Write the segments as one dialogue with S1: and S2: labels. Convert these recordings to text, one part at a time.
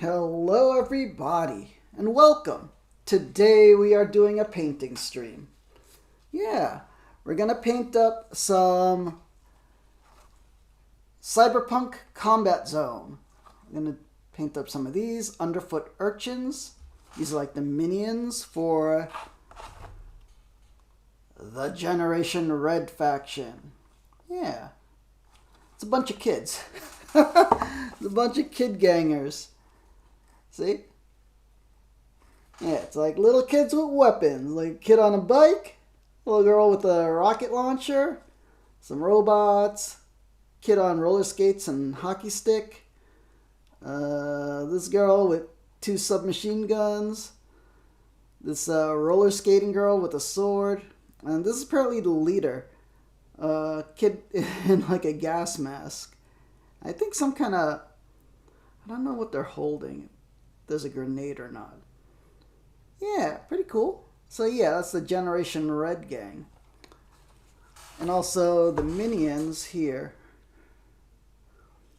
S1: Hello everybody and welcome. Today we are doing a painting stream. Yeah, we're gonna paint up some Cyberpunk Combat Zone. We're gonna paint up some of these underfoot urchins. These are like the minions for the Generation Red faction. Yeah, it's a bunch of kids. It's a bunch of kid gangers. See? Yeah, it's like little kids with weapons. Like a kid on a bike, a little girl with a rocket launcher, some robots, kid on roller skates and hockey stick, this girl with 2 submachine guns, this roller skating girl with a sword, and this is apparently the leader. Kid in like a gas mask. I think some kind of, I don't know what they're holding. There's a grenade or not. Yeah, pretty cool. So yeah, that's the Generation Red gang. And also the minions here.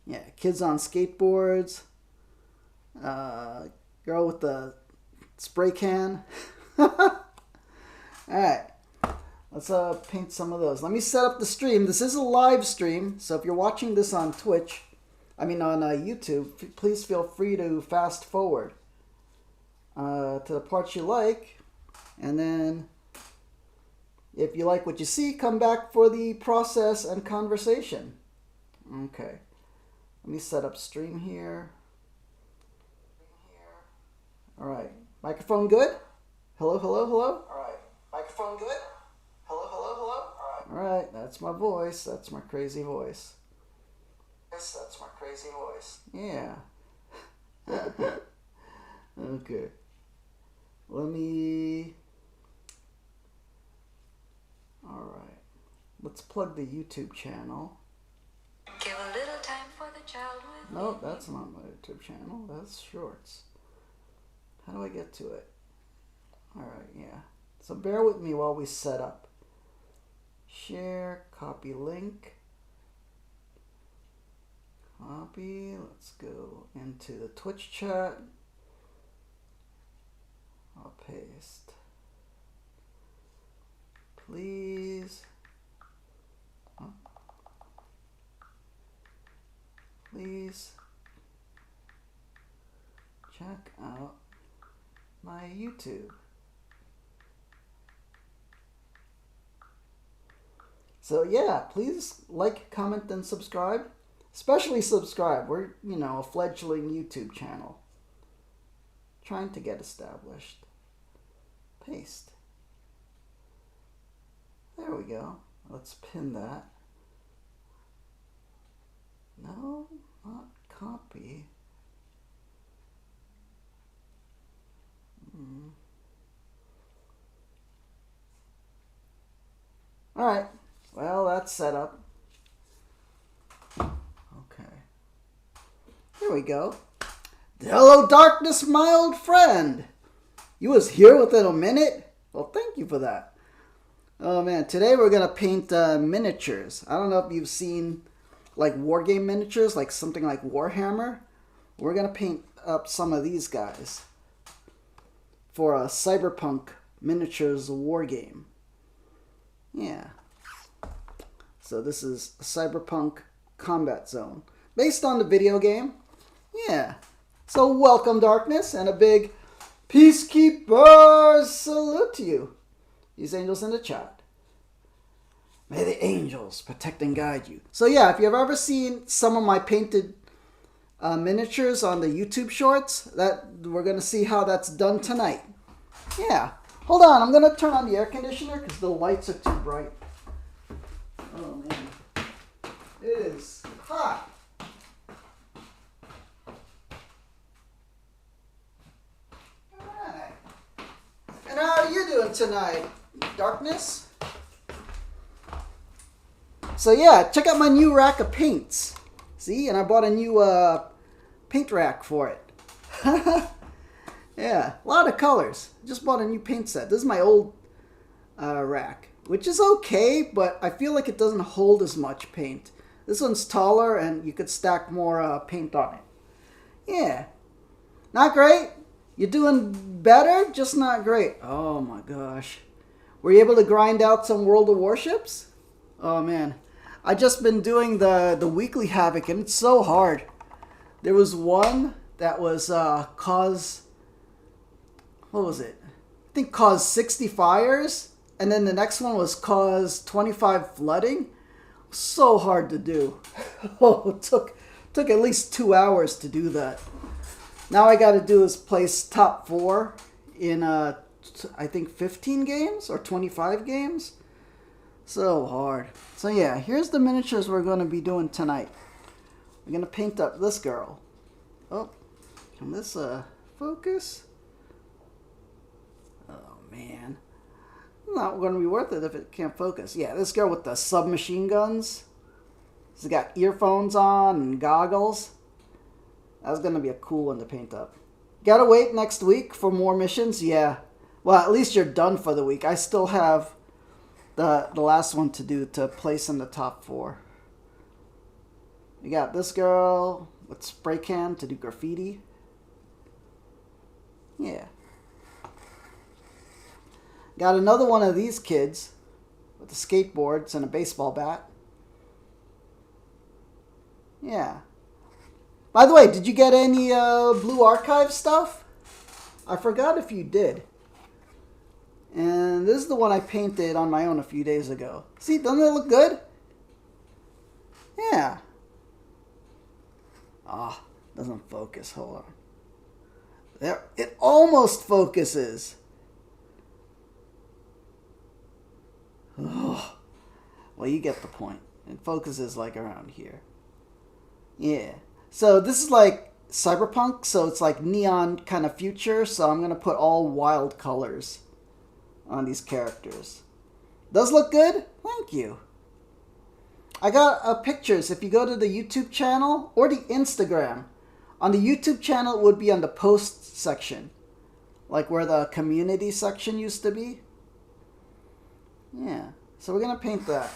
S1: Yeah, kids on skateboards. Girl with the spray can. Alright. Let's paint some of those. Let me set up the stream. This is a live stream, so if you're watching this on Twitch, on YouTube, please feel free to fast forward to the parts you like. And then, if you like what you see, come back for the process and conversation. Okay. Let me set up stream here. Alright. Microphone good? Hello, hello, hello? Alright. Microphone good? Hello, hello, hello? Alright, that's my voice. That's my crazy voice. That's my crazy voice. Yeah. Okay. Let me... Alright. Let's plug the YouTube channel.
S2: Give a little time for the child with
S1: Nope, that's not my YouTube channel. That's shorts. How do I get to it? Alright, yeah. So bear with me while we set up. Share, copy link. Copy. Let's go into the Twitch chat. I'll paste. Please. Please check out my YouTube. So yeah, please like, comment, and subscribe. Especially subscribe. We're, a fledgling YouTube channel. Trying to get established. Paste. There we go. Let's pin that. No, not copy. Alright. Well, that's set up. There we go. Hello, darkness, my old friend. You was here within a minute? Well, thank you for that. Oh, man. Today we're going to paint miniatures. I don't know if you've seen, like, wargame miniatures, like something like Warhammer. We're going to paint up some of these guys for a Cyberpunk miniatures wargame. Yeah. So this is Cyberpunk Combat Zone. Based on the video game. Yeah. So welcome, darkness, and a big peacekeeper salute to you. These angels in the chat. May the angels protect and guide you. So yeah, if you've ever seen some of my painted miniatures on the YouTube shorts, that we're going to see how that's done tonight. Yeah. Hold on, I'm going to turn on the air conditioner because the lights are too bright. Oh, man. It is hot. Alright. And how are you doing tonight, darkness? So yeah, check out my new rack of paints. See, and I bought a new paint rack for it. Yeah, a lot of colors. Just bought a new paint set. This is my old rack, which is okay, but I feel like it doesn't hold as much paint. This one's taller, and you could stack more paint on it. Yeah. Not great? You're doing better, just not great. Oh my gosh. Were you able to grind out some World of Warships? Oh man. I just been doing the weekly Havoc and it's so hard. There was one that was cause, what was it? I think cause 60 fires, and then the next one was cause 25 flooding. So hard to do. Oh, it took at least 2 hours to do that. Now I got to do is place top 4 in I think 15 games or 25 games. So hard. So yeah, here's the miniatures we're going to be doing tonight. We're going to paint up this girl. Oh, can this focus? Oh man. Not going to be worth it if it can't focus. Yeah, this girl with the submachine guns. She's got earphones on and goggles. That's going to be a cool one to paint up. Gotta wait next week for more missions? Yeah. Well, at least you're done for the week. I still have the last one to do to place in the top 4. We got this girl with spray can to do graffiti. Yeah. Got another one of these kids with the skateboards and a baseball bat. Yeah. By the way, did you get any Blue Archive stuff? I forgot if you did. And this is the one I painted on my own a few days ago. See, doesn't it look good? Yeah. Ah, doesn't focus. Hold on. There, it almost focuses. Oh. Well, you get the point. It focuses like around here. Yeah. So this is like Cyberpunk, so it's like neon kind of future, so I'm going to put all wild colors on these characters. Does look good? Thank you. I got pictures. If you go to the YouTube channel or the Instagram, on the YouTube channel it would be on the post section, like where the community section used to be. Yeah, so we're going to paint that.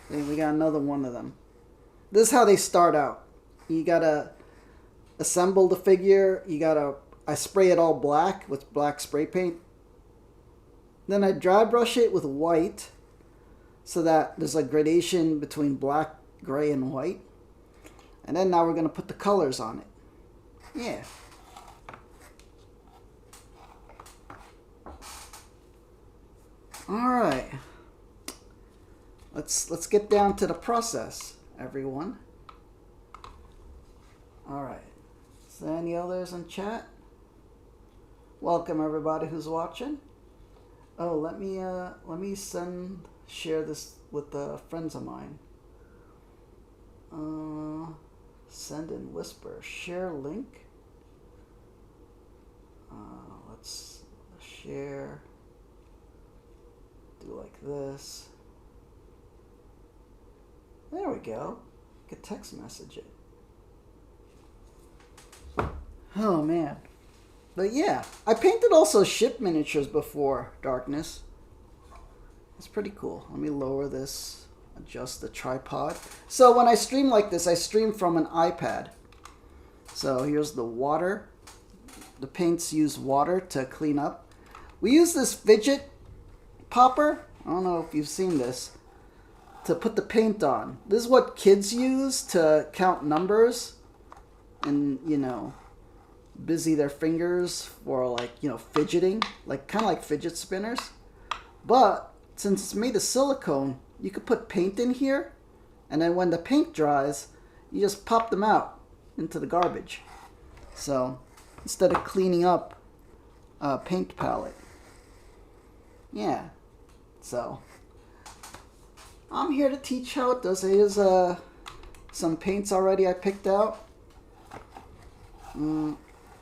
S1: Okay, we got another one of them. This is how they start out. You gotta assemble the figure. I spray it all black with black spray paint. Then I dry brush it with white so that there's a gradation between black, gray, and white. And then now we're gonna put the colors on it. Yeah. All right. Let's get down to the process, everyone. All right. Is there any others in chat? Welcome everybody who's watching. Oh, let me share this with friends of mine. Send and whisper. Share link. Let's share. Do like this. There we go. You can text message it. Oh man. But yeah, I painted also ship miniatures before, Darkness. It's pretty cool. Let me lower this, adjust the tripod. So when I stream like this, I stream from an iPad. So here's the water. The paints use water to clean up. We use this fidget popper. I don't know if you've seen this. To put the paint on. This is what kids use to count numbers and, you know, busy their fingers for, like, you know, fidgeting, like kind of like fidget spinners. But since it's made of silicone, you could put paint in here, and then when the paint dries, you just pop them out into the garbage. So instead of cleaning up a paint palette. Yeah. So I'm here to teach how it does. Here's some paints already I picked out.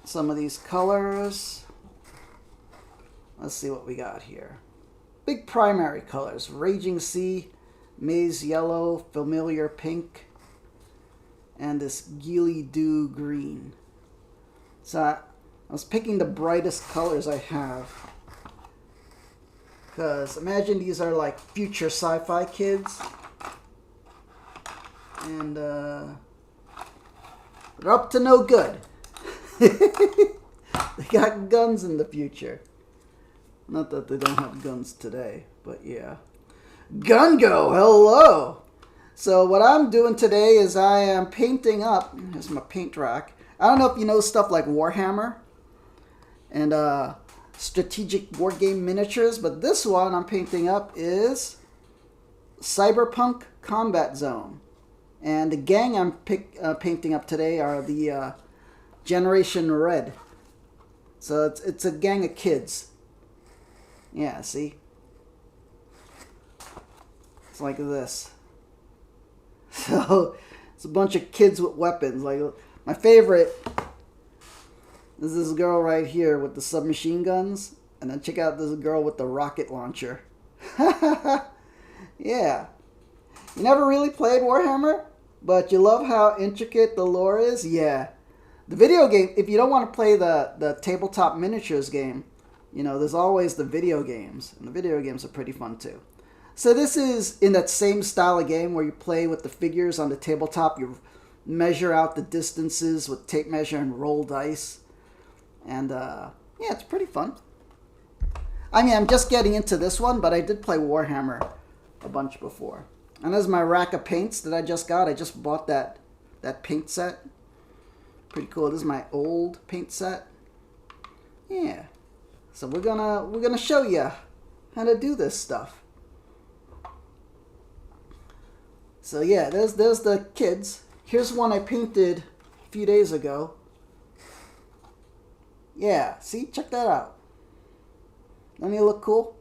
S1: Some of these colors. Let's see what we got here. Big primary colors. Raging Sea, Maize Yellow, Familiar Pink, and this Geely Dew Green. So I was picking the brightest colors I have. Because imagine these are like future sci-fi kids. And they're up to no good. They got guns in the future. Not that they don't have guns today, but yeah. Gungo, hello! So what I'm doing today is I am painting up. Here's my paint rack. I don't know if you know stuff like Warhammer and strategic war game miniatures, but this one I'm painting up is Cyberpunk Combat Zone. And the gang I'm painting up today are the Generation Red. So it's a gang of kids. Yeah, see? It's like this. So it's a bunch of kids with weapons. Like my favorite is this girl right here with the submachine guns, and then check out this girl with the rocket launcher. Yeah. You never really played Warhammer, but you love how intricate the lore is? Yeah. The video game, if you don't want to play the tabletop miniatures game, you know, there's always the video games, and the video games are pretty fun too. So this is in that same style of game where you play with the figures on the tabletop. You measure out the distances with tape measure and roll dice. And yeah, it's pretty fun. I mean, I'm just getting into this one, but I did play Warhammer a bunch before. And there's my rack of paints that I just got. I just bought that paint set. Pretty cool. This is my old paint set. Yeah. So we're gonna show you how to do this stuff. So yeah, there's the kids. Here's one I painted a few days ago. Yeah, see? Check that out. Doesn't he look cool?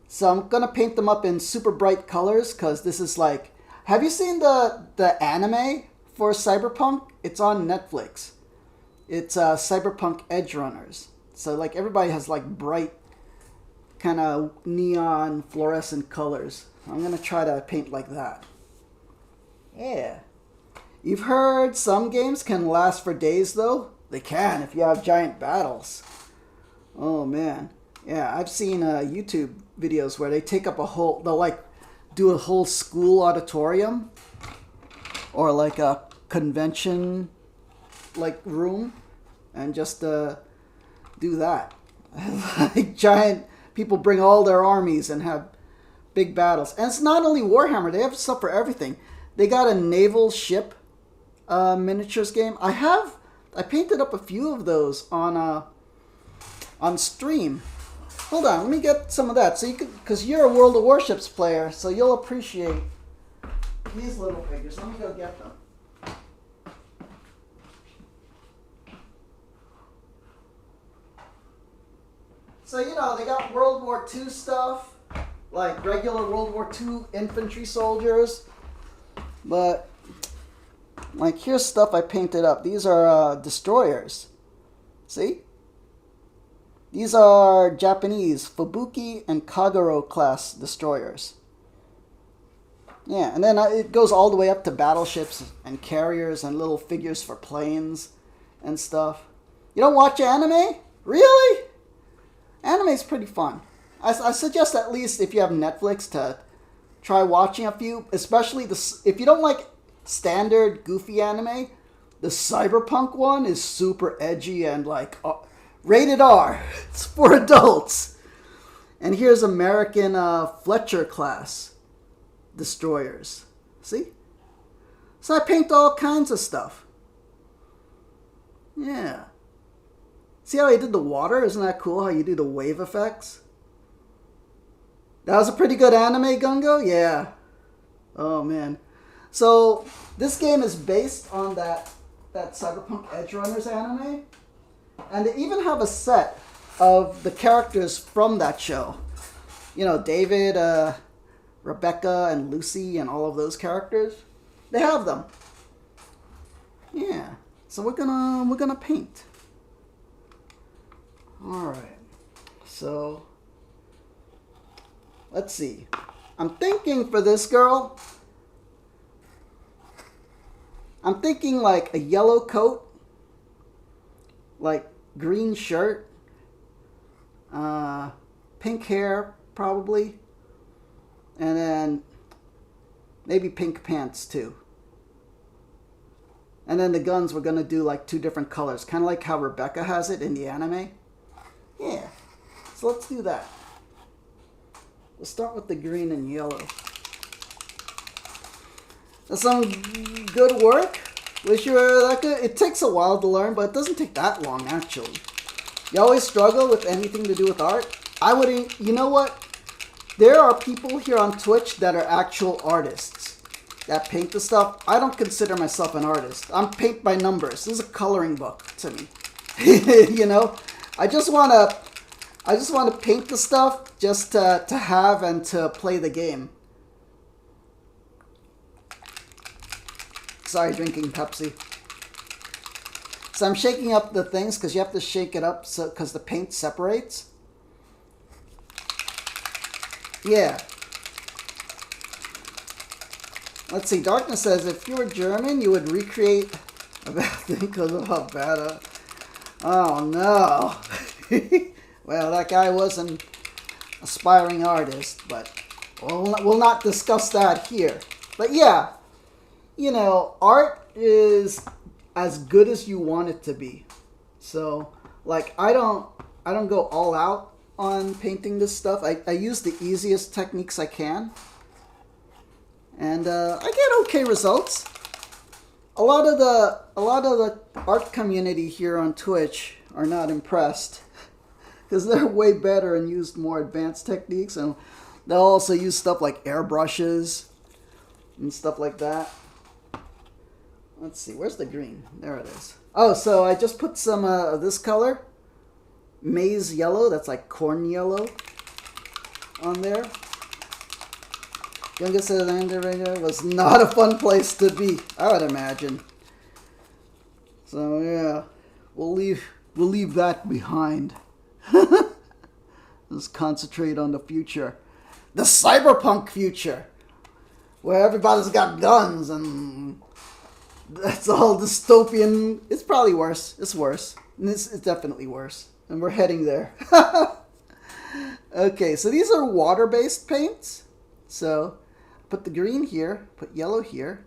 S1: So I'm going to paint them up in super bright colors because this is like... Have you seen the anime for Cyberpunk? It's on Netflix. It's Cyberpunk Edge Runners. So like everybody has like bright kind of neon fluorescent colors. I'm going to try to paint like that. Yeah. You've heard some games can last for days, though? They can if you have giant battles. Oh, man. Yeah, I've seen YouTube videos where they take up they'll like do a whole school auditorium or like a convention like room and just do that. Like giant people bring all their armies and have big battles. And it's not only Warhammer, they have stuff for everything. They got a naval ship miniatures game. I painted up a few of those on stream. Hold on, let me get some of that. So you could, because you're a World of Warships player, so you'll appreciate these little figures. Let me go get them. So you know they got World War II stuff, like regular World War II infantry soldiers, but like here's stuff I painted up. These are destroyers. See? These are Japanese Fubuki and Kagero class destroyers. Yeah, and then it goes all the way up to battleships and carriers and little figures for planes and stuff. You don't watch anime? Really? Anime's pretty fun. I suggest at least if you have Netflix to try watching a few, especially if you don't like standard goofy anime, the Cyberpunk one is super edgy and like rated R. It's for adults. And here's American Fletcher class destroyers. See? So I paint all kinds of stuff. Yeah. See how I did the water? Isn't that cool how you do the wave effects? That was a pretty good anime, Gungo? Yeah. Oh, man. So, this game is based on that Cyberpunk Edge Runners anime. And they even have a set of the characters from that show. You know, David, Rebecca, and Lucy, and all of those characters. They have them. Yeah. So we're gonna paint. Alright. So let's see. I'm thinking for this girl, I'm thinking like a yellow coat, like green shirt, pink hair probably, and then maybe pink pants too. And then the guns, we're going to do like 2 different colors. Kind of like how Rebecca has it in the anime. Yeah. So let's do that. We'll start with the green and yellow. That's some good work. Wish you were that good. It takes a while to learn, but it doesn't take that long, actually. You always struggle with anything to do with art? I wouldn't... You know what? There are people here on Twitch that are actual artists that paint the stuff. I don't consider myself an artist. I'm paint by numbers. This is a coloring book to me. You know? I just want to paint the stuff just to have and to play the game. Sorry, drinking Pepsi. So I'm shaking up the things because you have to shake it up so because the paint separates. Yeah. Let's see. Darkness says if you were German, you would recreate a bad thing because of how bad. Oh no. Well, that guy was an aspiring artist, but we'll not discuss that here. But yeah. You know, art is as good as you want it to be. So, like, I don't go all out on painting this stuff. I use the easiest techniques I can. And I get okay results. A lot of the art community here on Twitch are not impressed. Because they're way better and use more advanced techniques. And they'll also use stuff like airbrushes and stuff like that. Let's see, where's the green? There it is. Oh, so I just put some of this color. Maize yellow, that's like corn yellow on there. Youngest of the Ender was not a fun place to be, I would imagine. So yeah, we'll leave that behind. Let's concentrate on the future. The cyberpunk future. Where everybody's got guns and that's all dystopian. It's probably worse. It's worse. It's definitely worse. And we're heading there. Okay, so these are water-based paints. So, put the green here, put yellow here.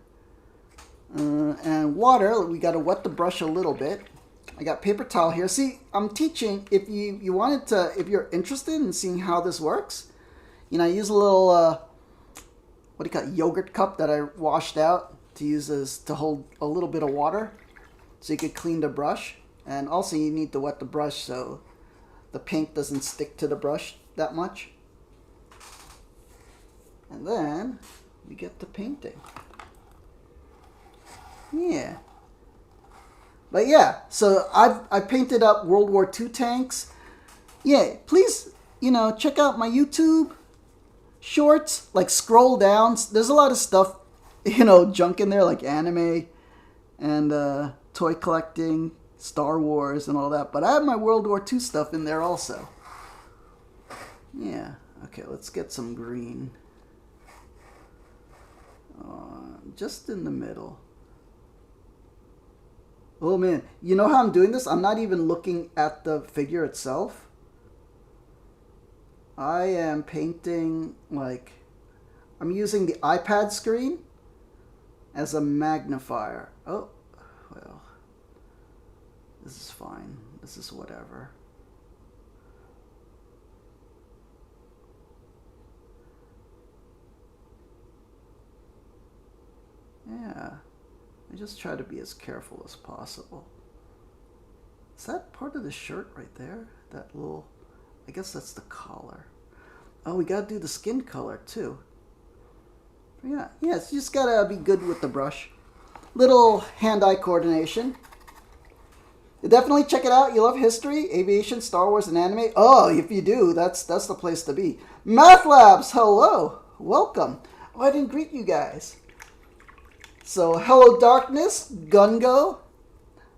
S1: And water, we got to wet the brush a little bit. I got paper towel here. See, I'm teaching, if you wanted to, if you're interested in seeing how this works, you know, I use a little, what do you call it, yogurt cup that I washed out. To use as to hold a little bit of water so you could clean the brush, and also you need to wet the brush so the paint doesn't stick to the brush that much. And then we get to painting. Yeah. But yeah, so I painted up World War II tanks. Yeah, please, you know, check out my YouTube shorts. Like, scroll down. There's a lot of stuff, you know, junk in there like anime and toy collecting, Star Wars and all that. But I have my World War II stuff in there also. Yeah. Okay, let's get some green. Just in the middle. Oh man, you know how I'm doing this? I'm not even looking at the figure itself. I am painting like, I'm using the iPad screen as a magnifier. Oh, well, this is fine. This is whatever. Yeah, I just try to be as careful as possible. Is that part of the shirt right there? That little, I guess that's the collar. Oh, we gotta do the skin color too. Yeah, it's just gotta be good with the brush. Little hand-eye coordination. Definitely check it out. You love history, aviation, Star Wars, and anime? Oh, if you do, that's the place to be. Math Labs, hello. Welcome. Oh, I didn't greet you guys. So, hello Darkness, Gungo,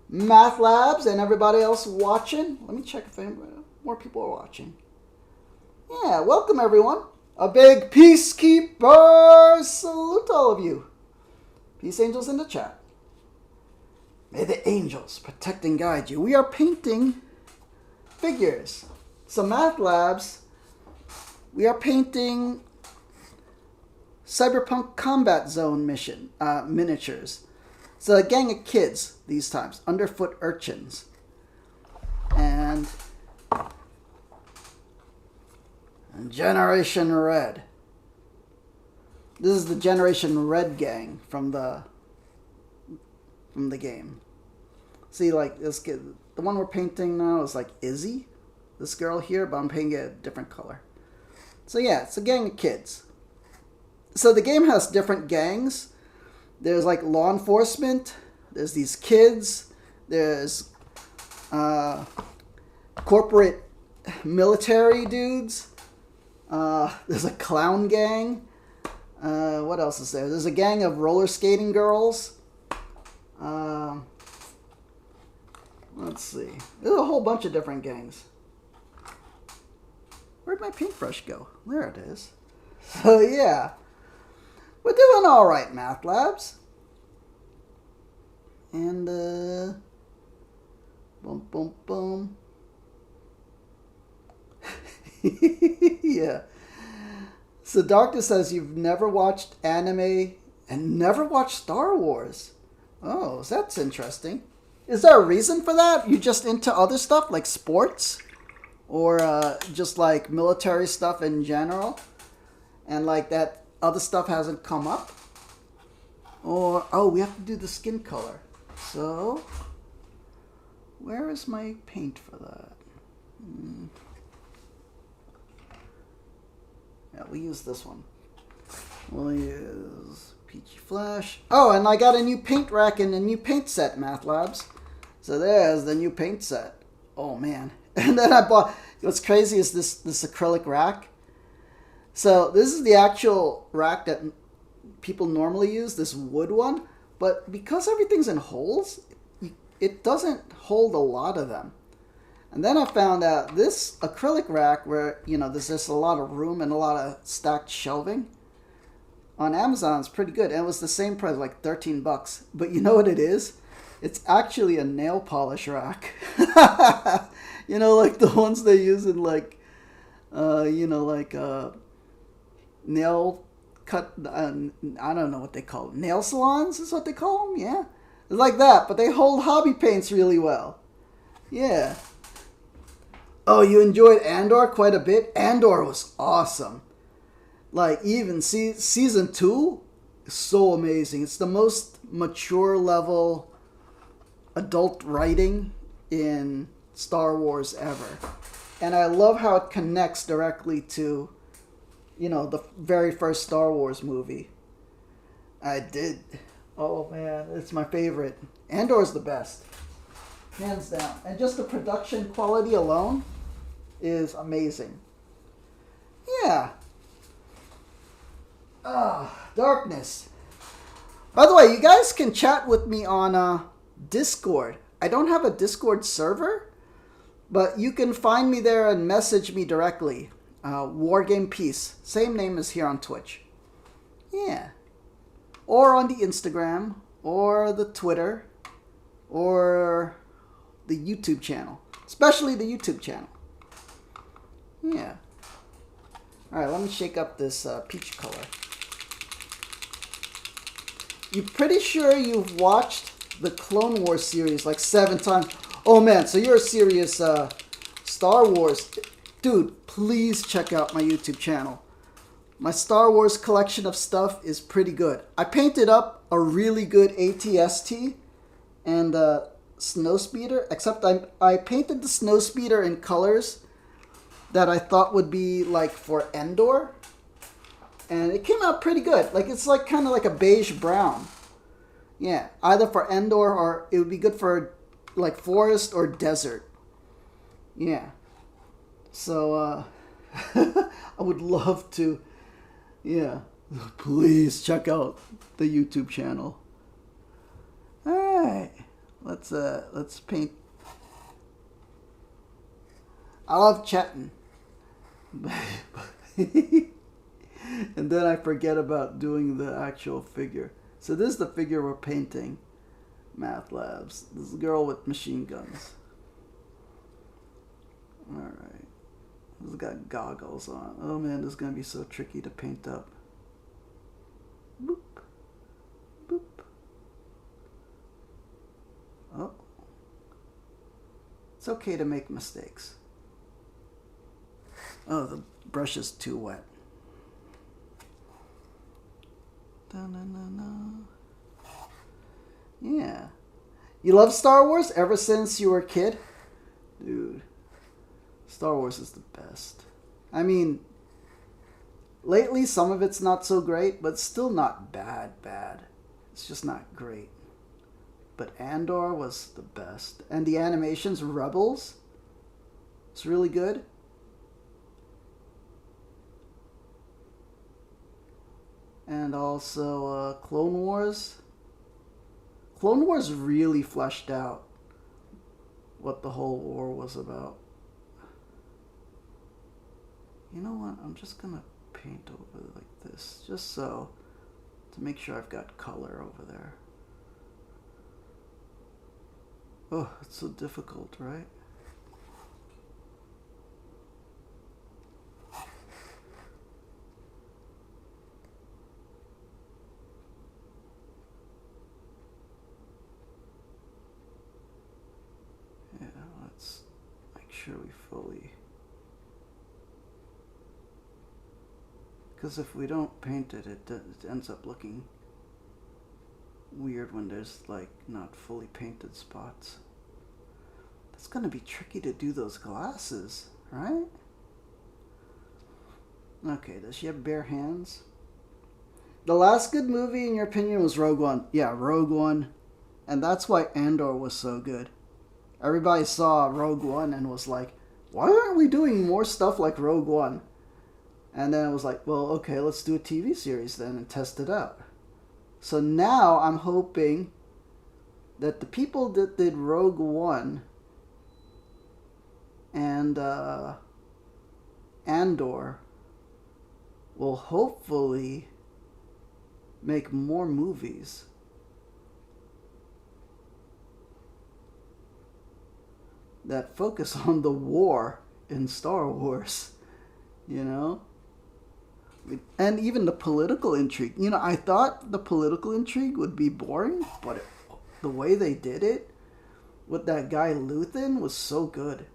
S1: Math Labs, and everybody else watching. Let me check if more people are watching. Yeah, welcome everyone. A big peacekeeper salute to all of you. Peace angels in the chat. May the angels protect and guide you. We are painting figures. So Math Labs, we are painting Cyberpunk Combat Zone mission miniatures. It's a gang of kids these times, underfoot urchins. And Generation Red. This is the Generation Red gang from the game. See, like this kid, the one we're painting now is like Izzy, this girl here, but I'm painting it a different color. So yeah, it's a gang of kids. So the game has different gangs. There's like law enforcement. There's these kids. There's corporate military dudes. There's a clown gang. What else is there? There's a gang of roller skating girls. Let's see. There's a whole bunch of different gangs. Where'd my paintbrush go? There it is. So yeah. We're doing alright, Math Labs. And, boom, boom, boom. Yeah. So Darkness says you've never watched anime and never watched Star Wars. Oh, that's interesting. Is there a reason for that? You just into other stuff like sports? Or just like military stuff in general? And like that other stuff hasn't come up? Or, oh, we have to do the skin color. So, where is my paint for that? Yeah, we use this one. We'll use Peachy Flash. Oh, and I got a new paint rack and a new paint set, Math Labs. So there's the new paint set. Oh, man. And then I bought, what's crazy is this acrylic rack. So this is the actual rack that people normally use, this wood one. But because everything's in holes, it doesn't hold a lot of them. And then I found out this acrylic rack where, you know, there's just a lot of room and a lot of stacked shelving. On Amazon, it's pretty good. And it was the same price, like $13. But you know what it is? It's actually a nail polish rack. You know, like the ones they use in like, nail cut, I don't know what they call them. Nail salons is what they call them, yeah. It's like that, but they hold hobby paints really well. Yeah. Oh, you enjoyed Andor quite a bit? Andor was awesome. Like, even season 2 is so amazing. It's the most mature level adult writing in Star Wars ever. And I love how it connects directly to, you know, the very first Star Wars movie. I did. Oh, man, it's my favorite. Andor's the best. Hands down. And just the production quality alone is amazing. Yeah. Darkness. By the way, you guys can chat with me on Discord. I don't have a Discord server, but you can find me there and message me directly. WarGamePeace. Same name as here on Twitch. Yeah. Or on the Instagram, or the Twitter, or the YouTube channel. Especially the YouTube channel. Yeah. Alright, let me shake up this peach color. You're pretty sure you've watched the Clone Wars series like 7 times. Oh man, so you're a serious Star Wars. Dude, please check out my YouTube channel. My Star Wars collection of stuff is pretty good. I painted up a really good ATST and Snowspeeder, except I painted the Snowspeeder in colors that I thought would be like for Endor. And it came out pretty good. Like, it's like kind of like a beige brown. Yeah, either for Endor or it would be good for like forest or desert. Yeah. So, I would love to, yeah, please check out the YouTube channel. Alright, let's paint. I love chatting. And then I forget about doing the actual figure. So this is the figure we're painting, Math Labs. This is a girl with machine guns. Alright. This has got goggles on. Oh man, this is going to be so tricky to paint up. Boop. Boop. It's okay to make mistakes. Oh, the brush is too wet. Da-na-na-na. Yeah. You love Star Wars ever since you were a kid? Dude, Star Wars is the best. I mean, lately some of it's not so great, but still not bad. It's just not great. But Andor was the best. And the animations, Rebels, it's really good. And also Clone Wars. Clone Wars really fleshed out what the whole war was about. You know what? I'm just gonna paint over like this, just so, to make sure I've got color over there. Oh, it's so difficult, right? Yeah, let's make sure we fully... Because if we don't paint it, it ends up looking weird when there's like not fully painted spots. That's gonna be tricky to do those glasses, right? Okay, does she have bare hands? The last good movie, in your opinion, was Rogue One. Yeah, Rogue One. And that's why Andor was so good. Everybody saw Rogue One and was like, why aren't we doing more stuff like Rogue One? And then it was like, well, okay, let's do a TV series then and test it out. So now I'm hoping that the people that did Rogue One and Andor will hopefully make more movies. That focus on the war in Star Wars, you know? And even the political intrigue. You know, I thought the political intrigue would be boring, but the way they did it with that guy Luthen was so good.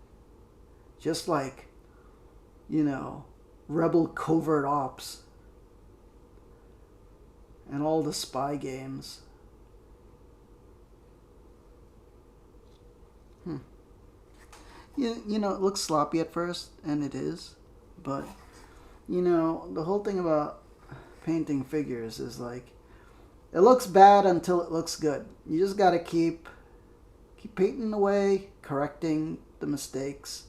S1: Just like, you know, rebel covert ops and all the spy games. You know, it looks sloppy at first, and it is, but... You know, the whole thing about painting figures is like, it looks bad until it looks good. You just gotta keep painting away, correcting the mistakes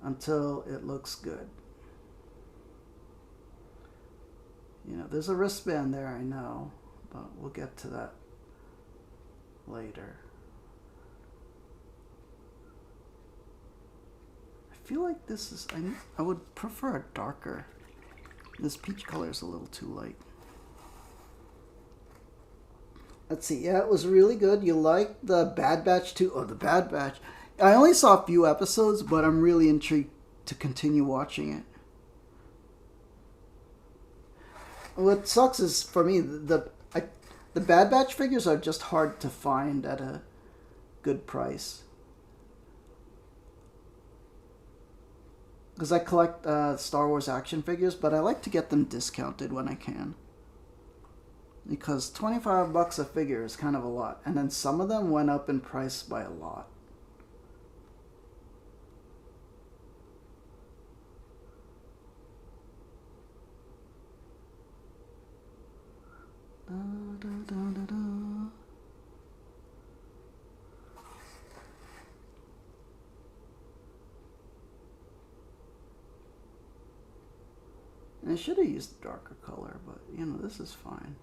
S1: until it looks good. You know, there's a wristband there, I know, but we'll get to that later. I feel like this is... I would prefer a darker... This peach color is a little too light. Let's see. Yeah, it was really good. You liked the Bad Batch too? Oh, the Bad Batch. I only saw a few episodes, but I'm really intrigued to continue watching it. What sucks is, for me, the Bad Batch figures are just hard to find at a good price. Because I collect Star Wars action figures, but I like to get them discounted when I can. Because $25 a figure is kind of a lot. And then some of them went up in price by a lot. Da, da, da, da, da. I should have used a darker color, but, you know, this is fine.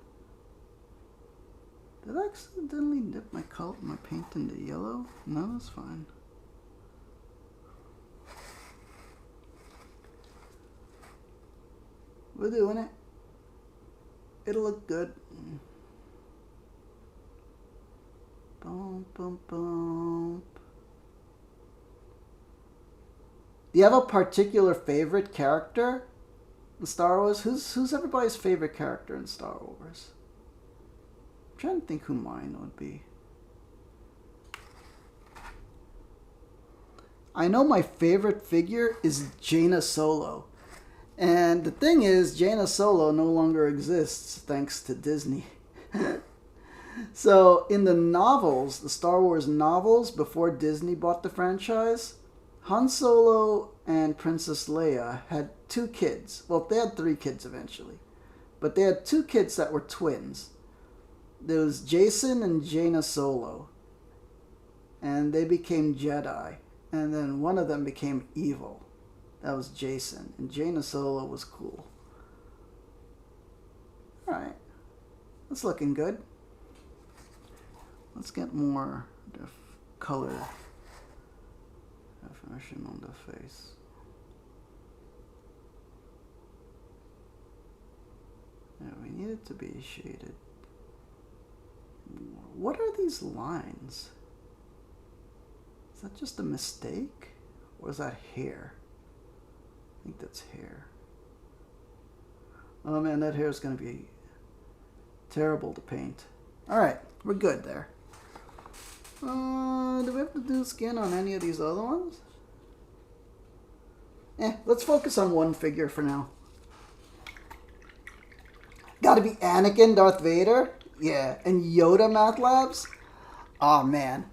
S1: Did I accidentally dip my paint into yellow? No, that's fine. We're doing it. It'll look good. Boom, boom, boom. Do you have a particular favorite character in Star Wars? Who's everybody's favorite character in Star Wars? I'm trying to think who mine would be. I know my favorite figure is Jaina Solo. And the thing is, Jaina Solo no longer exists thanks to Disney. So in the novels, the Star Wars novels, before Disney bought the franchise, Han Solo and Princess Leia had 2 kids. Well, they had 3 kids eventually. But they had 2 kids that were twins. There was Jason and Jaina Solo. And they became Jedi. And then one of them became evil. That was Jason. And Jaina Solo was cool. Alright. That's looking good. Let's get more color definition on the face. Yeah, we need it to be shaded more. What are these lines? Is that just a mistake? Or is that hair? I think that's hair. Oh man, that hair is going to be terrible to paint. Alright, we're good there. Do we have to do skin on any of these other ones? Let's focus on one figure for now. Gotta be Anakin, Darth Vader? Yeah, and Yoda Math Labs? Aw, man.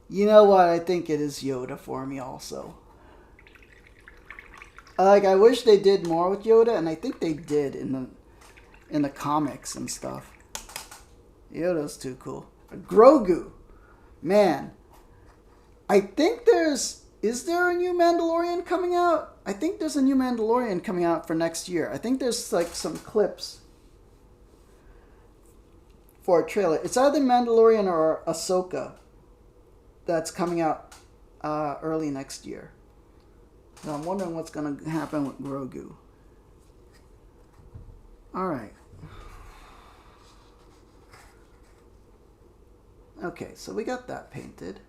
S1: You know what? I think it is Yoda for me also. I wish they did more with Yoda, and I think they did in the comics and stuff. Yoda's too cool. Grogu. Man. I think is there a new Mandalorian coming out? I think there's a new Mandalorian coming out for next year. I think there's like some clips for a trailer. It's either Mandalorian or Ahsoka that's coming out early next year. So I'm wondering what's going to happen with Grogu. Alright. Okay, so we got that painted.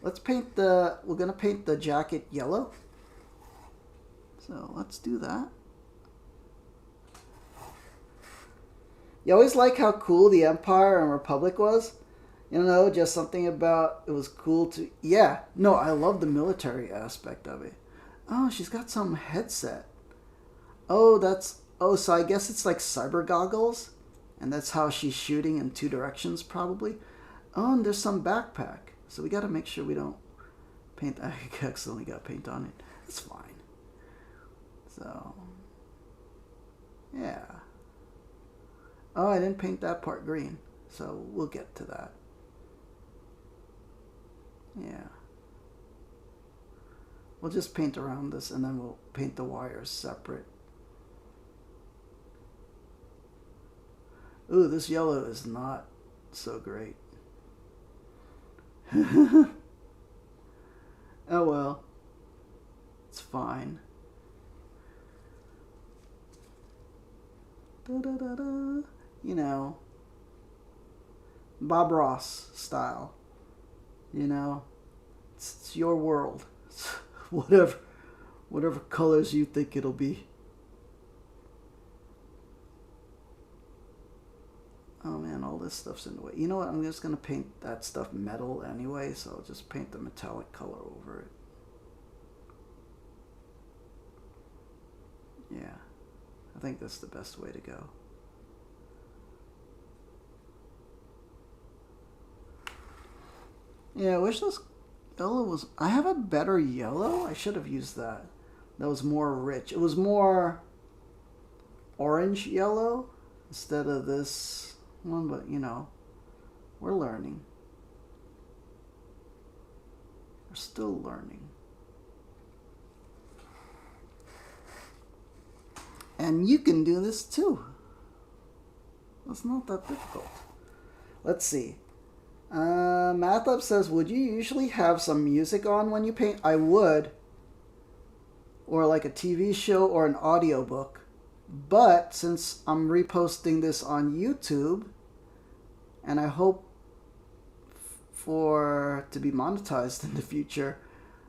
S1: Let's paint we're going to paint the jacket yellow. So let's do that. You always like how cool the Empire and Republic was? You know, just something about it was cool to... Yeah, no, I love the military aspect of it. Oh, she's got some headset. Oh, so I guess it's like cyber goggles? And that's how she's shooting in 2 directions, probably. Oh, and there's some backpack. So we got to make sure we don't paint... I accidentally got paint on it. It's fine. So... Yeah. Oh, I didn't paint that part green. So we'll get to that. Yeah. We'll just paint around this and then we'll paint the wires separate. Ooh, this yellow is not so great. Oh well. It's fine. Da, da, da, da. You know, Bob Ross style. You know, it's your world. It's whatever colors you think it'll be. Oh man, all this stuff's in the way. You know what? I'm just gonna paint that stuff metal anyway, so I'll just paint the metallic color over it. Yeah, I think that's the best way to go. Yeah, I wish this yellow was... I have a better yellow? I should have used that. That was more rich. It was more orange yellow instead of this one, but you know, we're learning. We're still learning. And you can do this too. It's not that difficult. Let's see. MathLab says, would you usually have some music on when you paint? I would. Or like a TV show or an audiobook. But since I'm reposting this on YouTube, and I hope to be monetized in the future,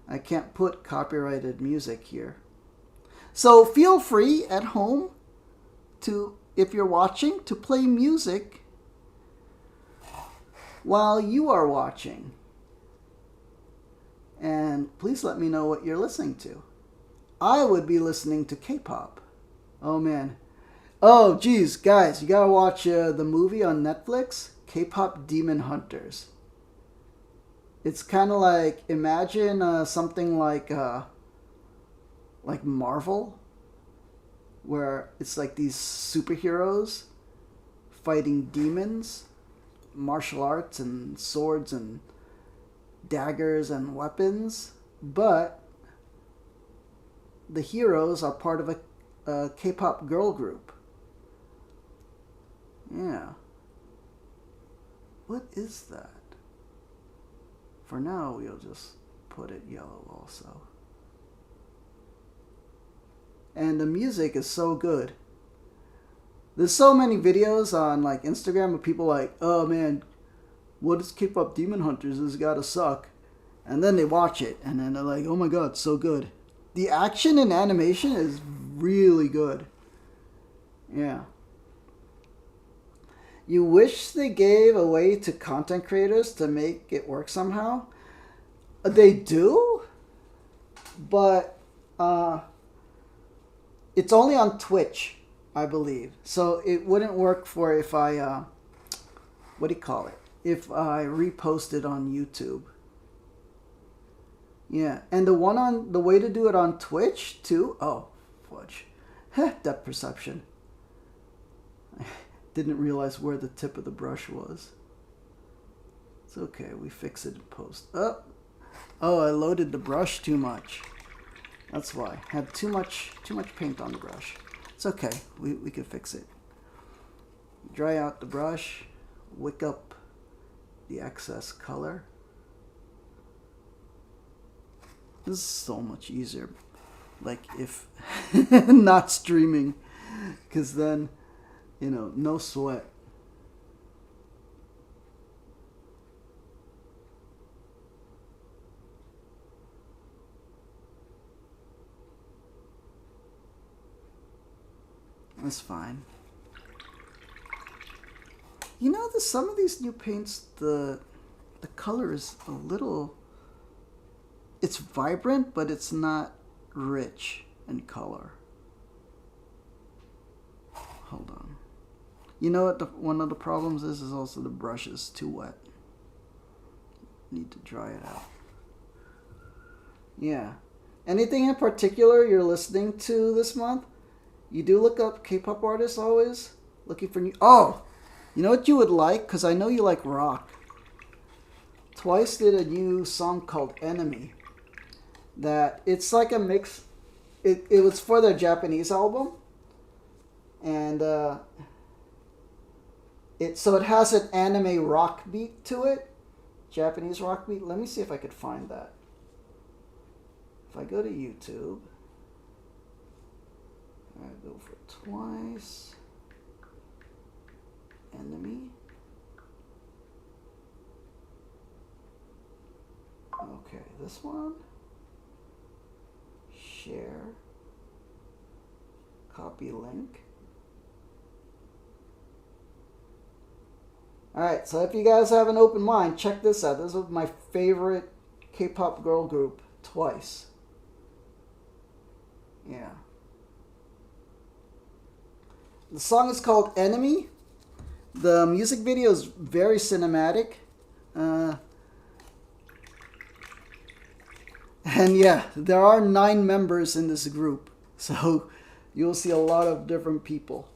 S1: I can't put copyrighted music here. So feel free at home to, if you're watching, to play music while you are watching. And please let me know what you're listening to. I would be listening to K-pop. Oh man. Oh geez, guys, you gotta watch the movie on Netflix, K-pop Demon Hunters. It's kind of like, imagine something like Marvel, where it's like these superheroes fighting demons, martial arts and swords and daggers and weapons, but the heroes are part of a K-pop girl group. Yeah. What is that? For now, we'll just put it yellow also. And the music is so good. There's so many videos on like Instagram of people like, oh man, what is K-pop Demon Hunters? This gotta suck. And then they watch it and then they're like, oh my god, so good. The action and animation is really good. Yeah. You wish they gave a way to content creators to make it work somehow? They do, but it's only on Twitch, I believe. So it wouldn't work for if I, what do you call it? If I reposted on YouTube. Yeah, and the way to do it on Twitch too. Oh, fudge. Depth perception. I didn't realize where the tip of the brush was. It's okay, we fix it in post. Oh, I loaded the brush too much. That's why. Had too much paint on the brush. It's okay, we can fix it. Dry out the brush, wick up the excess color. This is so much easier, like if not streaming, because then, you know, no sweat. That's fine. You know, some of these new paints, the color is a little... It's vibrant, but it's not rich in color. Hold on. You know what one of the problems is also the brush is too wet. Need to dry it out. Yeah. Anything in particular you're listening to this month? You do look up K-pop artists always? Looking for new... Oh! You know what you would like? Because I know you like rock. Twice did a new song called Enemy. That it's like a mix. It was for their Japanese album. And it has an anime rock beat to it. Japanese rock beat. Let me see if I could find that. If I go to YouTube... I go for Twice. Enemy. Okay, this one. Share. Copy link. Alright, so if you guys have an open mind, check this out. This was my favorite K-pop girl group, Twice. Yeah. The song is called Enemy. The music video is very cinematic. And yeah, there are 9 members in this group. So you'll see a lot of different people.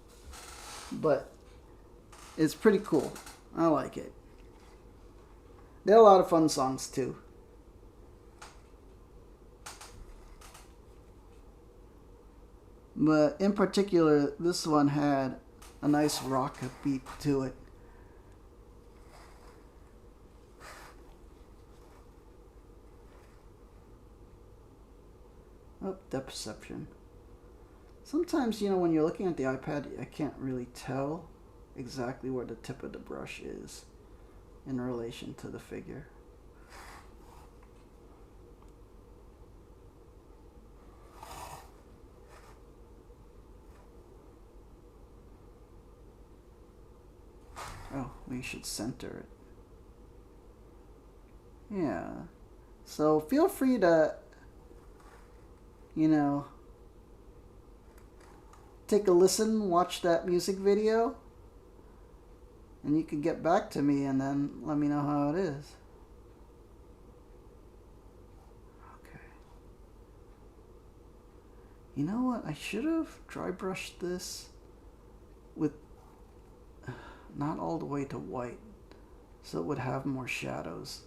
S1: But it's pretty cool. I like it. There are a lot of fun songs too. But in particular, this one had a nice rock beat to it. Oh, depth perception. Sometimes, you know, when you're looking at the iPad, I can't really tell exactly where the tip of the brush is in relation to the figure. Oh, we should center it. Yeah. So feel free to, you know, take a listen, watch that music video, and you can get back to me and then let me know how it is. Okay. You know what? I should have dry brushed this with not all the way to white, so it would have more shadows.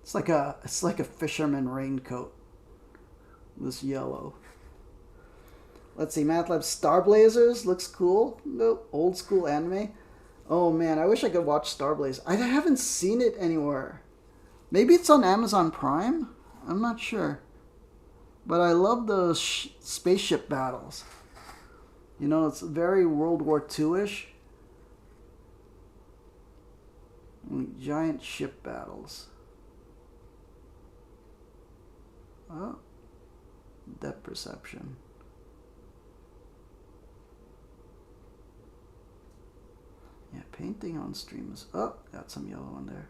S1: It's like a fisherman raincoat. This yellow. Let's see, MATLAB Star Blazers looks cool. No, old school anime. Oh man, I wish I could watch Star Blaze. I haven't seen it anywhere. Maybe it's on Amazon Prime? I'm not sure. But I love those spaceship battles. You know, it's very World War II-ish. Giant ship battles. Oh. Depth perception. Yeah, painting on stream is... Oh, got some yellow in there.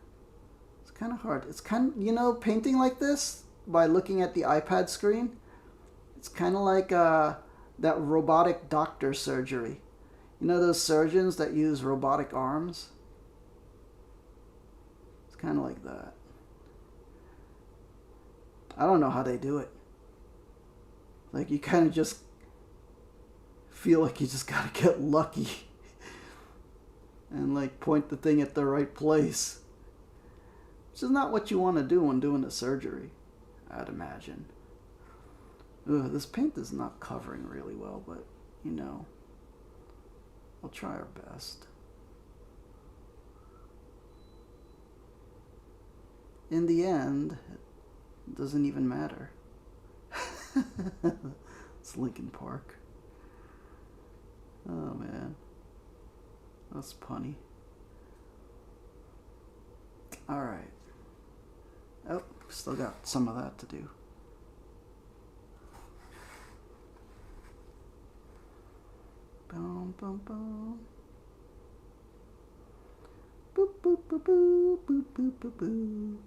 S1: It's kind of hard. It's kind of, you know, painting like this, by looking at the iPad screen, it's kind of like that robotic doctor surgery. You know those surgeons that use robotic arms? It's kind of like that. I don't know how they do it. Like, you kind of just feel like you just gotta get lucky and like point the thing at the right place, which is not what you want to do when doing a surgery, I'd imagine. Ugh, this paint is not covering really well, but you know, we'll try our best. In the end, it doesn't even matter. It's Linkin Park. Oh man, that's punny. Alright. Oh, still got some of that to do. Boom, boom, boom. Boop, boop, boop, boop, boop, boop, boop, boop.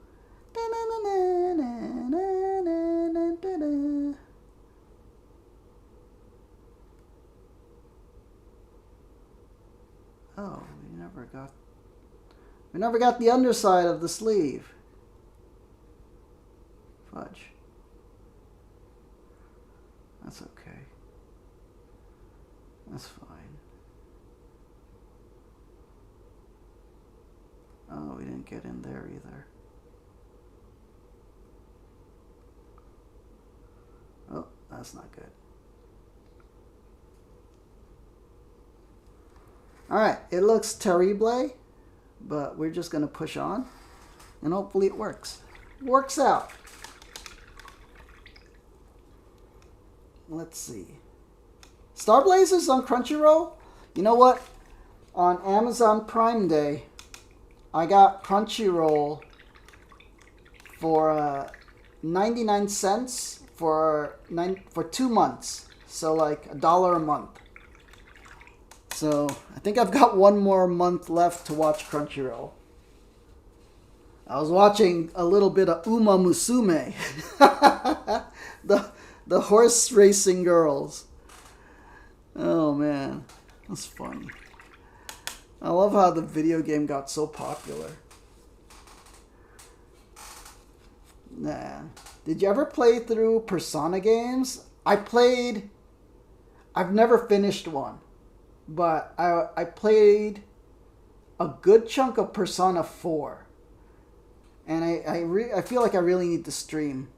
S1: Oh, we never got the underside of the sleeve. Fudge. That's okay. That's fine. Oh, we didn't get in there either. Oh, that's not good. Alright, it looks terrible, but we're just going to push on, and hopefully it works. Works out. Let's see. Star Blazers on Crunchyroll? You know what? On Amazon Prime Day, I got Crunchyroll for 99 cents for 2 months. So like $1 a month. So I think I've got 1 more month left to watch Crunchyroll. I was watching a little bit of Uma Musume. the horse racing girls. Oh man, that's funny. I love how the video game got so popular. Nah. Did you ever play through Persona games? I've never finished one. But I played a good chunk of Persona 4. And I feel like I really need to stream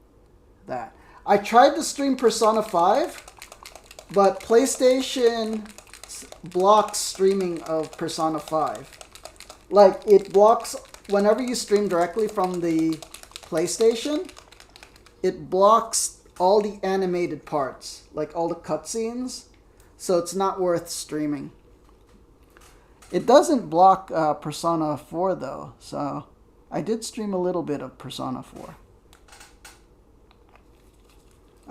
S1: that. I tried to stream Persona 5, but PlayStation blocks streaming of Persona 5. Like, it blocks, whenever you stream directly from the PlayStation, it blocks all the animated parts, like all the cutscenes. So it's not worth streaming. It doesn't block Persona 4 though, so I did stream a little bit of Persona 4.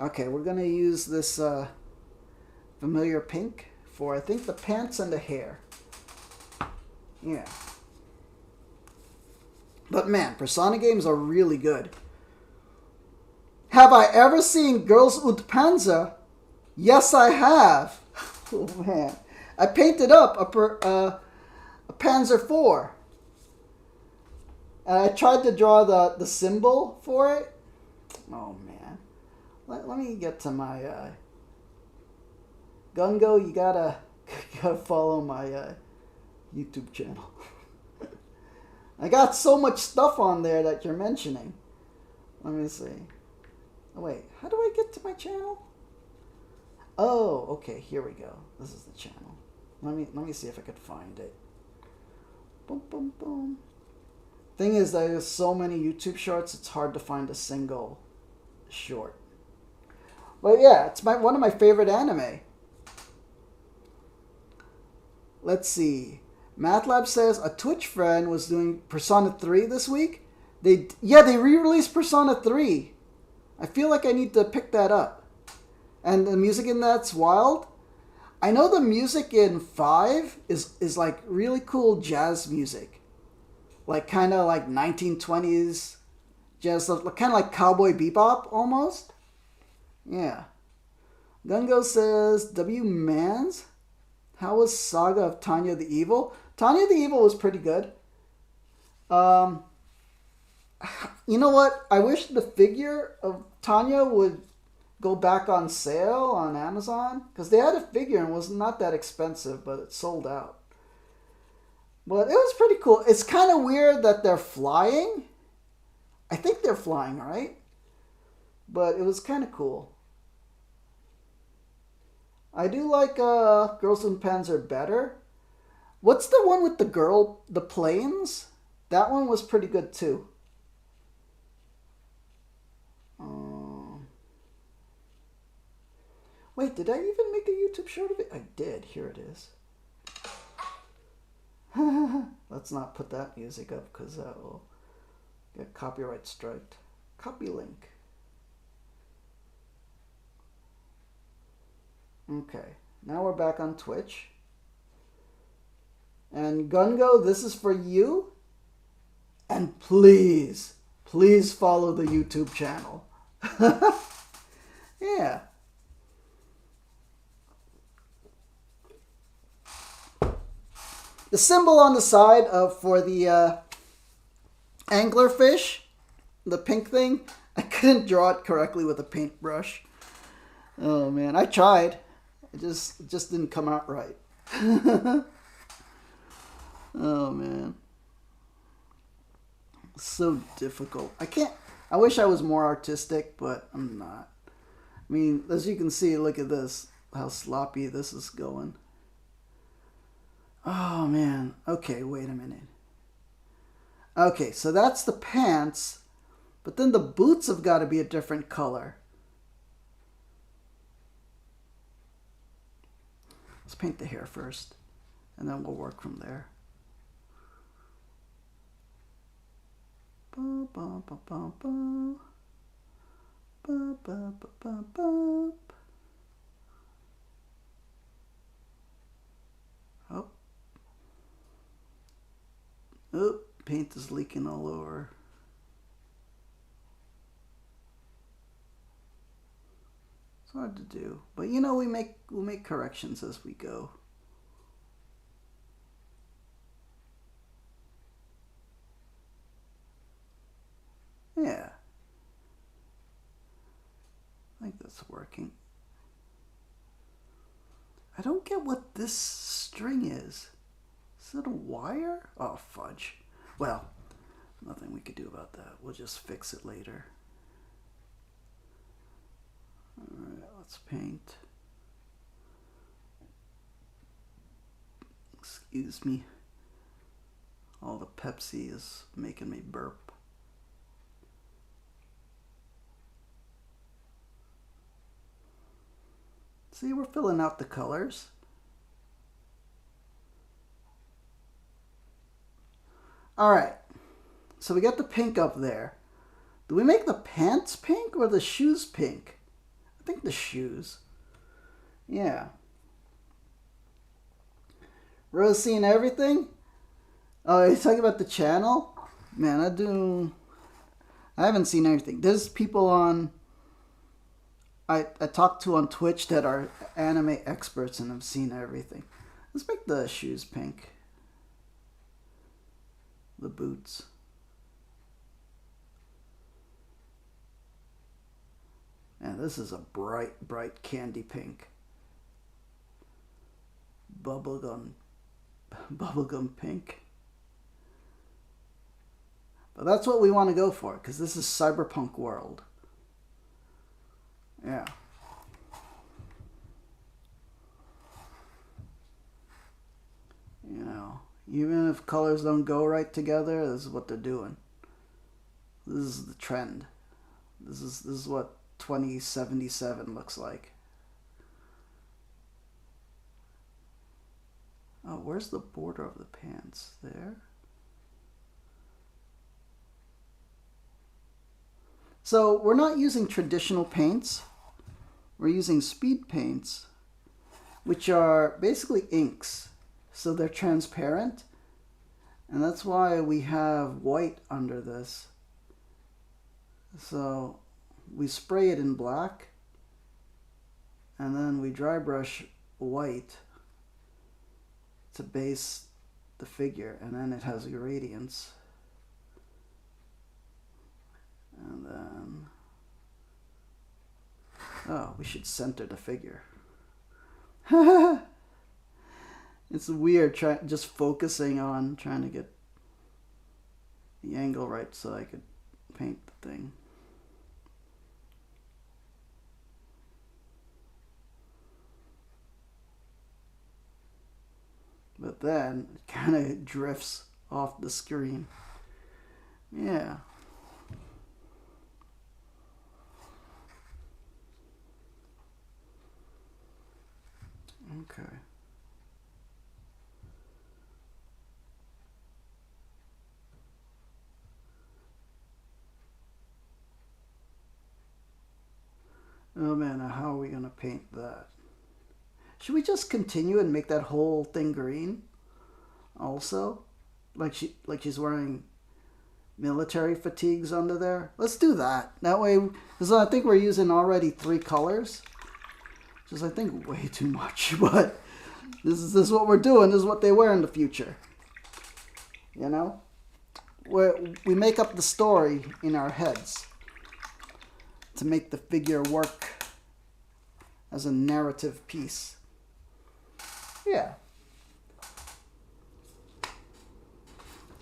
S1: Okay, we're going to use this familiar pink for, I think, the pants and the hair. Yeah. But man, Persona games are really good. Have I ever seen Girls und Panzer? Yes, I have. Oh man, I painted up a Panzer IV, and I tried to draw the symbol for it. Oh man, let me get to my Gungo. You gotta follow my YouTube channel. I got so much stuff on there that you're mentioning. Let me see. Oh, wait, how do I get to my channel? Oh, okay, here we go. This is the channel. Let me see if I could find it. Boom, boom, boom. Thing is, there's so many YouTube shorts, it's hard to find a single short. But yeah, it's one of my favorite anime. Let's see. MathLab says a Twitch friend was doing Persona 3 this week. They re-released Persona 3. I feel like I need to pick that up. And the music in that's wild. I know the music in 5 is like really cool jazz music. Like kind of like 1920s jazz stuff. Kind of like Cowboy Bebop almost. Yeah. Gungo says, W Mans? How was Saga of Tanya the Evil? Tanya the Evil was pretty good. You know what? I wish the figure of Tanya would go back on sale on Amazon. Because they had a figure and it was not that expensive, but it sold out. But it was pretty cool. It's kind of weird that they're flying. I think they're flying, right? But it was kind of cool. I do like Girls and Panzer better. What's the one with the planes? That one was pretty good too. Wait, did I even make a YouTube short of it? I did. Here it is. Let's not put that music up because that will get copyright striked. Copy link. Okay, now we're back on Twitch. And Gungo, this is for you. And please follow the YouTube channel. Yeah. The symbol on the side for the anglerfish, the pink thing, I couldn't draw it correctly with a paintbrush. Oh man, I tried. It just didn't come out right. Oh man. So difficult. I wish I was more artistic, but I'm not. I mean, as you can see, look at this. How sloppy this is going. Oh man. Okay, wait a minute. Okay, so that's the pants, but then the boots have got to be a different color. Let's paint the hair first, and then we'll work from there. Oh, paint is leaking all over. It's hard to do, but you know, we'll make corrections as we go. Yeah, I think that's working. I don't get what this string is. Is it a wire? Oh, fudge. Well, nothing we could do about that. We'll just fix it later. Alright, let's paint. Excuse me. All the Pepsi is making me burp. See, we're filling out the colors. Alright, so we got the pink up there. Do we make the pants pink or the shoes pink? I think the shoes. Yeah. Rose seeing everything? Oh, you're talking about the channel? Man, I haven't seen anything. There's people on I talked to on Twitch that are anime experts and have seen everything. Let's make the shoes pink. The boots. And this is a bright, bright candy pink. Bubblegum pink. But that's what we want to go for, because this is Cyberpunk world. Yeah. You know, even if colors don't go right together, this is what they're doing. This is the trend. This is what 2077 looks like. Oh, where's the border of the pants? There. So we're not using traditional paints. We're using speed paints, which are basically inks. So they're transparent. And that's why we have white under this. So we spray it in black. And then we dry brush white to base the figure. And then it has gradients. And then, oh, we should center the figure. It's weird just focusing on trying to get the angle right so I could paint the thing. But then it kind of drifts off the screen. Yeah. Okay. Oh man, how are we gonna paint that? Should we just continue and make that whole thing green? Also, like she's wearing military fatigues under there. Let's do that. That way, because I think we're using already 3 colors. Which is, I think, way too much, but this is what we're doing. This is what they wear in the future. You know? We make up the story in our heads to make the figure work as a narrative piece. Yeah.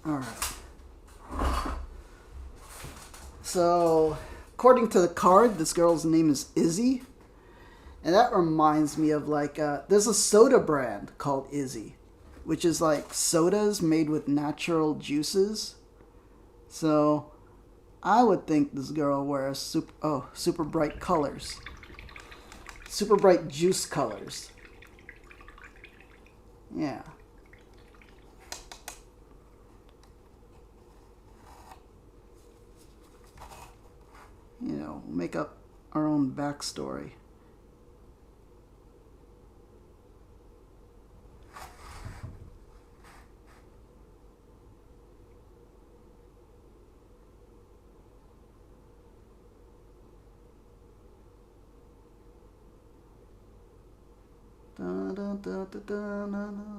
S1: Alright. So, according to the card, this girl's name is Izzy. And that reminds me of there's a soda brand called Izzy, which is like sodas made with natural juices. So I would think this girl wears super bright colors. Super bright juice colors. Yeah. You know, make up our own backstory.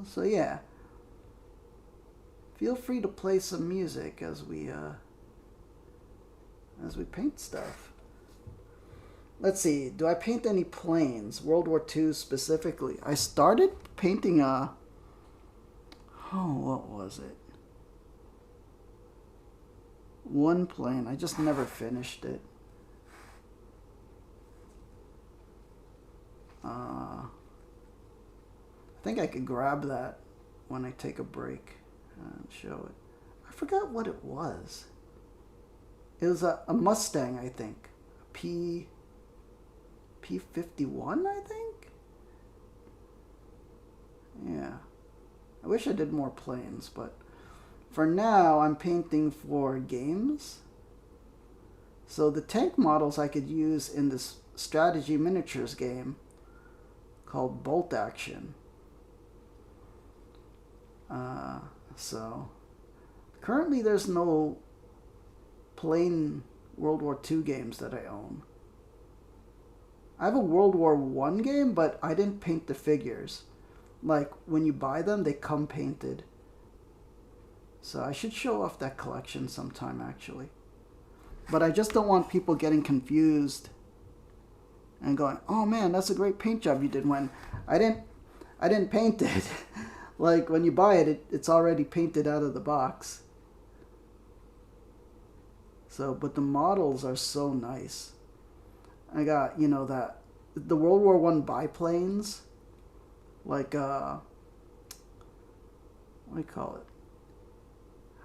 S1: So yeah, feel free to play some music as we paint stuff. Let's see, do I paint any planes? World War II specifically. I started painting what was it? One plane. I just never finished it. I think I could grab that when I take a break and show it. I forgot what it was. It was a Mustang, I think. P51, I think? Yeah. I wish I did more planes, but for now I'm painting for games. So the tank models I could use in this strategy miniatures game called Bolt Action. So Currently, there's no plain World War II games that I own. I have a World War I game, but I didn't paint the figures. Like, when you buy them, they come painted. So I should show off that collection sometime, actually. But I just don't want people getting confused and going, "Oh man, that's a great paint job you did," when I didn't paint it. Like, when you buy it, it's already painted out of the box. So, but the models are so nice. I got, the World War I biplanes, like, what do you call it?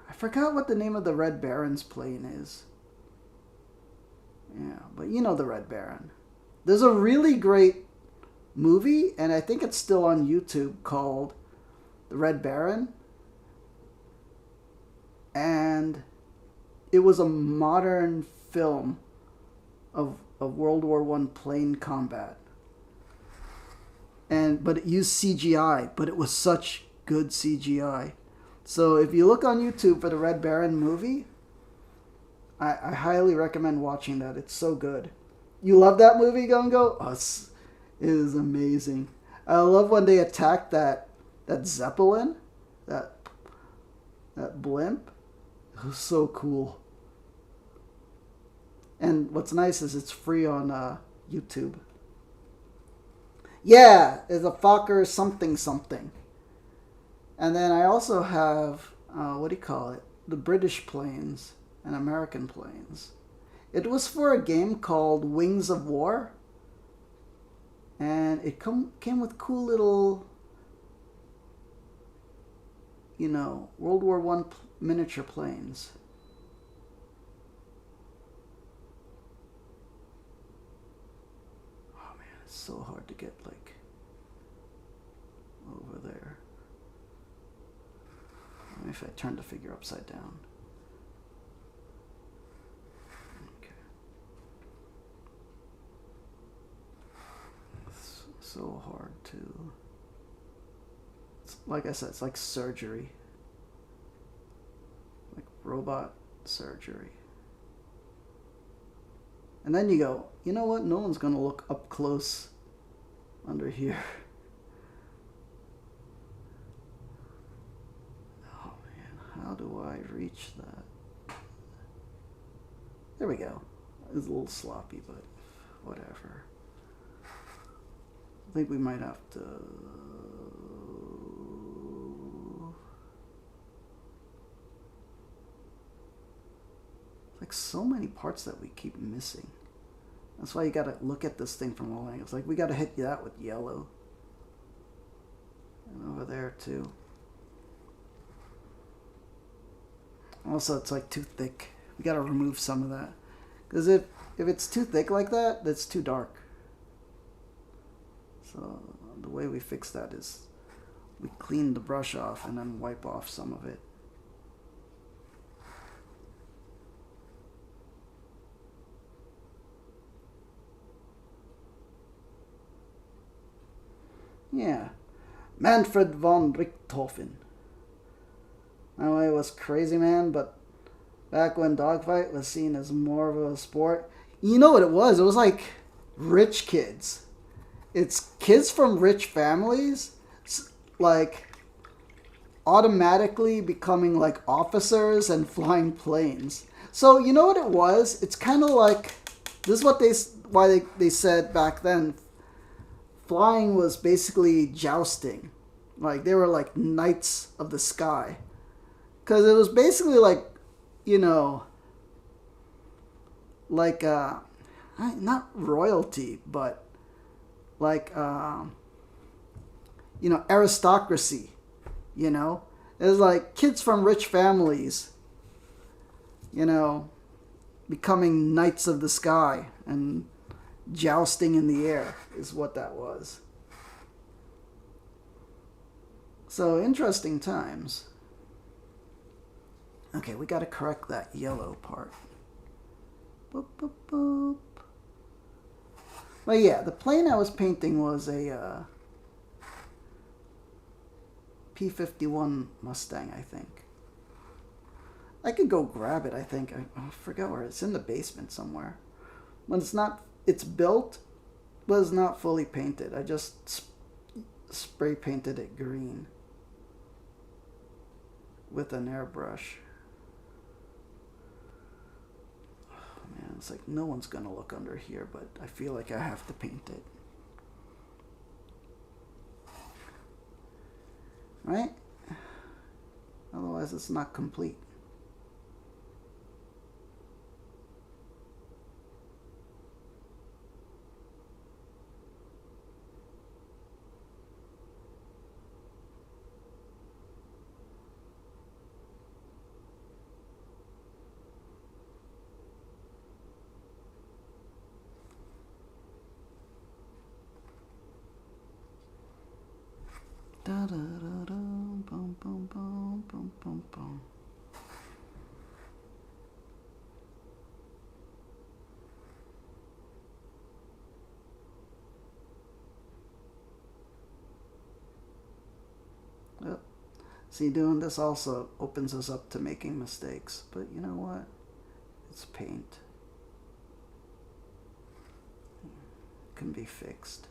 S1: I forgot what the name of the Red Baron's plane is. Yeah, but you know the Red Baron. There's a really great movie, and I think it's still on YouTube, called The Red Baron. And it was a modern film of World War I plane combat. But it used CGI, but it was such good CGI. So if you look on YouTube for the Red Baron movie, I highly recommend watching that. It's so good. You love that movie, Gungo? Oh, it is amazing. I love when they attacked that Zeppelin, that blimp. It was so cool. And what's nice is it's free on YouTube. Yeah, it's a Fokker something something. And then I also have, what do you call it? The British planes and American planes. It was for a game called Wings of War. And it came with cool little, World War I miniature planes. Oh man, it's so hard to get, like, over there. Maybe if I turn the figure upside down. Okay. It's so hard to... like I said, it's like surgery. Like robot surgery. And then you go, you know what? No one's going to look up close under here. Oh man, how do I reach that? There we go. It's a little sloppy, but whatever. I think we might have to... like so many parts that we keep missing. That's why you gotta look at this thing from all angles. Like, we gotta hit that with yellow. And over there too. Also, it's like too thick. We gotta remove some of that. Because if it's too thick like that, that's too dark. So the way we fix that is we clean the brush off and then wipe off some of it. Yeah, Manfred von Richthofen. I know it was crazy, man, but back when dogfight was seen as more of a sport, you know what it was? It was like rich kids. It's kids from rich families, like, automatically becoming like officers and flying planes. So you know what it was? It's kind of like, this is why they said back then, flying was basically jousting. Like, they were like knights of the sky. Because it was basically like, like, not royalty, but like, aristocracy, It was like kids from rich families, becoming knights of the sky and jousting in the air is what that was. So, interesting times. Okay, we gotta correct that yellow part. Boop, boop, boop. But yeah, the plane I was painting was a P-51 Mustang, I think. I could go grab it, I think. I forgot where. It's in the basement somewhere. When it's not... It's built, but it's not fully painted. I just spray painted it green with an airbrush. Oh man, it's like no one's gonna look under here, but I feel like I have to paint it. Right? Otherwise it's not complete. Da da da da, bum bum bum bum bum bum. Yep. See, doing this also opens us up to making mistakes, but you know what? It's paint. It can be fixed.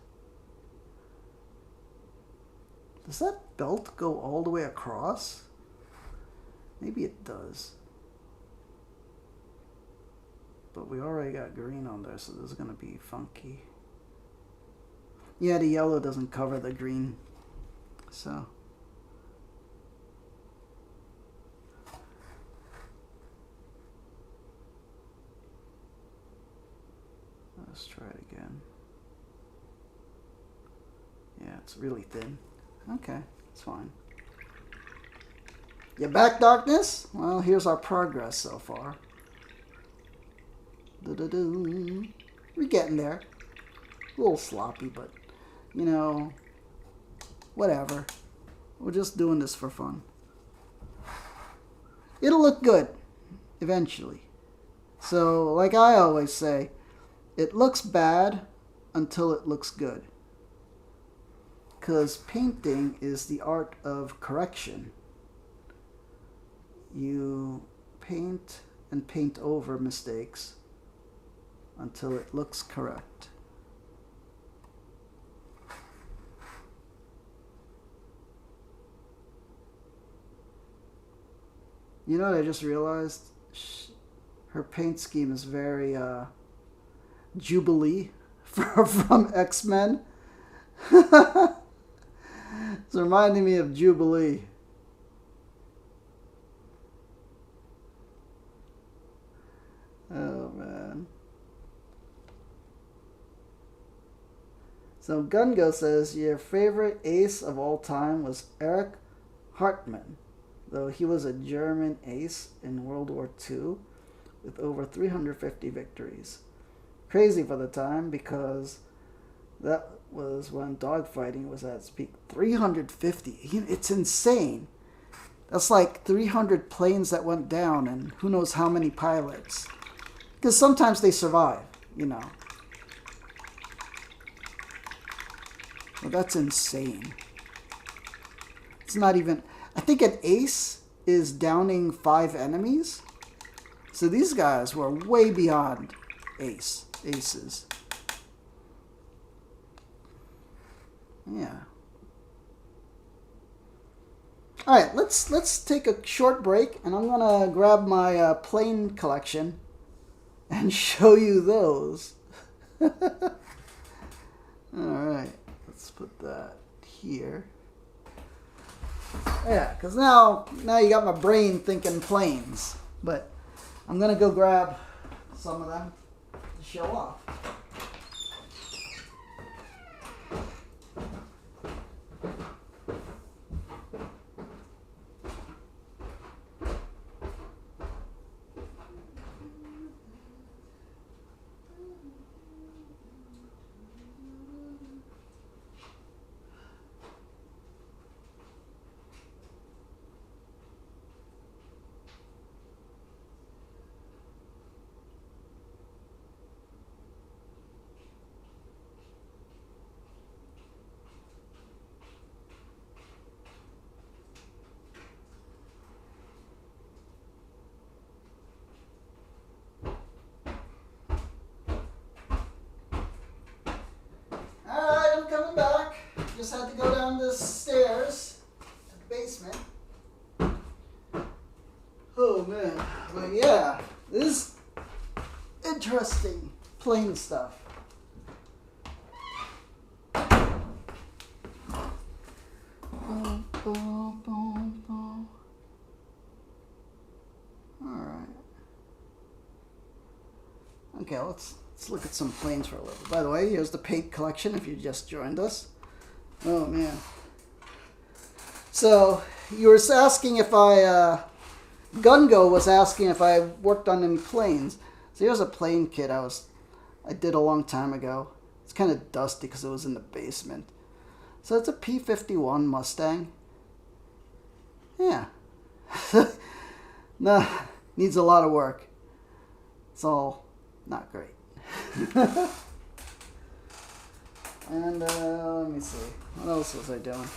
S1: Does that belt go all the way across? Maybe it does. But we already got green on there, so this is going to be funky. Yeah, the yellow doesn't cover the green. So. Let's try it again. Yeah, it's really thin. Okay, it's fine. You back, darkness? Well, here's our progress so far. We're getting there. A little sloppy, but, you know, whatever. We're just doing this for fun. It'll look good, eventually. So, like I always say, it looks bad until it looks good. Because painting is the art of correction. You paint and paint over mistakes until it looks correct. You know what I just realized? Her paint scheme is very Jubilee from X-Men. It's reminding me of Jubilee. Oh, man. So Gungo says, your favorite ace of all time was Erich Hartmann, though he was a German ace in World War II with over 350 victories. Crazy for the time because that was when dogfighting was at its peak. 350. It's insane. That's like 300 planes that went down and who knows how many pilots. Because sometimes they survive, you know. Well, that's insane. It's not even... I think an ace is downing 5 enemies. So these guys were way beyond aces. Yeah. All right, let's take a short break, and I'm gonna grab my plane collection and show you those. All right, let's put that here. Yeah, because now you got my brain thinking planes, but I'm gonna go grab some of them to show off. just had to go down the stairs to the basement. Oh man, but yeah, this is interesting plane stuff. Alright. Okay, let's look at some planes for a little. By the way, here's the paint collection if you just joined us. Oh man. So, you were asking if I, Gungo was asking if I worked on any planes. So here's a plane kit I did a long time ago. It's kind of dusty because it was in the basement. So it's a P-51 Mustang. Yeah. Nah, needs a lot of work. It's all not great. And let me see. What else was I doing?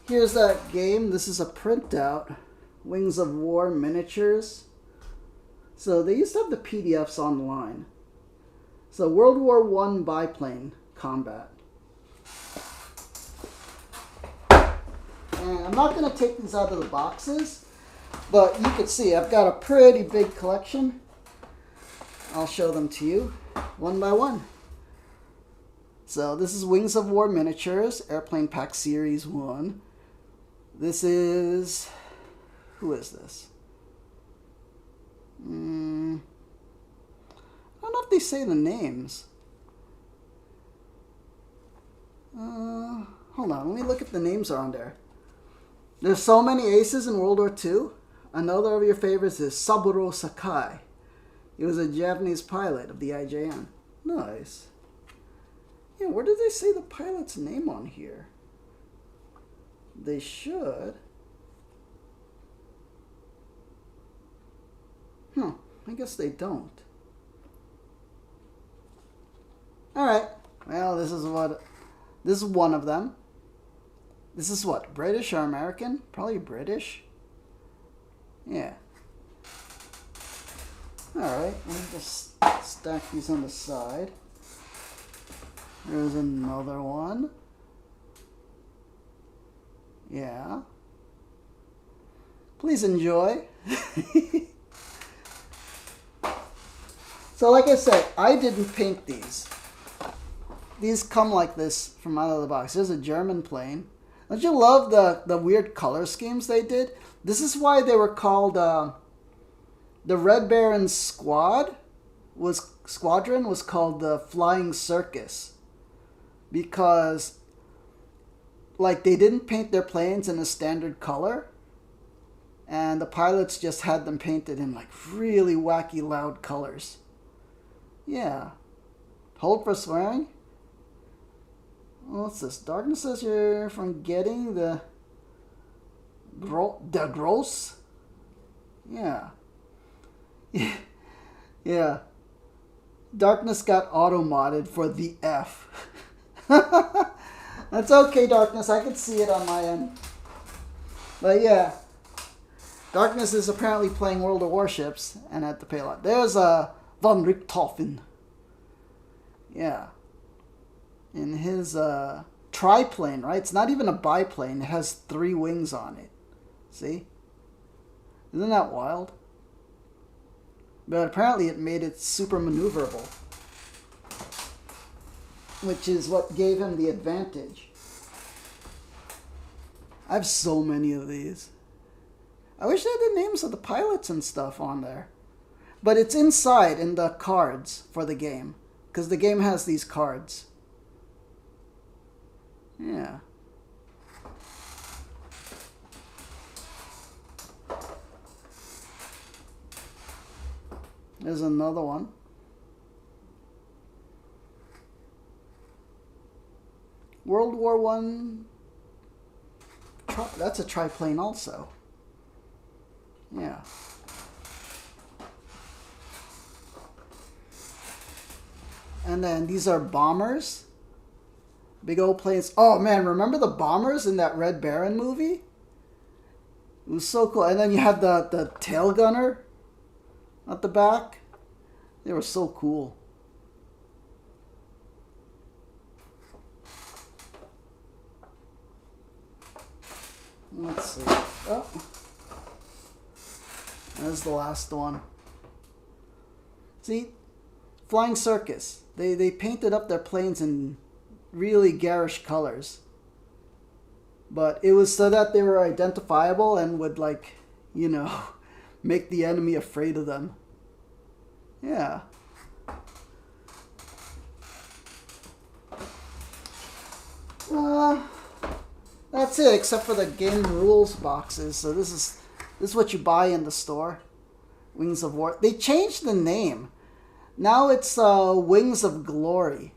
S1: Here's that game. This is a printout. Wings of War miniatures. So they used to have the PDFs online. So World War I biplane combat. And I'm not going to take these out of the boxes, but you can see I've got a pretty big collection. I'll show them to you one by one. So this is Wings of War miniatures, Airplane Pack Series 1. This is... Who is this? I don't know if they say the names. Hold on, let me look if the names are on there. There's so many aces in World War II. Another of your favorites is Saburo Sakai. He was a Japanese pilot of the IJN. Nice. Yeah, where did they say the pilot's name on here? They should. I guess they don't. Alright. Well, this is one of them. This is what? British or American? Probably British. Yeah. Alright, let me just stack these on the side. There's another one. Yeah. Please enjoy. So like I said, I didn't paint these. These come like this from out of the box. There's a German plane. Don't you love the weird color schemes they did? This is why they were called... the Red Baron Squadron was called the Flying Circus. Because... like, they didn't paint their planes in a standard color. And the pilots just had them painted in, like, really wacky, loud colors. Yeah. Hold for swearing? What's this? Darkness says you're from getting the gross? Yeah. Yeah. Darkness got auto-modded for the F. That's okay, Darkness. I can see it on my end. But yeah. Darkness is apparently playing World of Warships and at the payload. There's a von Richthofen. Yeah. In his triplane, right? It's not even a biplane. It has 3 wings on it. See? Isn't that wild? But apparently it made it super maneuverable. Which is what gave him the advantage. I have so many of these. I wish they had the names of the pilots and stuff on there. But it's inside in the cards for the game. Because the game has these cards. Yeah. There's another one. World War One. That's a triplane also. Yeah. And then these are bombers. Big old planes. Oh man, remember the bombers in that Red Baron movie? It was so cool. And then you had the tail gunner at the back. They were so cool. Let's see. Oh. That's the last one. See? Flying circus. They painted up their planes in really garish colors. But it was so that they were identifiable and would, like, you know, make the enemy afraid of them. Yeah. That's it, except for the game rules boxes. So this is what you buy in the store. Wings of War. They changed the name. Now it's Wings of Glory.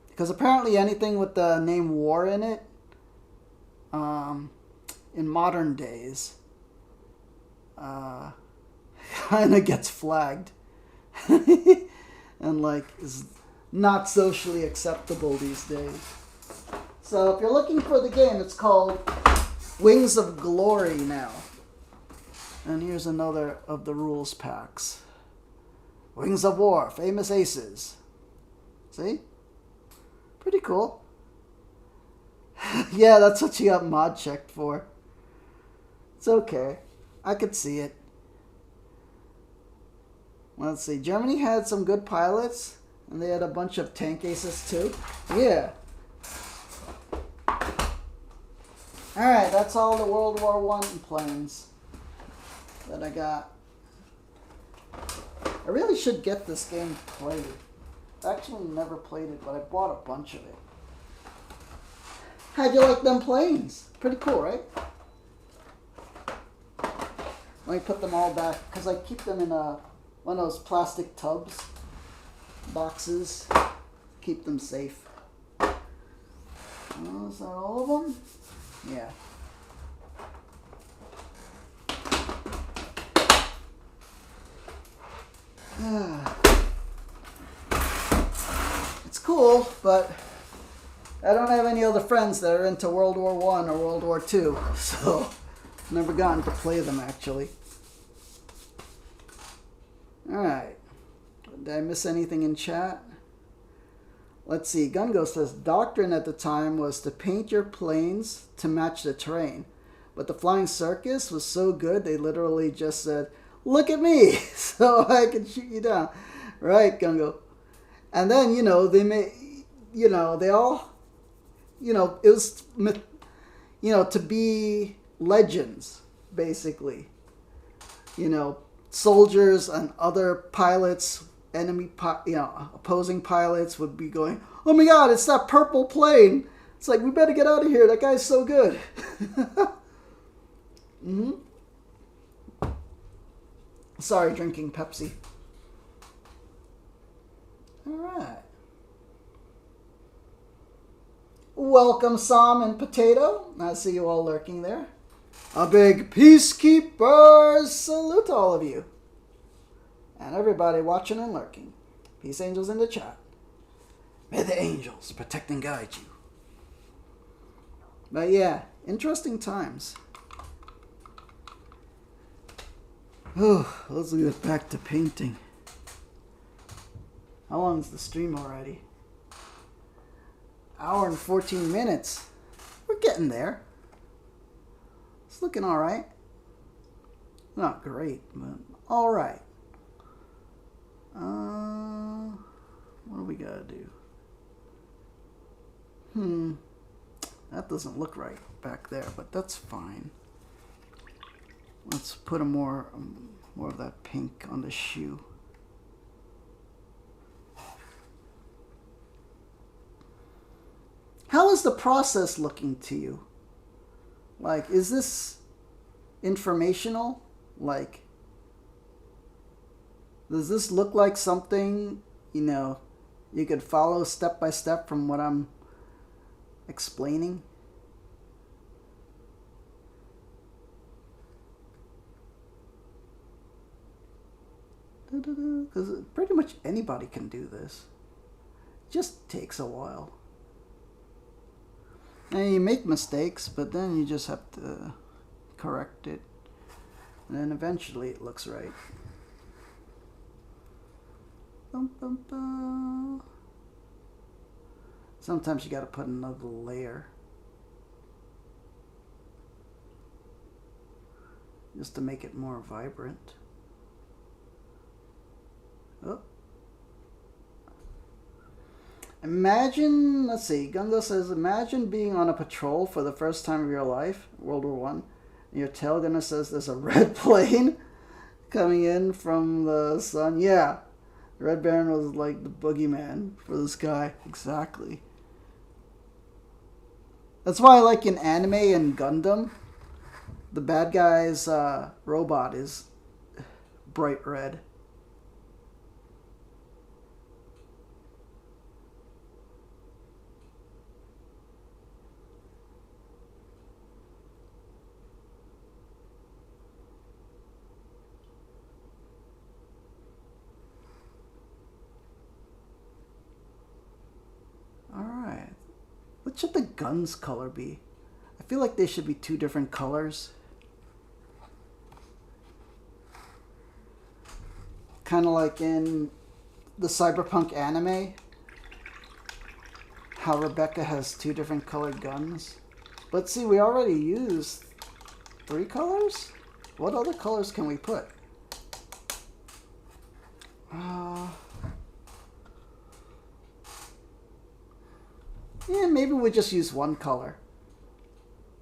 S1: Because apparently anything with the name War in it, in modern days, kind of gets flagged. And, like, is not socially acceptable these days. So if you're looking for the game, it's called Wings of Glory now. And here's another of the rules packs. Wings of War, famous aces. See? Pretty cool. Yeah, that's what you got mod checked for. It's okay. I could see it. Let's see. Germany had some good pilots, and they had a bunch of tank aces too. Yeah. Alright, that's all the World War I planes that I got. I really should get this game played. I actually never played it, but I bought a bunch of it. How'd you like them planes? Pretty cool, right? Let me put them all back, because I keep them in one of those plastic tubs, boxes. Keep them safe. Oh, is that all of them? Yeah. It's cool, but I don't have any other friends that are into World War I or World War II, so I've never gotten to play them actually. Alright. Did I miss anything in chat? Let's see. Gungo says, doctrine at the time was to paint your planes to match the terrain. But the flying circus was so good, they literally just said, look at me, so I can shoot you down. Right, Gungo. And then, you know, they made, you know, they all, you know, it was, you know, to be legends, basically. You know, soldiers and other pilots, opposing pilots would be going, oh my god, it's that purple plane. It's like, we better get out of here. That guy's so good. Mm-hmm. Sorry, drinking Pepsi. Alright. Welcome, Sam and Potato. I see you all lurking there. A big peacekeepers salute to all of you. And everybody watching and lurking. Peace angels in the chat. May the angels protect and guide you. But yeah, interesting times. Oh, let's get back to painting. How long is the stream already? Hour and 14 minutes. We're getting there. It's looking alright. Not great, but alright. What do we gotta do? That doesn't look right back there, but that's fine. Let's put more of that pink on the shoe. How is the process looking to you? Like, is this informational? Like, does this look like something, you know, you could follow step by step from what I'm explaining? Because pretty much anybody can do this. It just takes a while. And you make mistakes, but then you just have to correct it. And then eventually it looks right. Bum, bum, bum. Sometimes you gotta put another layer. just to make it more vibrant. Oh. Imagine, let's see, Gungo says, imagine being on a patrol for the first time of your life, World War One, and your tail gunner says there's a red plane coming in from the sun. Yeah, Red Baron was like the boogeyman for this guy. Exactly. That's why I like in anime and Gundam, the bad guy's robot is bright red. Alright. What should the gun's color be? I feel like they should be two different colors. Kind of like in the Cyberpunk anime. How Rebecca has two different colored guns. But see, we already used 3 colors? What other colors can we put? Yeah, maybe we just use 1 color.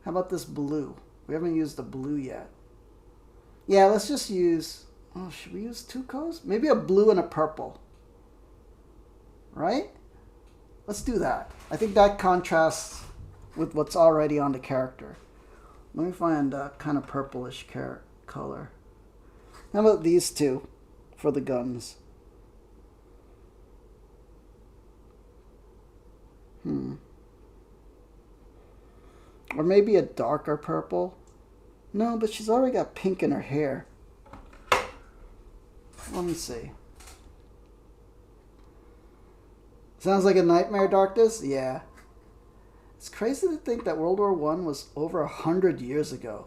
S1: How about this blue? We haven't used the blue yet. Yeah, let's just use... Oh, should we use 2 colors? Maybe a blue and a purple. Right? Let's do that. I think that contrasts with what's already on the character. Let me find a kind of purplish color. How about these 2 for the guns? Or maybe a darker purple. No, but she's already got pink in her hair. Let me see. Sounds like a nightmare, Darkness? Yeah. It's crazy to think that World War I was over 100 years ago.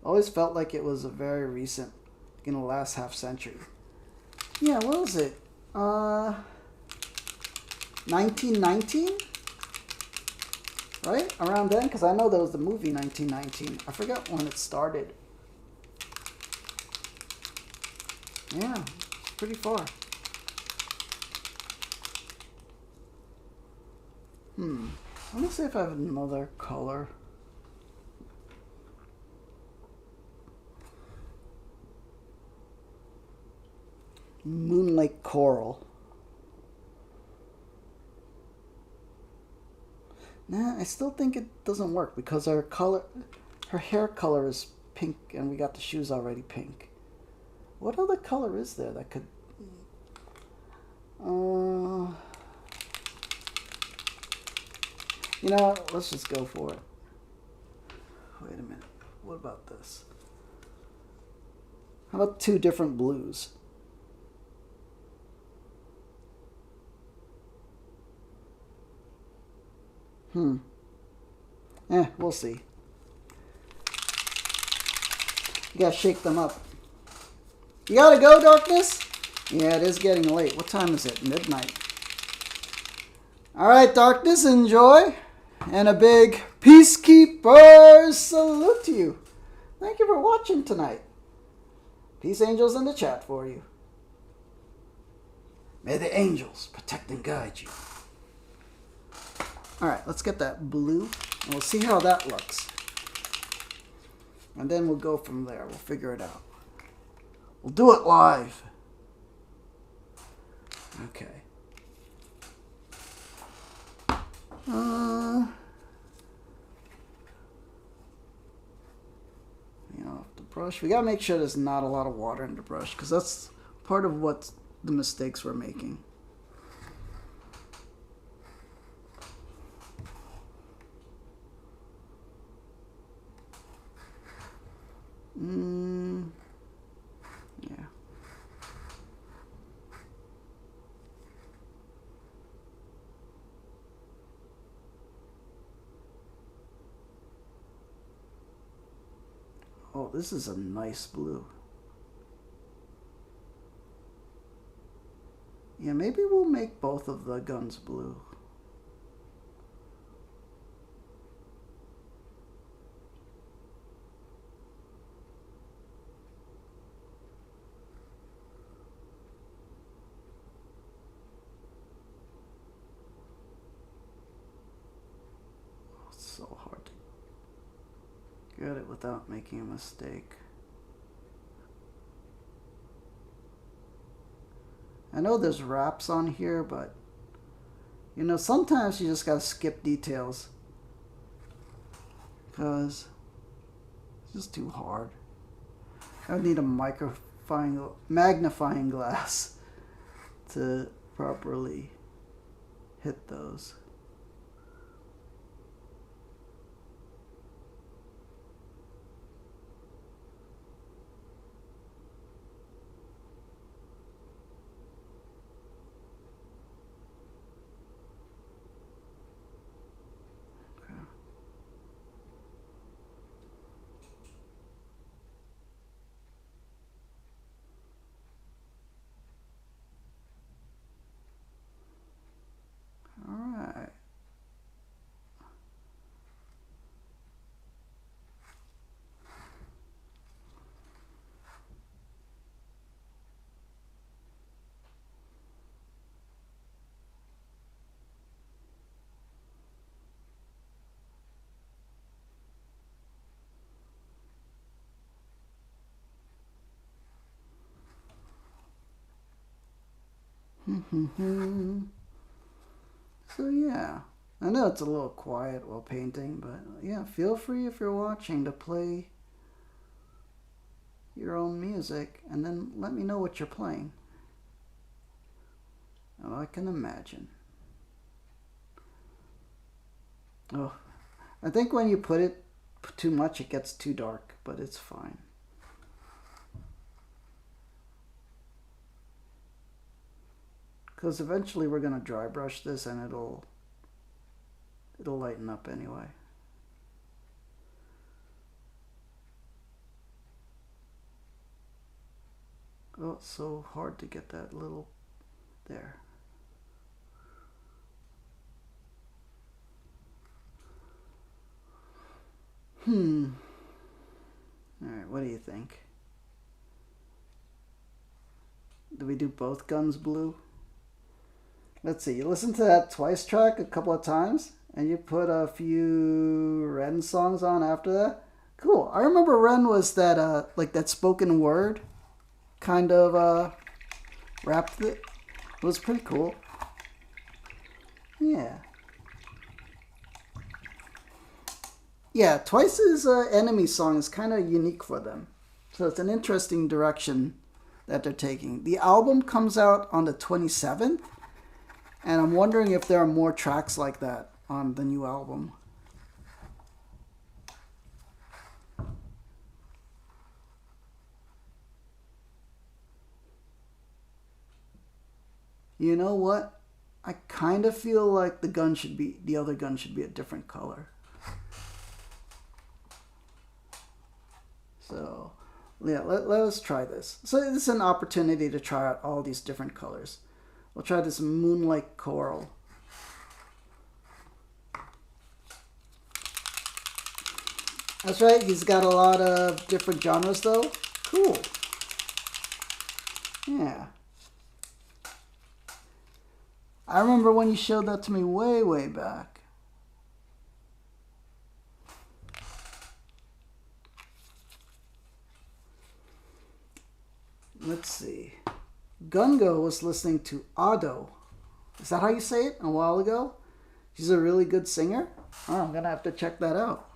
S1: Always felt like it was a very recent, in the last half century. Yeah, what was it? 1919? Right? Around then? Because I know there was the movie 1919. I forgot when it started. Yeah, it's pretty far. Let me see if I have another color. Moonlight Coral. Nah, I still think it doesn't work because her hair color is pink and we got the shoes already pink. What other color is there that could... You know what? Let's just go for it. Wait a minute. What about this? How about 2 different blues? We'll see. You gotta shake them up. You gotta go, Darkness? Yeah, it is getting late. What time is it? Midnight. Alright, Darkness, enjoy. And a big Peacekeeper salute to you. Thank you for watching tonight. Peace angels in the chat for you. May the angels protect and guide you. Alright, let's get that blue. And we'll see how that looks. And then we'll go from there. We'll figure it out. We'll do it live. Okay. Off the brush. We gotta make sure there's not a lot of water in the brush because that's part of what the mistakes we're making. Yeah. Oh, this is a nice blue. Yeah, maybe we'll make both of the guns blue. Get it without making a mistake. I know there's wraps on here, but you know, sometimes you just gotta skip details because it's just too hard. I would need a magnifying glass to properly hit those. Alright. So yeah, I know it's a little quiet while painting, but yeah, feel free if you're watching to play your own music and then let me know what you're playing. Oh, I can imagine. Oh, I think when you put it too much, it gets too dark, but it's fine. Because eventually we're gonna dry brush this and it'll lighten up anyway. Oh, it's so hard to get that little there. Alright, what do you think? Do we do both guns blue? Let's see, you listen to that Twice track a couple of times and you put a few Ren songs on after that. Cool. I remember Ren was that like that spoken word kind of rap. It was pretty cool. Yeah. Yeah, Twice's enemy song is kind of unique for them. So it's an interesting direction that they're taking. The album comes out on the 27th, and I'm wondering if there are more tracks like that on the new album. You know what? I kind of feel like the other gun should be a different color. So, yeah, let us try this. So this is an opportunity to try out all these different colors. We'll try this Moonlight Coral. That's right, he's got a lot of different genres though. Cool. Yeah. I remember when you showed that to me way back. Let's see. Gungo was listening to Ado. Is that how you say it? A while ago? She's a really good singer? Oh, I'm gonna have to check that out.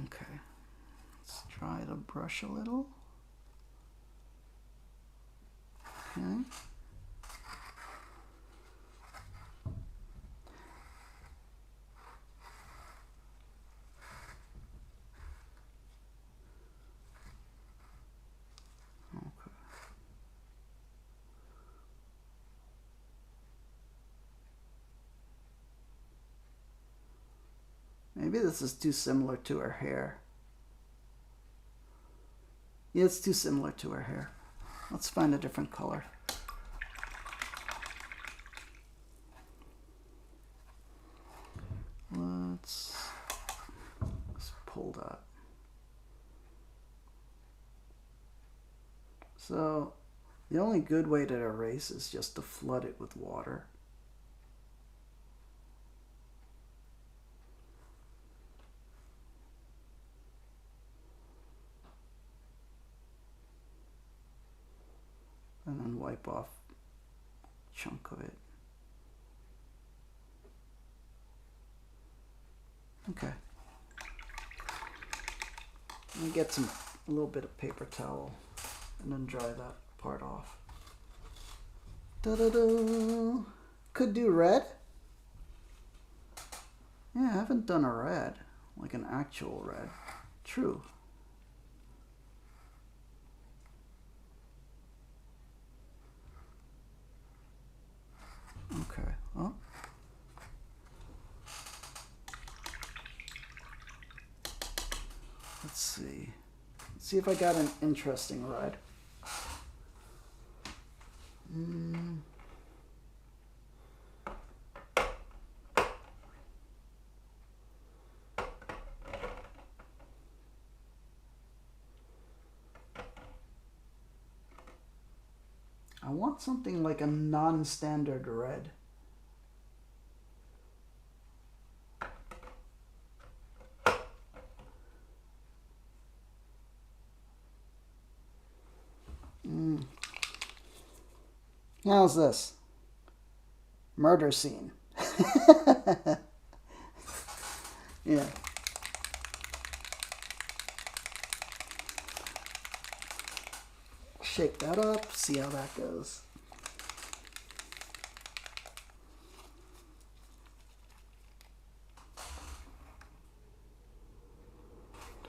S1: Okay. Let's try to brush a little. Okay. Maybe this is too similar to her hair. Yeah, it's too similar to her hair. Let's find a different color. Let's pull that. So the only good way to erase is just to flood it with water. wipe off a chunk of it. Okay. Let me get a little bit of paper towel and then dry that part off. Da-da-da. Could do red. Yeah, I haven't done a red, like an actual red. True. Okay. Oh. Let's see. Let's see if I got an interesting red. I want something like a non-standard red. How's this? Murder scene. Yeah. Shake that up, see how that goes.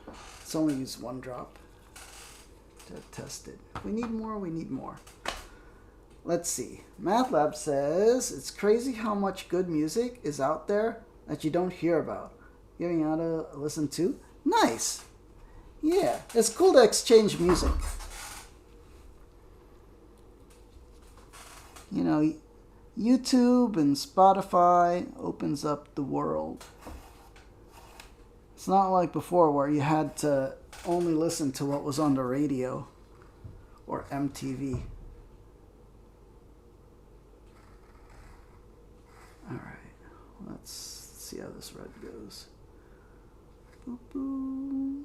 S1: Let's only use 1 drop to test it. If we need more, we need more. Let's see. MathLab says, it's crazy how much good music is out there that you don't hear about. Giving out a listen to. Nice. Yeah, it's cool to exchange music. You know, YouTube and Spotify opens up the world. It's not like before where you had to only listen to what was on the radio or MTV. Alright, let's see how this red goes. Boop, boop.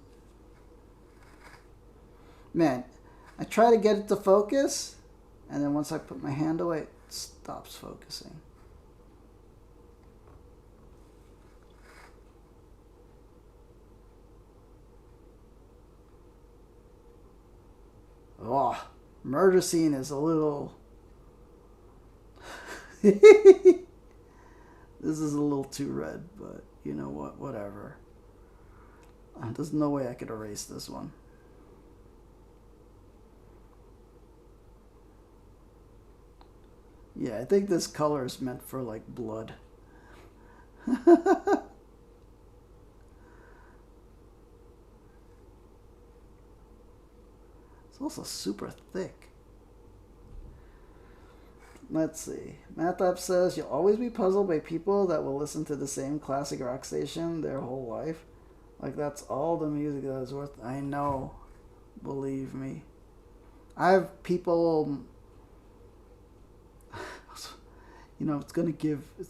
S1: Man, I try to get it to focus, and then once I put my hand away, it stops focusing. Oh, murder scene is a little... This is a little too red, but you know what, whatever. There's no way I could erase this one. Yeah, I think this color is meant for like blood. It's also super thick. Let's see. MathLab says, you'll always be puzzled by people that will listen to the same classic rock station their whole life. Like that's all the music that is worth. I know. Believe me. I have people... You know, it's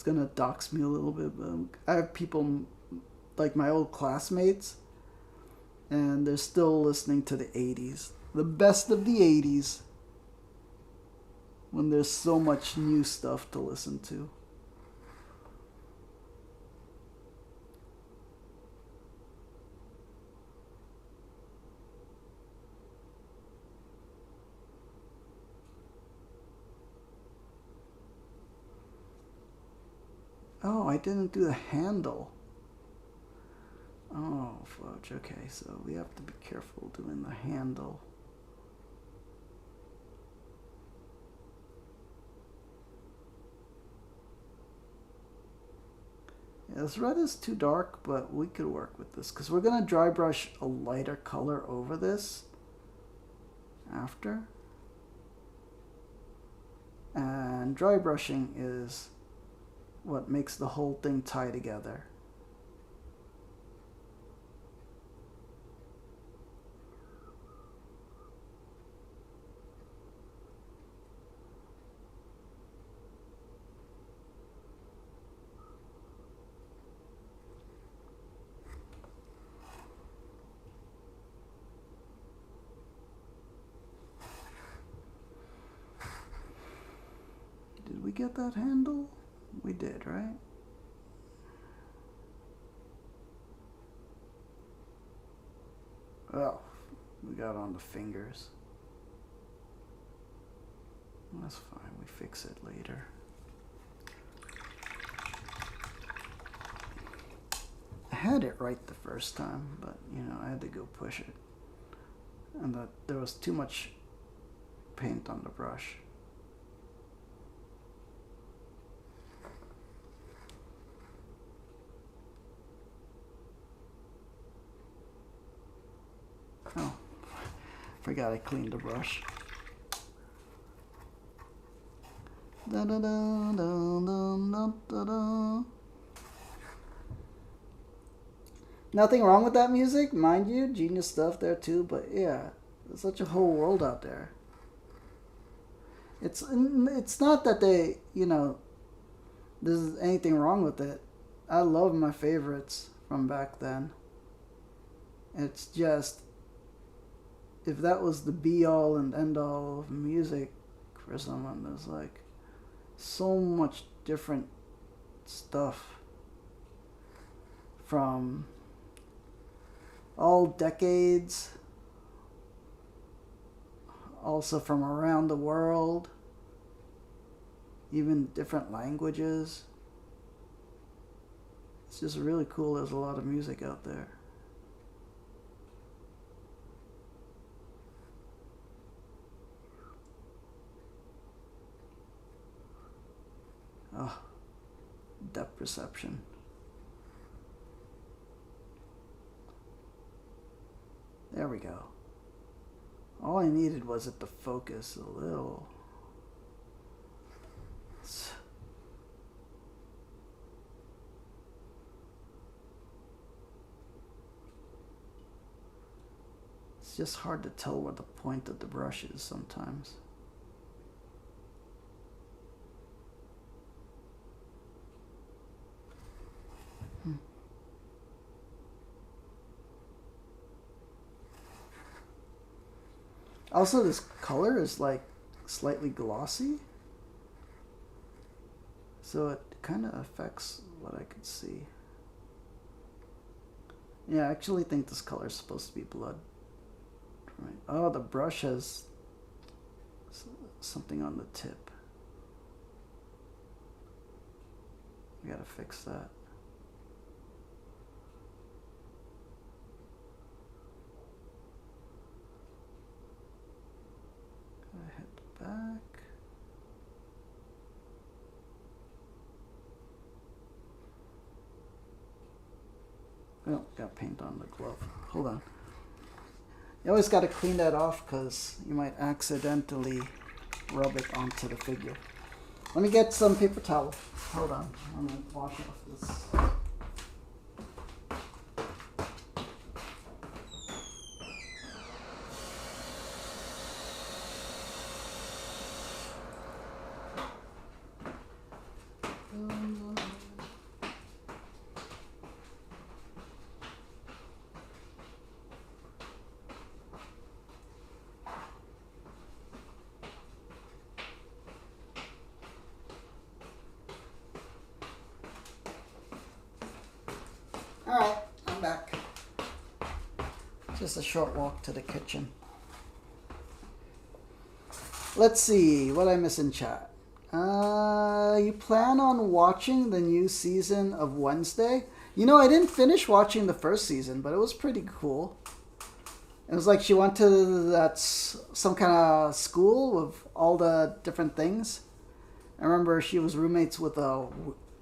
S1: gonna dox me a little bit, but I have people like my old classmates, and they're still listening to the 80s. The best of the 80s. When there's so much new stuff to listen to. Oh, I didn't do the handle. Oh, fudge. Okay, so we have to be careful doing the handle. Yeah, this red is too dark, but we could work with this because we're going to dry brush a lighter color over this after. And dry brushing is what makes the whole thing tie together. Did we get that handle? We did, right? Oh, we got on the fingers. That's fine, we fix it later. I had it right the first time, but you know, I had to go push it. And that there was too much paint on the brush. Oh, forgot I cleaned the brush. Da da da da da da da. Nothing wrong with that music, mind you, genius stuff there too, but yeah, there's such a whole world out there. It's not that they, you know, there's anything wrong with it. I love my favorites from back then. It's just, if that was the be all and end all of music for someone, there's like so much different stuff from all decades, also from around the world, even different languages. It's just really cool. There's a lot of music out there. Oh, depth perception. There we go. All I needed was it to focus a little. It's just hard to tell where the point of the brush is sometimes. Also, this color is like slightly glossy, so it kind of affects what I could see. Yeah, I actually think this color is supposed to be blood. Right. Oh, the brush has something on the tip. We gotta fix that. Gotta head back. Oh, got paint on the glove. Hold on. You always got to clean that off because you might accidentally rub it onto the figure. Let me get some paper towel. Hold on. I'm going to wash off this. Alright, I'm back. Just a short walk to the kitchen. Let's see, what I miss in chat. You plan on watching the new season of Wednesday? You know, I didn't finish watching the first season, but it was pretty cool. It was like she went to some kind of school with all the different things. I remember she was roommates with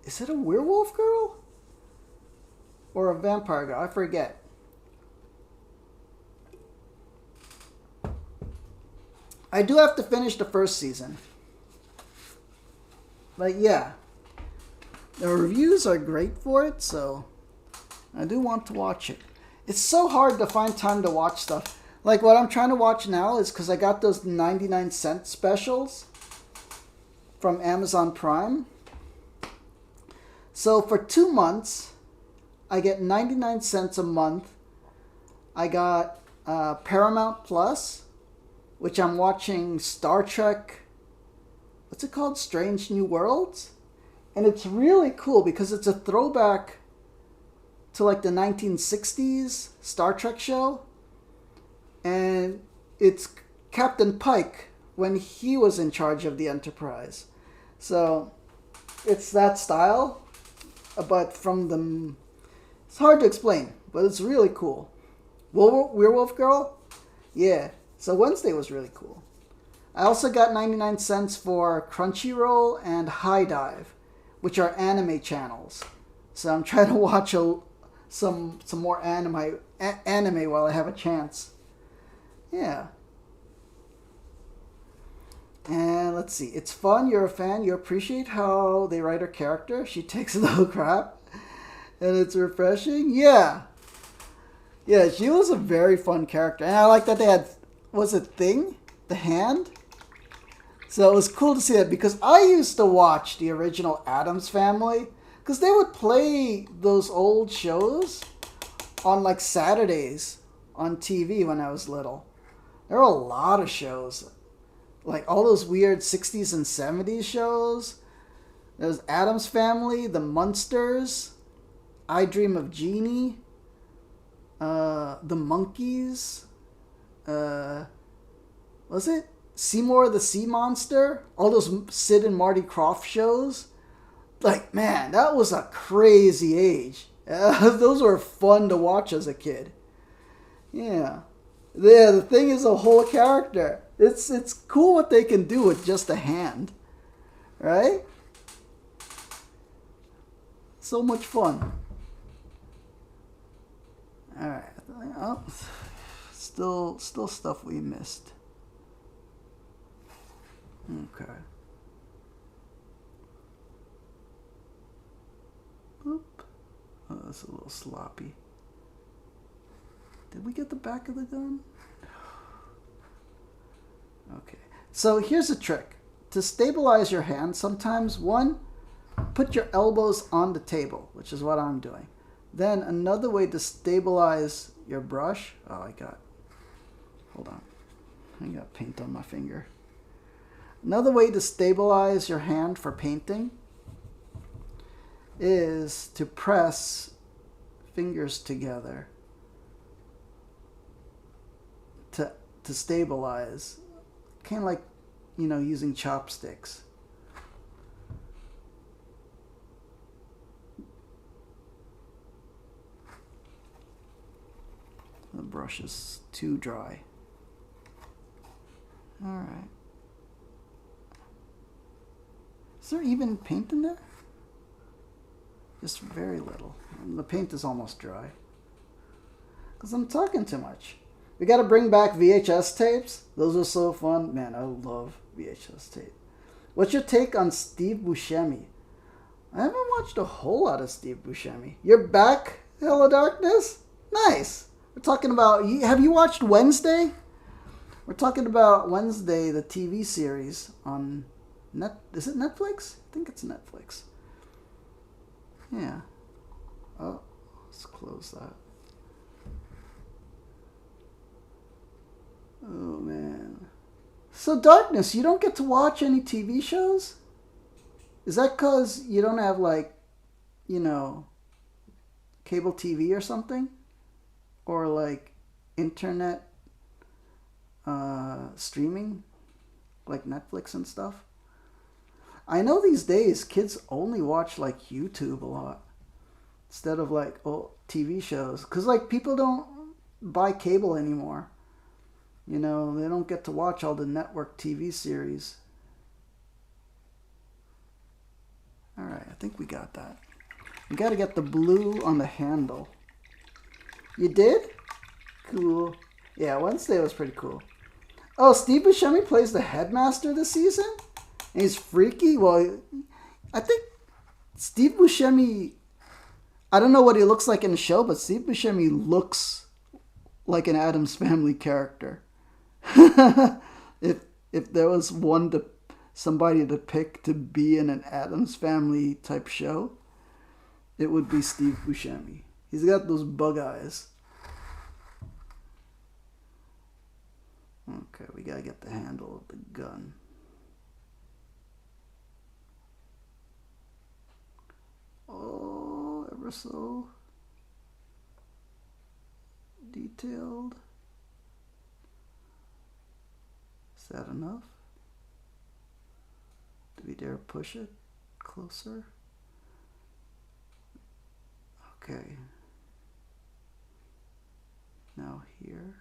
S1: is it a werewolf girl? Or a vampire girl, I forget. I do have to finish the first season. But yeah, the reviews are great for it, so I do want to watch it. It's so hard to find time to watch stuff. Like what I'm trying to watch now is because I got those 99-cent specials from Amazon Prime. So for 2 months, I get 99 cents a month. I got Paramount Plus, which I'm watching Star Trek what's it called? Strange New Worlds? And it's really cool because it's a throwback to like the 1960s Star Trek show. And it's Captain Pike when he was in charge of the Enterprise. So it's that style, but from the... It's hard to explain, but it's really cool. Werewolf Girl? Yeah. So Wednesday was really cool. I also got 99 cents for Crunchyroll and High Dive, which are anime channels. So I'm trying to watch some more anime while I have a chance. Yeah. And let's see. It's fun. You're a fan. You appreciate how they write her character. She takes no crap. And it's refreshing. Yeah. Yeah, she was a very fun character. And I like that they had... Was it Thing? The hand? So it was cool to see that because I used to watch the original Addams Family because they would play those old shows on like Saturdays on TV when I was little. There were a lot of shows. Like all those weird 60s and 70s shows. There was Addams Family, The Munsters, I Dream of Jeannie, The Monkees, was it Seymour the Sea Monster? All those Sid and Marty Krofft shows. Like, man, that was a crazy age. Those were fun to watch as a kid. Yeah. Yeah, the Thing is a whole character. It's cool what they can do with just a hand. Right? So much fun. Alright. Oh, still stuff we missed. Okay. Oop. Oh, that's a little sloppy. Did we get the back of the gun? Okay. So here's a trick. To stabilize your hand, sometimes one, put your elbows on the table, which is what I'm doing. Then another way to stabilize your brush. Oh, hold on. I got paint on my finger. Another way to stabilize your hand for painting is to press fingers together to stabilize. Kind of like, using chopsticks. The brush is too dry. Alright. Is there even paint in there? Just very little. And the paint is almost dry. Because I'm talking too much. We got to bring back VHS tapes. Those are so fun. Man, I love VHS tape. What's your take on Steve Buscemi? I haven't watched a whole lot of Steve Buscemi. You're back, Hello Darkness? Nice. We're talking about... Have you watched Wednesday? We're talking about Wednesday, the TV series on... Is it Netflix? I think it's Netflix. Yeah. Oh, let's close that. Oh, man. So, Darkness, you don't get to watch any TV shows? Is that because you don't have, cable TV or something? Or, internet streaming? Like Netflix and stuff? I know these days kids only watch, YouTube a lot. Instead of, TV shows. Because, people don't buy cable anymore. They don't get to watch all the network TV series. Alright, I think we got that. We got to get the blue on the handle. You did? Cool. Yeah, Wednesday was pretty cool. Oh, Steve Buscemi plays the headmaster this season? And he's freaky? Well, I think Steve Buscemi... I don't know what he looks like in the show, but Steve Buscemi looks like an Addams Family character. if there was somebody to pick to be in an Addams Family type show, it would be Steve Buscemi. He's got those bug eyes. Okay, we gotta get the handle of the gun. ever so detailed. Is that enough? Do we dare push it closer? Okay. Now here.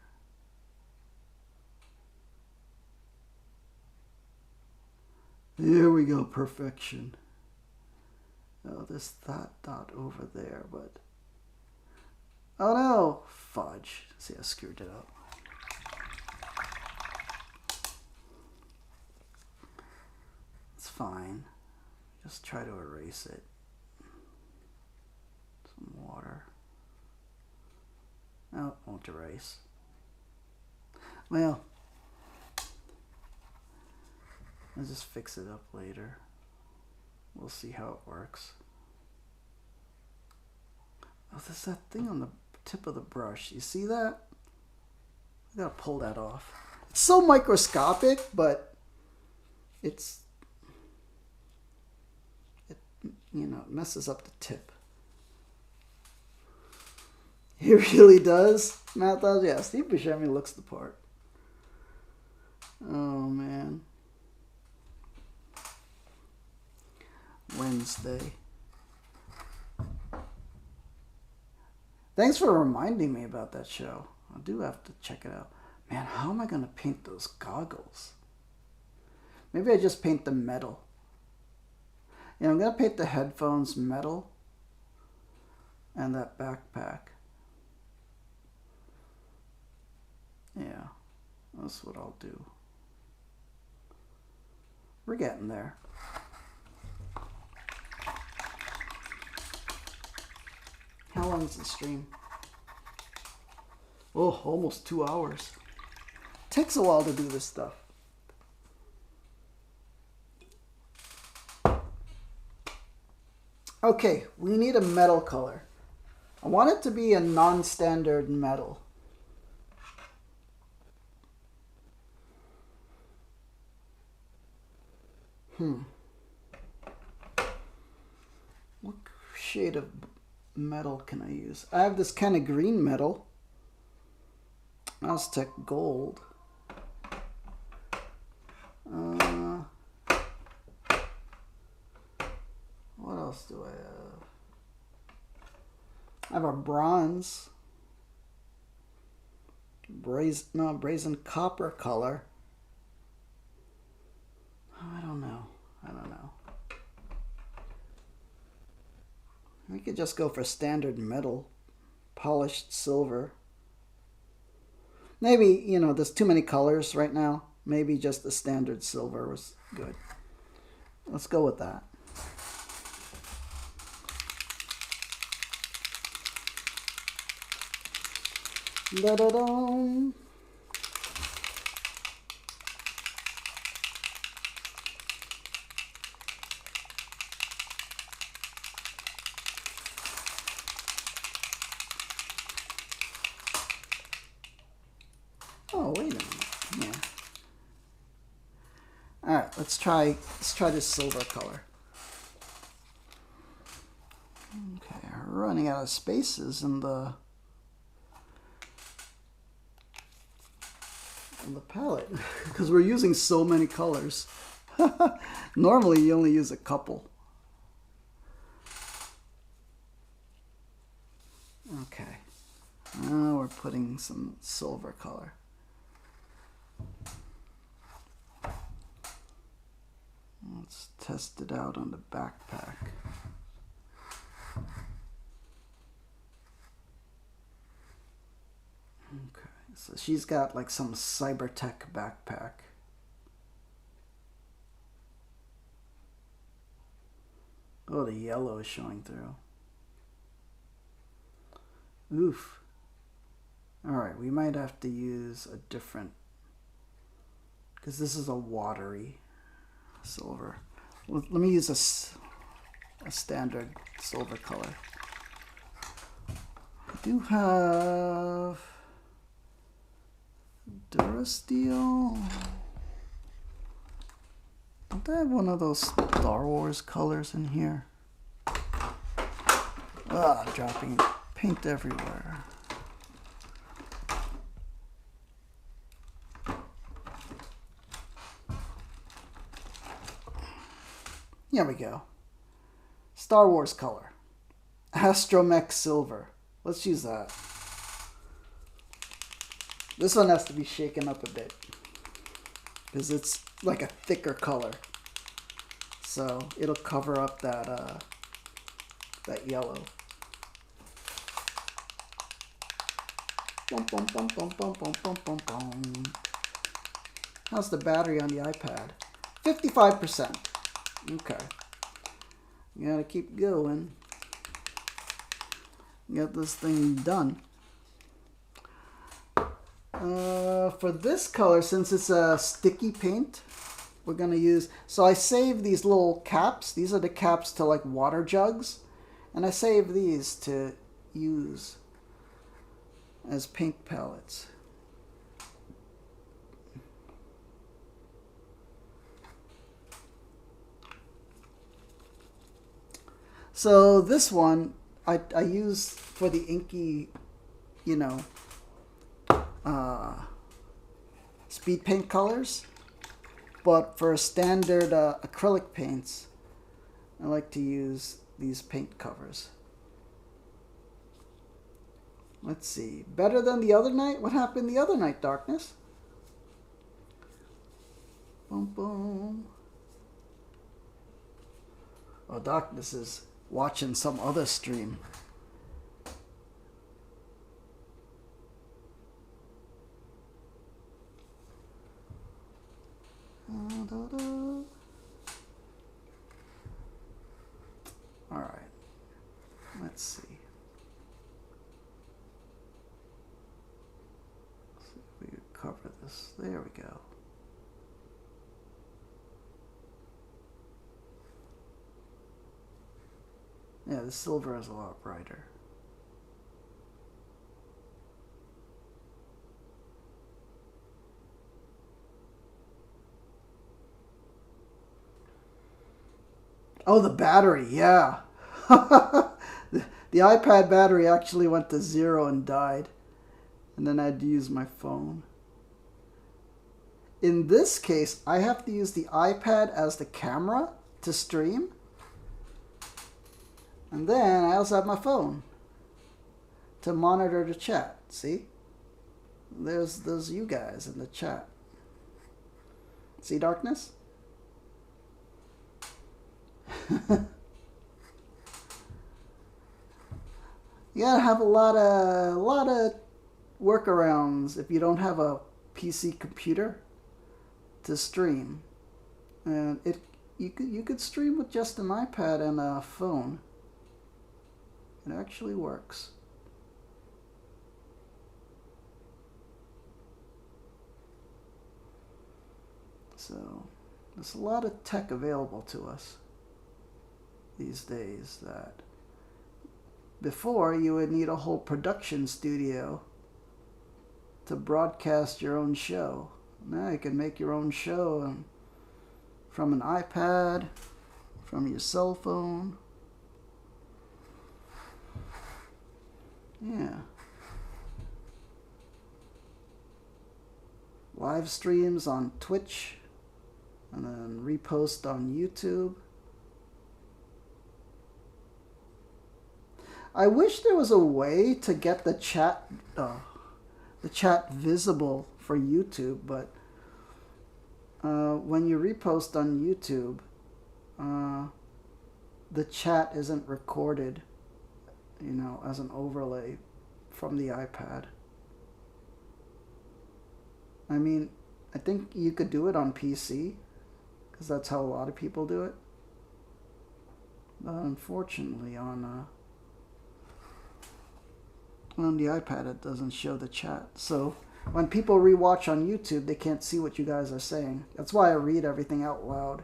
S1: There we go, perfection. Oh, there's that dot over there, but... Oh no! Fudge. See, I screwed it up. It's fine. Just try to erase it. Some water. Oh, it won't erase. Well, I'll just fix it up later. We'll see how it works. Oh, there's that thing on the tip of the brush. You see that? I gotta pull that off. It's so microscopic, but it messes up the tip. He really does. Matt does. Yeah, Steve Buscemi looks the part. Oh man. Wednesday. Thanks for reminding me about that show. I do have to check it out. Man, how am I going to paint those goggles? Maybe I just paint them metal. Yeah, I'm going to paint the headphones metal. And that backpack. Yeah, that's what I'll do. We're getting there. How long is the stream? Oh, almost 2 hours. Takes a while to do this stuff. Okay, we need a metal color. I want it to be a non-standard metal. What shade of metal can I use? I have this kind of green metal. Aztec gold. What else do I have? I have a bronze. Brazen copper color. I don't know. We could just go for standard metal, polished silver. Maybe, there's too many colors right now. Maybe just the standard silver was good. Let's go with that. Da-da-dum. Oh, wait a minute. Yeah. All right, let's try this silver color. Okay, we're running out of spaces in the palette because we're using so many colors. Normally, you only use a couple. Okay. Now we're putting some silver color. Let's test it out on the backpack. Okay, so she's got like some Cybertech backpack. Oh, the yellow is showing through. Oof. Alright, we might have to use a different, because this is a watery silver. Let me use a standard silver color. I do have Durasteel. Don't I have one of those Star Wars colors in here? Ah, dropping paint everywhere. Here we go. Star Wars color. Astromech silver. Let's use that. This one has to be shaken up a bit because it's like a thicker color. So it'll cover up that that yellow. Bum, bum, bum, bum, bum, bum, bum, bum, bum. How's the battery on the iPad? 55%. Okay. You gotta keep going. Get this thing done. For this color, since it's a sticky paint, we're gonna use, so I save these little caps. These are the caps to like water jugs. And I save these to use as paint palettes. So this one I use for the inky, you know, speed paint colors. But for standard acrylic paints, I like to use these paint covers. Let's see. Better than the other night? What happened the other night, Darkness? Boom, boom. Oh, Darkness is watching some other stream. All right. Let's see. Let's see if we can cover this. There we go. Yeah, the silver is a lot brighter. Oh, the battery, yeah. The iPad battery actually went to 0 and died. And then I had to use my phone. In this case, I have to use the iPad as the camera to stream. And then I also have my phone to monitor the chat. See? There's you guys in the chat. See, Darkness? You gotta have a lot of workarounds if you don't have a PC computer to stream. And you could stream with just an iPad and a phone. It actually works. So there's a lot of tech available to us these days that before you would need a whole production studio to broadcast your own show. Now you can make your own show from an iPad, from your cell phone. Yeah. Live streams on Twitch and then repost on YouTube. I wish there was a way to get the chat visible for YouTube, but when you repost on YouTube, the chat isn't recorded, you know, as an overlay from the iPad. I mean, I think you could do it on PC, because that's how a lot of people do it. But unfortunately, on the iPad, it doesn't show the chat. So when people rewatch on YouTube, they can't see what you guys are saying. That's why I read everything out loud.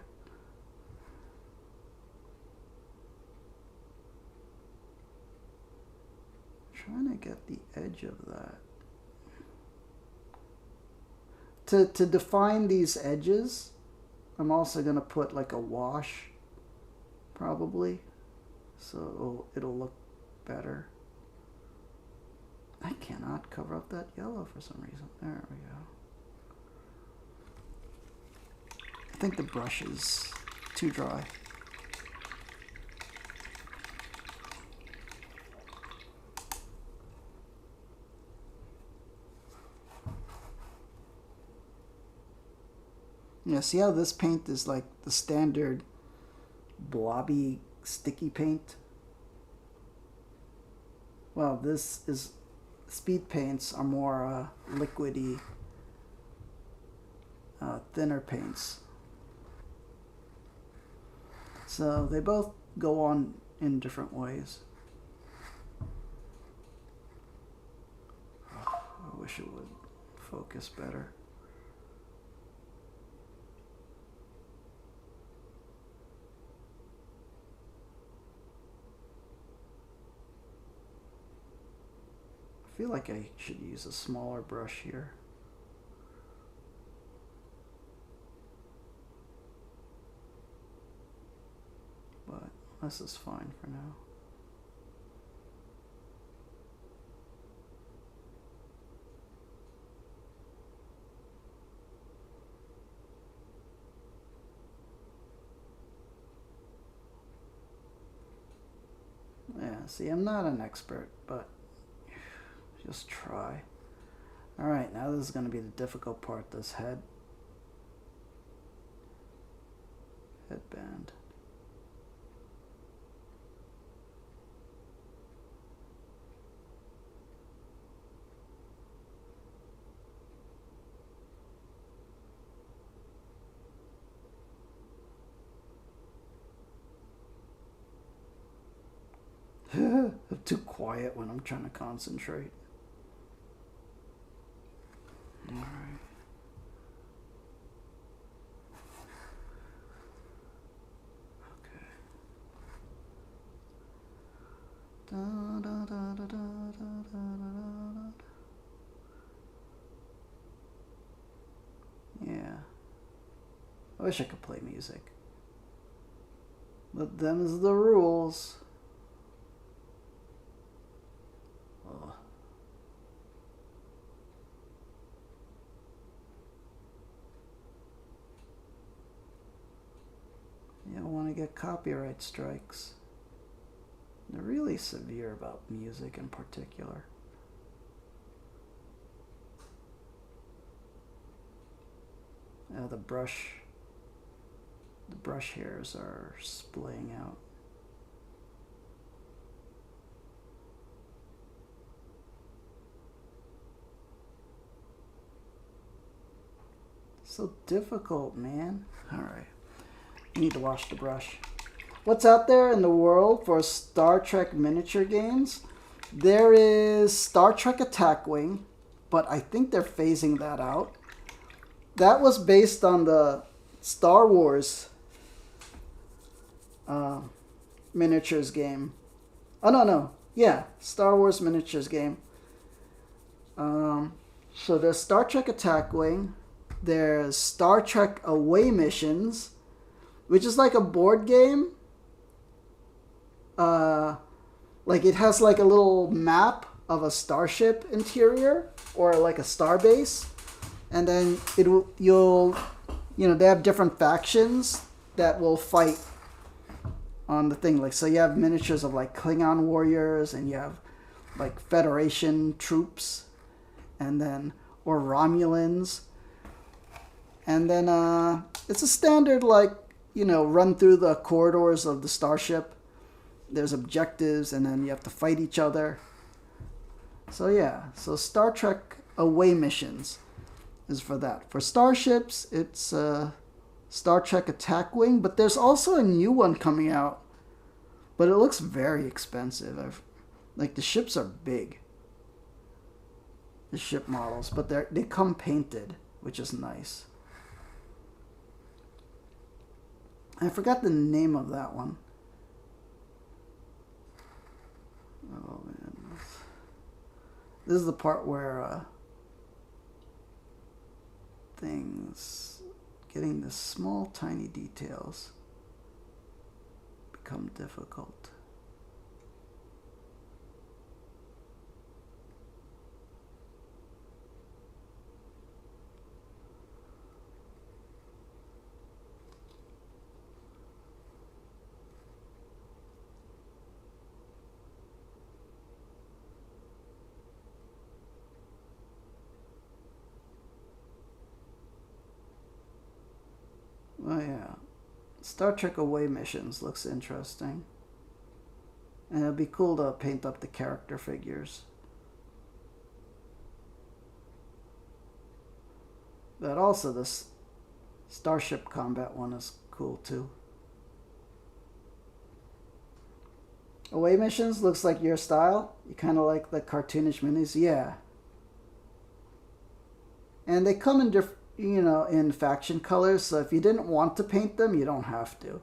S1: Trying to get the edge of that. To define these edges, I'm also going to put like a wash, probably. So it'll look better. I cannot cover up that yellow for some reason. There we go. I think the brush is too dry. Yeah, see how this paint is like the standard blobby sticky paint? Well, this is, speed paints are more liquidy, thinner paints. So they both go on in different ways. I wish it would focus better. I feel like I should use a smaller brush here. But this is fine for now. Yeah, see, I'm not an expert, but just try. Alright, now this is going to be the difficult part, this headband. I'm too quiet when I'm trying to concentrate. Alright. Okay. Da, da, da, da, da, da, da. Yeah. I wish I could play music. But them's the rules. Ugh. You don't want to get copyright strikes. They're really severe about music in particular. Now the brush hairs are splaying out. So difficult, man. Alright. You need to wash the brush. What's out there in the world for Star Trek miniature games? There is Star Trek Attack Wing, but I think they're phasing that out. That was based on the Star Wars miniatures game. Oh, no. Yeah, Star Wars miniatures game. So there's Star Trek Attack Wing. There's Star Trek Away Missions, which is like a board game. Like it has like a little map of a starship interior or like a star base, and then they have different factions that will fight on the thing. Like, so you have miniatures of like Klingon warriors, and you have like Federation troops, and then or Romulans. And then it's a standard, like, run through the corridors of the starship. There's objectives, and then you have to fight each other. So yeah, so Star Trek Away Missions is for that. For starships, it's Star Trek Attack Wing, but there's also a new one coming out. But it looks very expensive. Like, the ships are big. The ship models, but they come painted, which is nice. I forgot the name of that one. Oh man, this is the part where getting the small tiny details become difficult. Star Trek Away Missions looks interesting. And it'd be cool to paint up the character figures. But also this Starship Combat one is cool too. Away Missions looks like your style. You kind of like the cartoonish minis, yeah. And they come in in faction colors, so if you didn't want to paint them, you don't have to.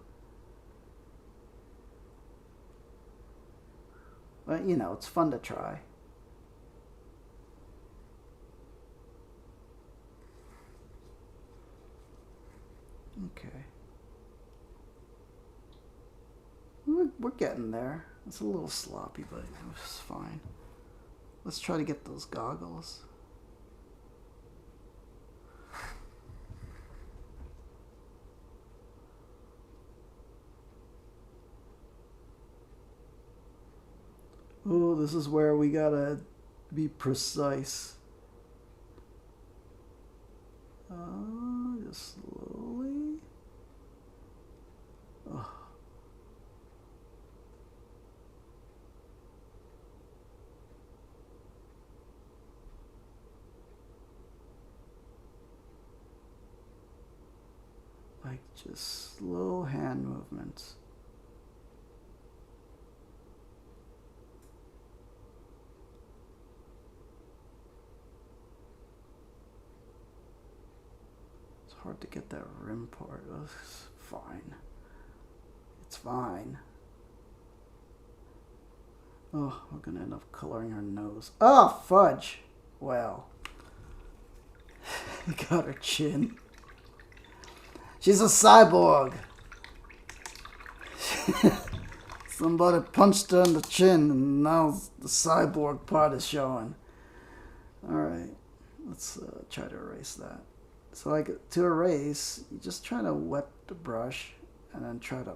S1: But it's fun to try. Okay. We're getting there. It's a little sloppy, but it's fine. Let's try to get those goggles. Oh, this is where we gotta be precise. Just slowly. Oh. Like just slow hand movements. It's hard to get that rim part. It's fine. It's fine. Oh, we're gonna end up coloring her nose. Oh, fudge! Well. Got her chin. She's a cyborg. Somebody punched her in the chin and now the cyborg part is showing. Alright, let's try to erase that. So like to erase, you just try to wet the brush and then try to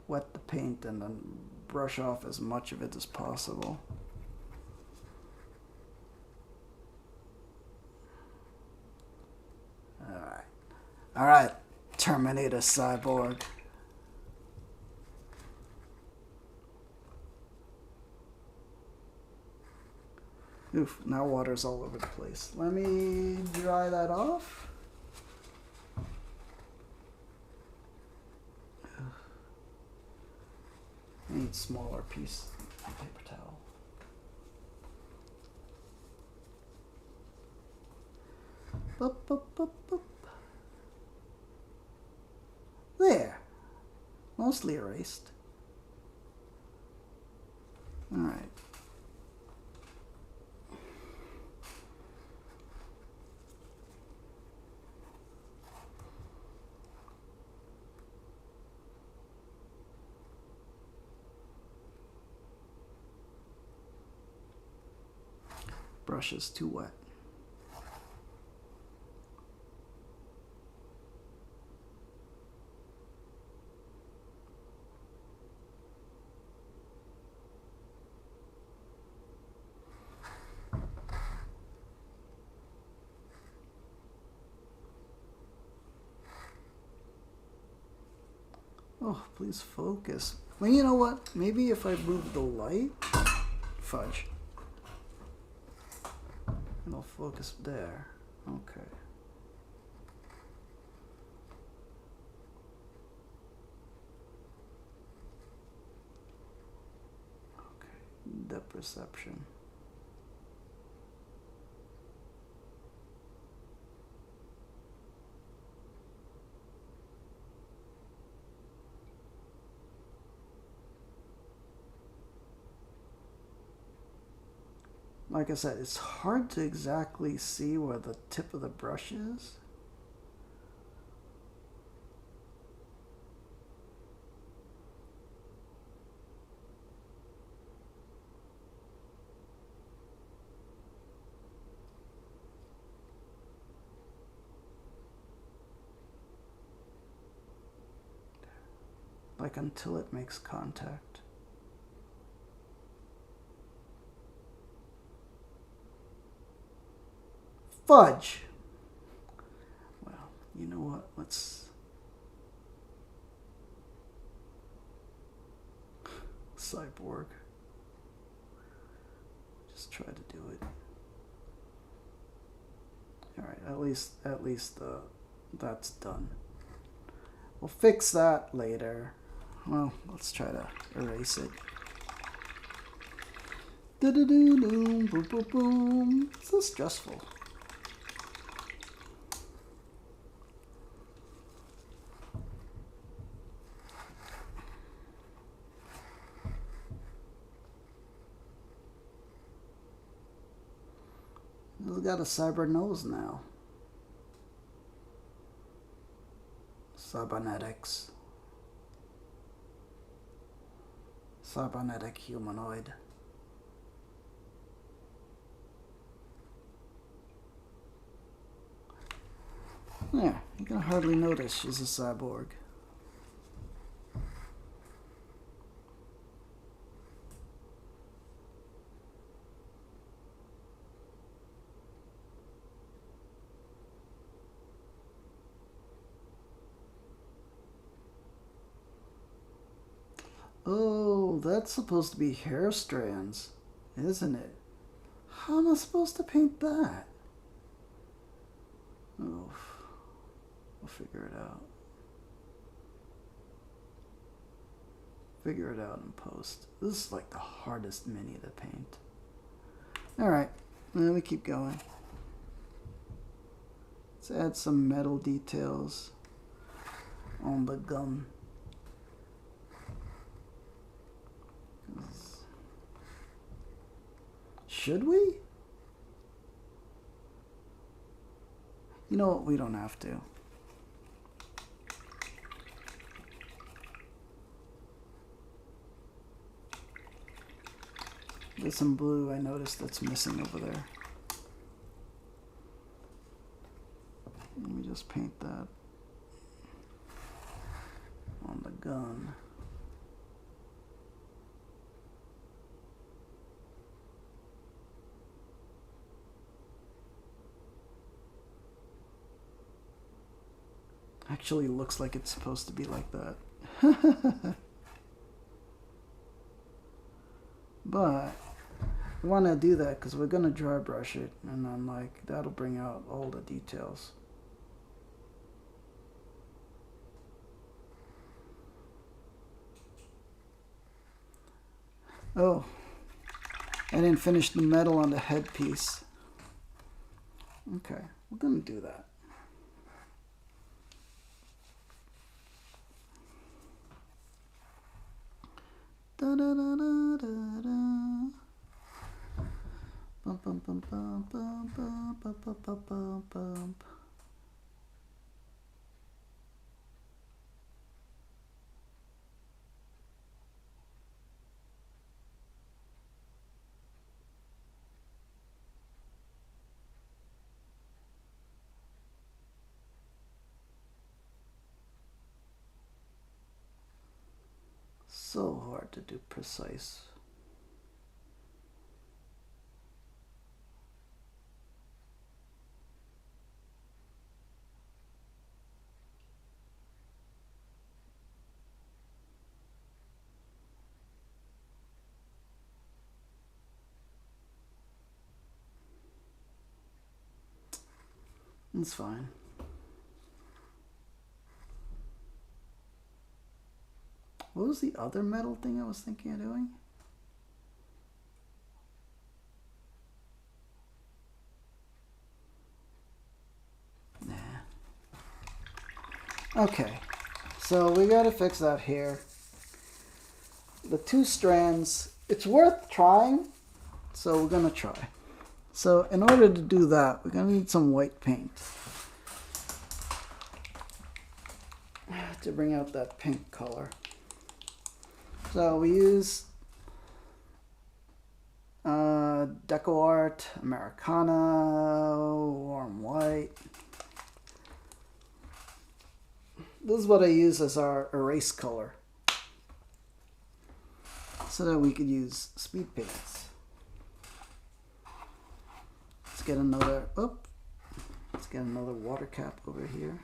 S1: wet the paint and then brush off as much of it as possible. Alright, Terminator Cyborg. Oof, now water's all over the place. Let me dry that off. I need a smaller piece of paper towel. Boop, boop, boop, boop. There. Mostly erased. Alright. Brush is too wet. Oh, please focus. Well, you know what? Maybe if I move the light, fudge. And I'll focus there. Okay. Okay. Depth perception. Like I said, it's hard to exactly see where the tip of the brush is. Like until it makes contact. Fudge! Well, you know what? Let's cyborg. Just try to do it. Alright, at least that's done. We'll fix that later. Well, let's try to erase it. Boom, boom, boom, boom. It's so stressful. He's got a cyber nose now. Cybernetics. Cybernetic humanoid. Yeah, you can hardly notice she's a cyborg. Oh, that's supposed to be hair strands, isn't it? How am I supposed to paint that? Oof. We'll figure it out. Figure it out in post. This is like the hardest mini to paint. Alright, let me keep going. Let's add some metal details on the gun. Should we? You know what? We don't have to. There's some blue I noticed that's missing over there. Let me just paint that on the gun. Actually looks like it's supposed to be like that. But we want to do that because we're going to dry brush it, and then like that'll bring out all the details. Oh, I didn't finish the metal on the headpiece. Okay, we're going to do that. Da, da, da, da, da, da. Bum, bum, bum, bum, bum, bum, bum, bum, bum, bum, bum. So hard to do precise. It's fine. What was the other metal thing I was thinking of doing? Nah. Okay, so we gotta fix that here. The two strands, it's worth trying, so we're gonna try. So in order to do that, we're gonna need some white paint to bring out that pink color. So we use Deco Art, Americana, warm white. This is what I use as our erase color, so that we could use speed paints. Let's get another, let's get another water cap over here.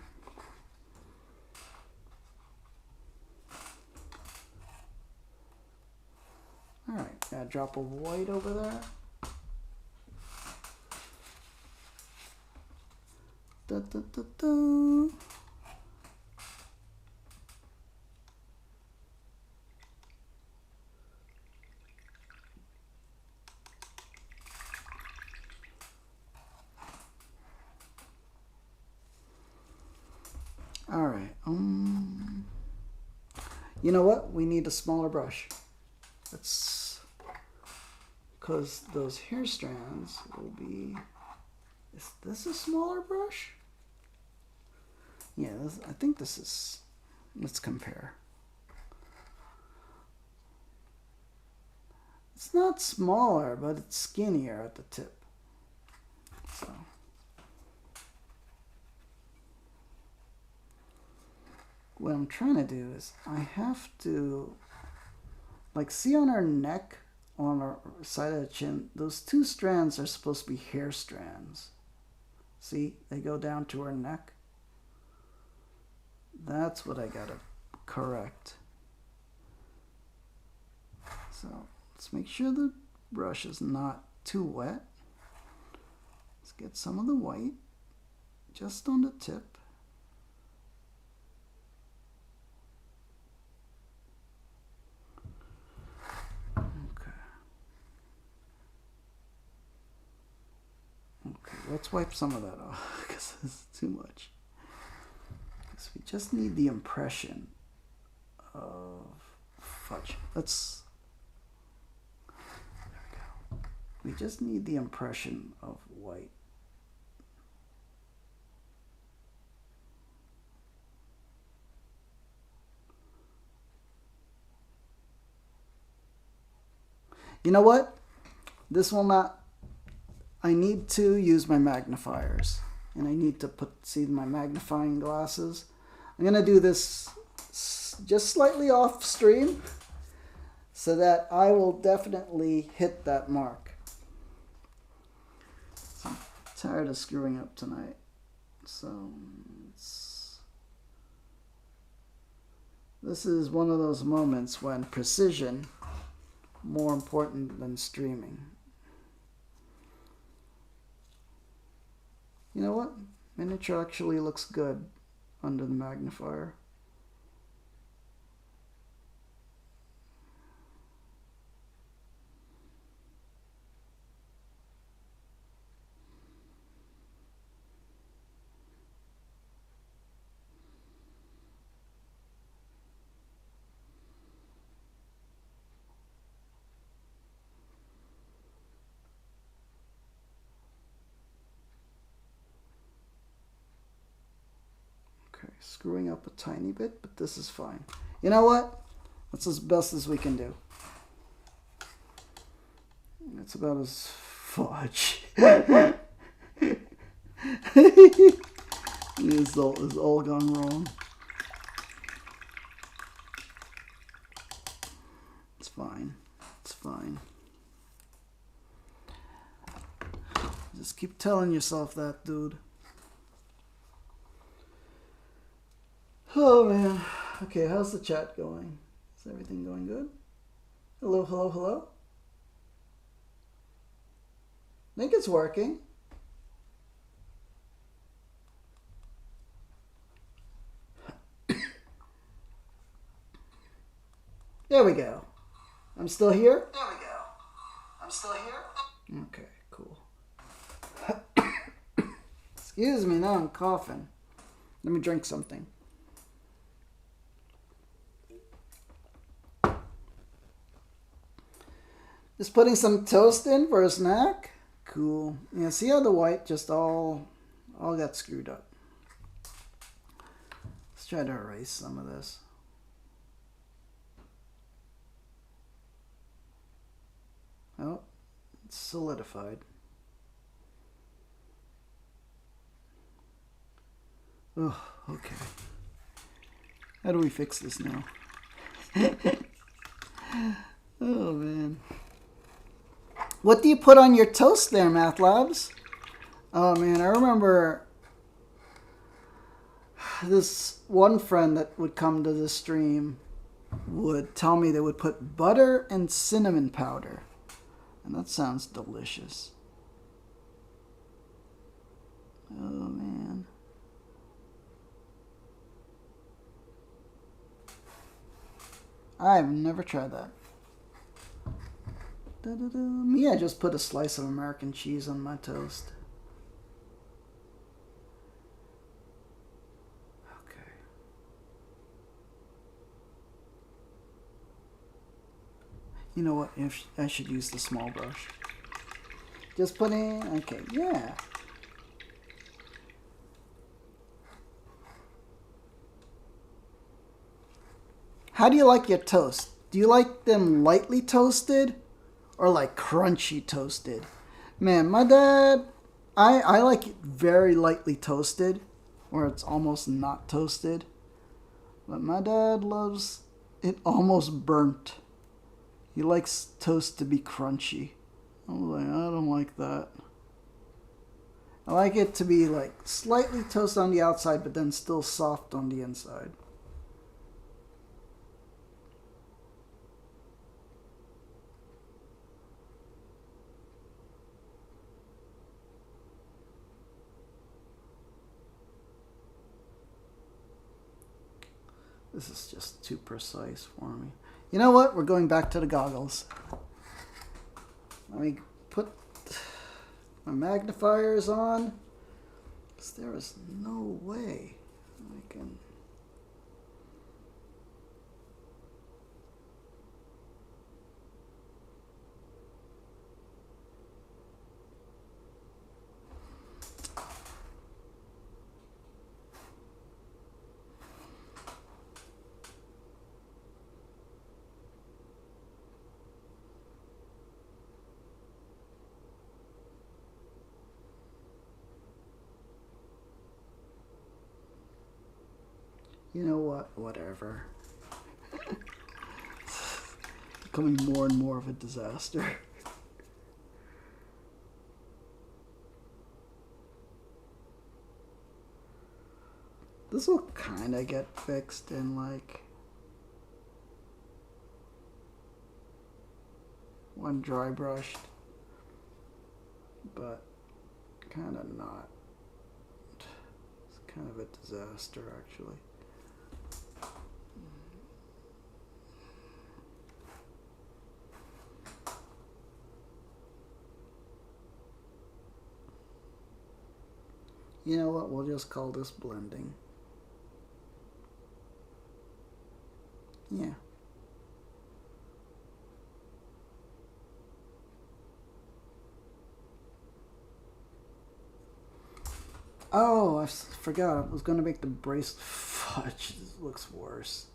S1: Alright, got a drop of white over there. Da, da, da, da. Alright, you know what? We need a smaller brush. That's because those hair strands will be... Is this a smaller brush? Yeah, I think this is... Let's compare. It's not smaller, but it's skinnier at the tip. So... What I'm trying to do is I have to, like, see on her neck, on her side of the chin, those two strands are supposed to be hair strands. See, they go down to her neck. That's what I gotta correct. So let's make sure the brush is not too wet. Let's get some of the white just on the tip. Let's wipe some of that off because it's too much. Because we just need the impression of fudge. There we go. We just need the impression of white. You know what? This will not... I need to use my magnifiers, and I need to see my magnifying glasses. I'm going to do this just slightly off stream so that I will definitely hit that mark. So I'm tired of screwing up tonight. So this is one of those moments when precision more important than streaming. You know what? Miniature actually looks good under the magnifier. Screwing up a tiny bit, but this is fine. You know what? That's as best as we can do. It's about as fudge. It's all gone wrong. It's fine. It's fine. Just keep telling yourself that, dude. Oh man. Okay, how's the chat going? Is everything going good? Hello, hello, hello? I think it's working. There we go. I'm still here? There we go. I'm still here? Okay, cool. Excuse me, now I'm coughing. Let me drink something. Just putting some toast in for a snack. Cool. Yeah, see how the white just all got screwed up. Let's try to erase some of this. Oh, it's solidified. Oh, okay. How do we fix this now? Oh, man. What do you put on your toast there, Math Labs? Oh, man, I remember this one friend that would come to the stream. would tell me they would put butter and cinnamon powder. And that sounds delicious. Oh, man. I've never tried that. Me, I just put a slice of American cheese on my toast. Okay. You know what? I should use the small brush. Just put in. Okay, yeah. How do you like your toast? Do you like them lightly toasted or like crunchy toasted? Man, my dad, I like it very lightly toasted, or it's almost not toasted. But my dad loves it almost burnt. He likes toast to be crunchy. I'm like, I don't like that. I like it to be like slightly toasted on the outside, but then still soft on the inside. This is just too precise for me. You know what? We're going back to the goggles. Let me put my magnifiers on. Because there is no way I can... You know what? Whatever. Becoming more and more of a disaster. This will kind of get fixed in like one dry brushed, but kind of not. It's kind of a disaster actually. You know what? We'll just call this blending. Yeah. Oh, I forgot. I was going to make the bracelet. Fudge. This looks worse.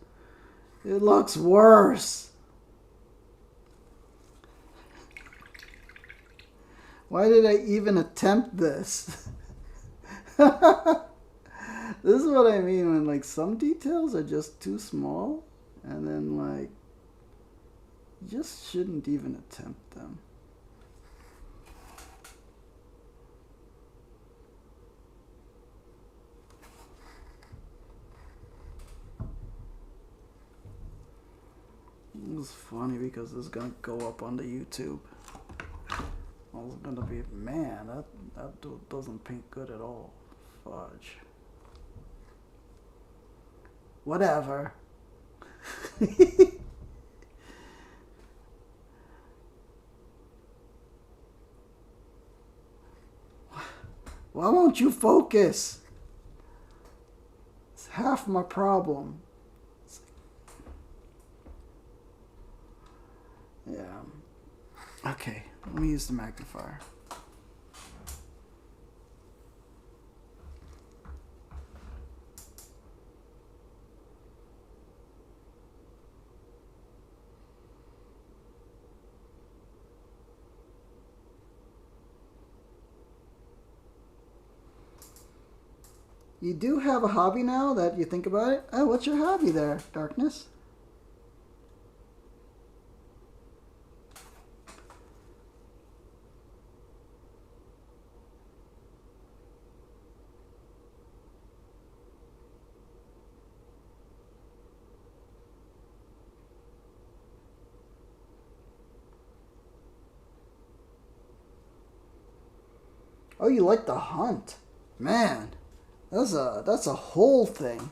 S1: It looks worse. Why did I even attempt this? This is what I mean when like some details are just too small and then like you just shouldn't even attempt them. It was funny because this is gonna go up on the YouTube. I was gonna be, man, that dude doesn't paint good at all. Fudge. Whatever. Why won't you focus? It's half my problem. Yeah. Okay, let me use the magnifier. You do have a hobby now that you think about it? Oh, what's your hobby there, Darkness? Oh, you like to hunt. Man, that's a whole thing.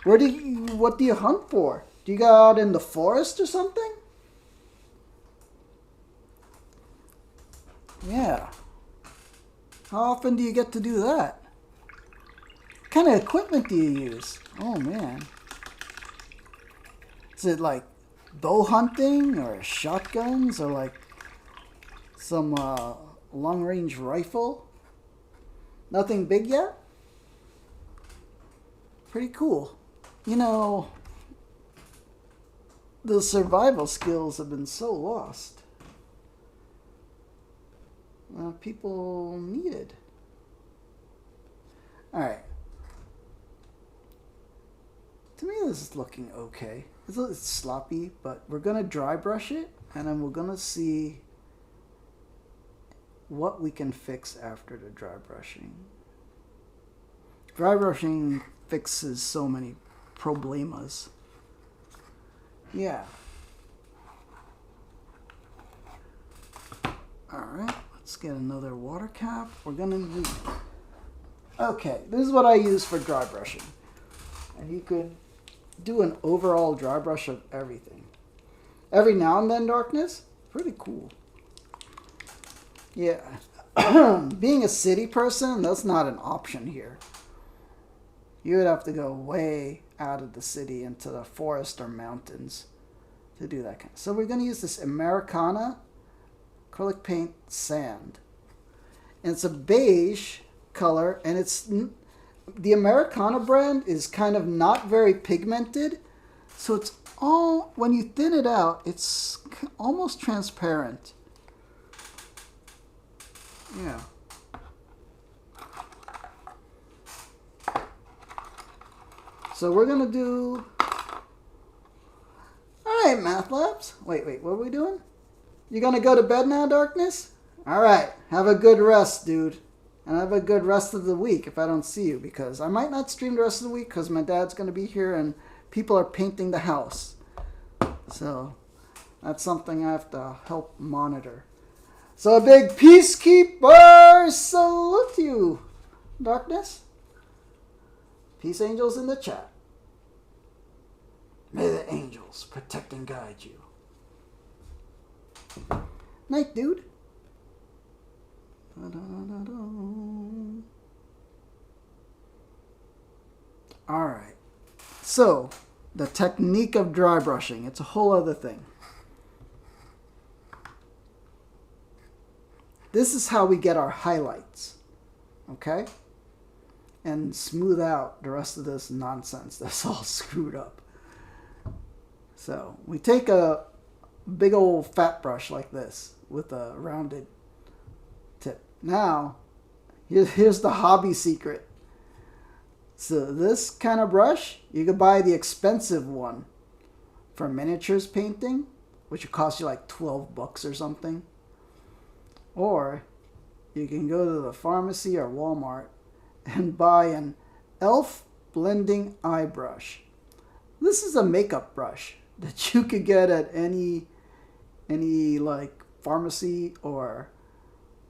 S1: What do you hunt for? Do you go out in the forest or something? Yeah. How often do you get to do that? What kind of equipment do you use? Oh man. Is it like bow hunting or shotguns or like some long range rifle? Nothing big yet? Pretty cool. You know, the survival skills have been so lost. People needed. Alright. To me, this is looking okay. It's a little sloppy, but we're going to dry brush it, and then we're going to see what we can fix after the dry brushing. Dry brushing fixes so many problemas. Yeah. Alright, let's get another water cap. We're going to use... Okay, this is what I use for dry brushing. And you could do an overall dry brush of everything. Every now and then, darkness. Pretty cool. Yeah. Being a city person, that's not an option here. You would have to go way out of the city into the forest or mountains to do that kind of. So we're going to use this Americana acrylic paint sand. And it's a beige color, and it's the Americana brand is kind of not very pigmented, so it's all, when you thin it out, it's almost transparent. Yeah. So we're gonna do... Alright, Math Labs. Wait, what are we doing? You gonna go to bed now, Darkness? Alright, have a good rest, dude. And have a good rest of the week if I don't see you, because I might not stream the rest of the week because my dad's gonna be here and people are painting the house. So that's something I have to help monitor. So a big peacekeeper salute to you, Darkness. Peace angels in the chat. May the angels protect and guide you. Night, dude. Alright. So, the technique of dry brushing. It's a whole other thing. This is how we get our highlights. Okay? And smooth out the rest of this nonsense that's all screwed up. So, we take a big old fat brush like this with a rounded tip. Now, here's the hobby secret. So this kind of brush, you could buy the expensive one for miniatures painting, which would cost you like $12 or something. Or you can go to the pharmacy or Walmart and buy an e.l.f. blending eye brush. This is a makeup brush that you could get at any like pharmacy or,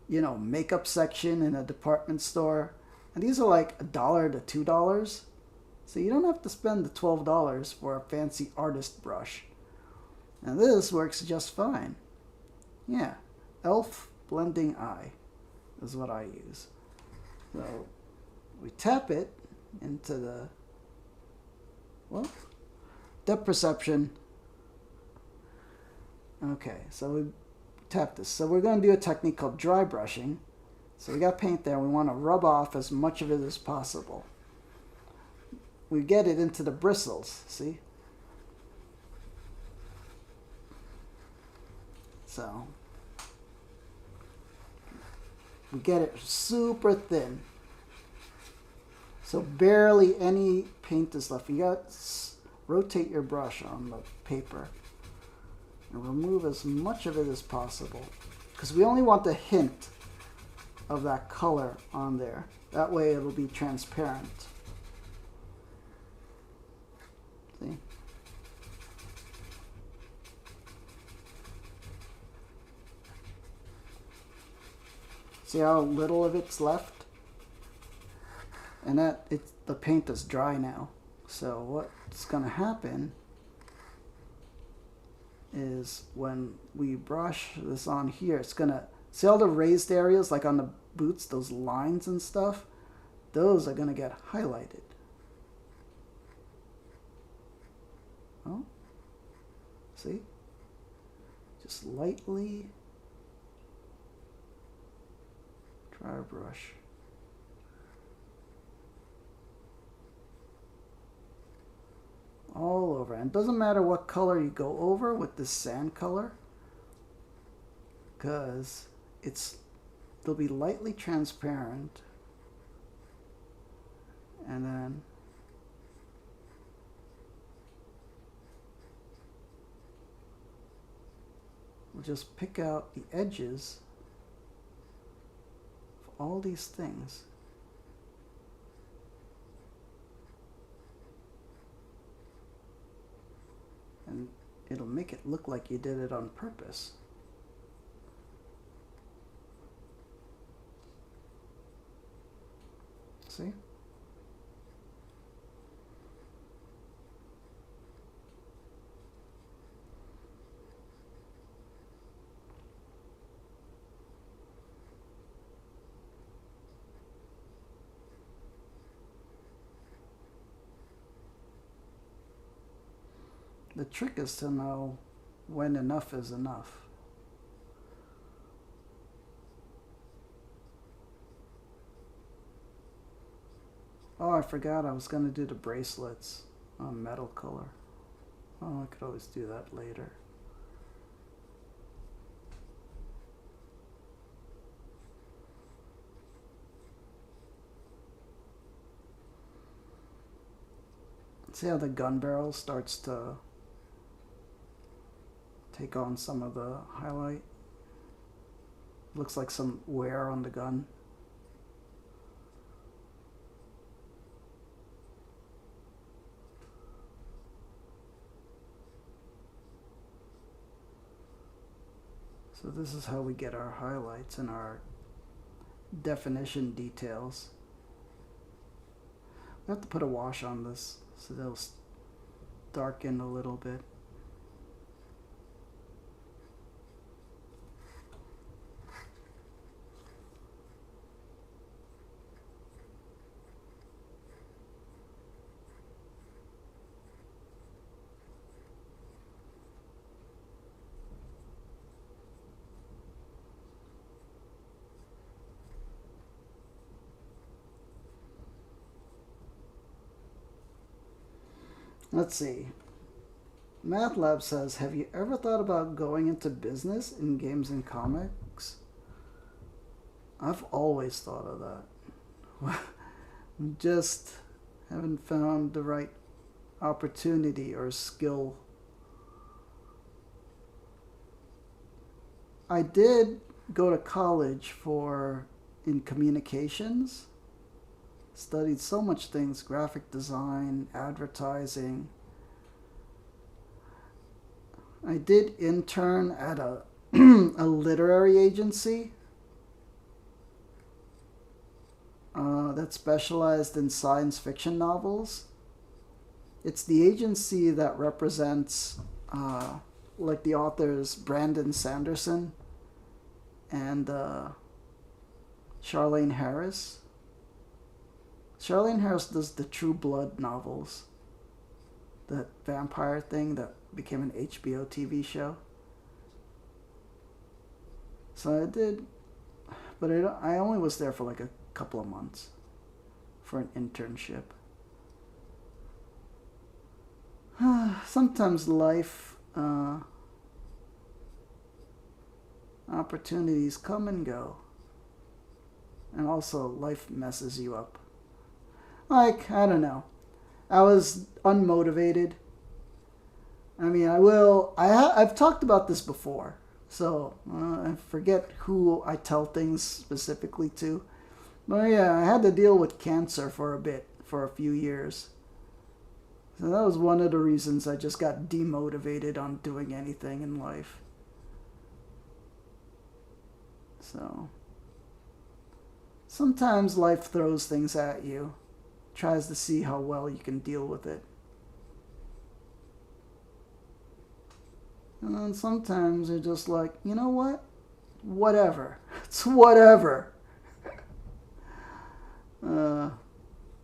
S1: you know, makeup section in a department store. And these are like $1 to $2. So you don't have to spend the $12 for a fancy artist brush. And this works just fine. Yeah, e.l.f. blending eye is what I use. So we tap it into the, well, depth perception. Okay, so we tap this. So we're going to do a technique called dry brushing. So we got paint there. We want to rub off as much of it as possible. We get it into the bristles, see? So we get it super thin. So barely any paint is left. You got to rotate your brush on the paper and remove as much of it as possible, because we only want the hint of that color on there. That way it'll be transparent. See? See how little of it's left? And the paint is dry now. So what's gonna happen is when we brush this on here, it's gonna, see all the raised areas like on the boots, those lines and stuff, those are gonna get highlighted. Oh, see? Just lightly dry brush. All over. And it doesn't matter what color you go over with this sand color, because they'll be lightly transparent, and then we'll just pick out the edges of all these things. And it'll make it look like you did it on purpose. See? The trick is to know when enough is enough. Oh, I forgot I was going to do the bracelets on metal color. Oh, I could always do that later. See how the gun barrel starts to take on some of the highlight? Looks like some wear on the gun. So this is how we get our highlights and our definition details. We have to put a wash on this so they'll darken a little bit. Let's see. MathLab says, have you ever thought about going into business in games and comics? I've always thought of that. Just haven't found the right opportunity or skill. I did go to college in communications. Studied so much things, graphic design, advertising. I did intern at a literary agency that specialized in science fiction novels. It's the agency that represents like the authors Brandon Sanderson and Charlaine Harris. Charlaine Harris does the True Blood novels, that vampire thing that became an HBO TV show. So I did, but I only was there for like a couple of months for an internship. Sometimes life opportunities come and go, and also life messes you up. Like, I don't know. I was unmotivated. I mean, I've talked about this before. So, I forget who I tell things specifically to. But yeah, I had to deal with cancer for a few years. So that was one of the reasons I just got demotivated on doing anything in life. So, Sometimes life throws things at you, tries to see how well you can deal with it. And then sometimes you're just like, you know what? Whatever. It's whatever.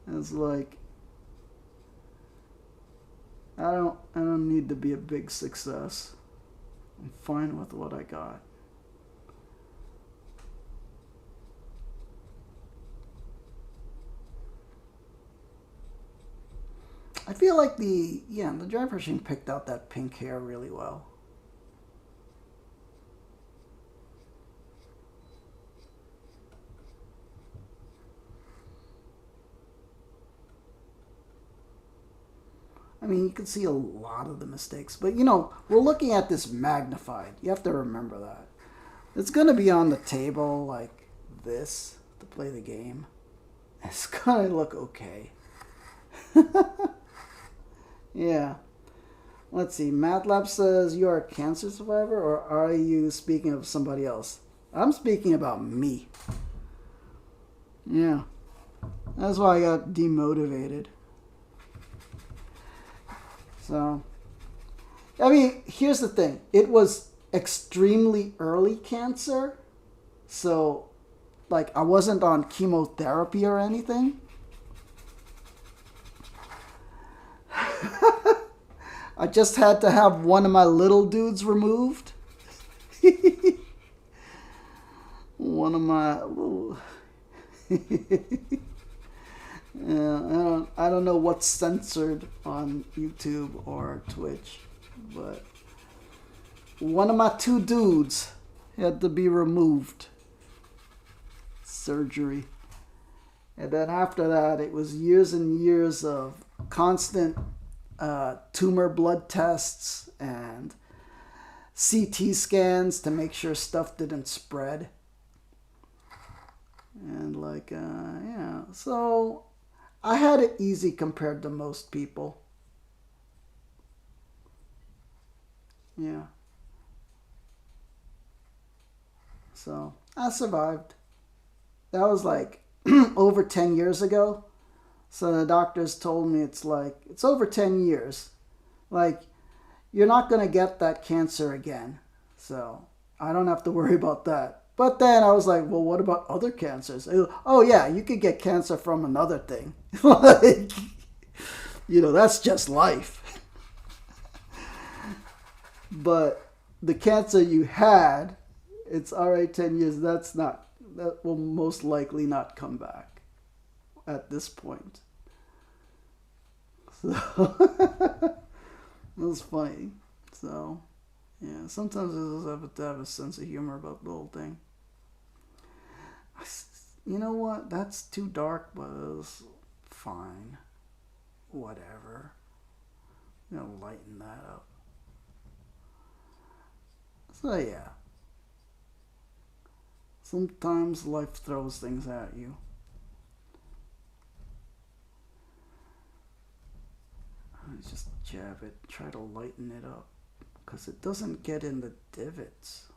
S1: It's like, I don't need to be a big success. I'm fine with what I got. I feel like the driver machine picked out that pink hair really well. I mean, you can see a lot of the mistakes, but we're looking at this magnified. You have to remember that. It's going to be on the table like this to play the game. It's going to look okay. Yeah. Let's see. MATLAB says you are a cancer survivor, or are you speaking of somebody else? I'm speaking about me. Yeah. That's why I got demotivated. So, I mean, here's the thing. It was extremely early cancer. So, like, I wasn't on chemotherapy or anything. I just had to have one of my little dudes removed. One of my little... Yeah, I don't know what's censored on YouTube or Twitch, but one of my two dudes had to be removed. Surgery. And then after that, it was years and years of constant tumor blood tests and CT scans to make sure stuff didn't spread. And like, yeah, so I had it easy compared to most people. Yeah. So I survived. That was like over 10 years ago. So the doctors told me it's over 10 years. Like, you're not going to get that cancer again. So I don't have to worry about that. But then I was like, well, what about other cancers? Oh, yeah, you could get cancer from another thing. Like, that's just life. But the cancer you had, it's all right, 10 years, that will most likely not come back at this point. So, it was funny. So, yeah, sometimes I just have to have a sense of humor about the whole thing. You know what? That's too dark, but it was fine. Whatever. I'm gonna lighten that up. So, yeah. Sometimes life throws things at you. I just jab it, try to lighten it up, because it doesn't get in the divots.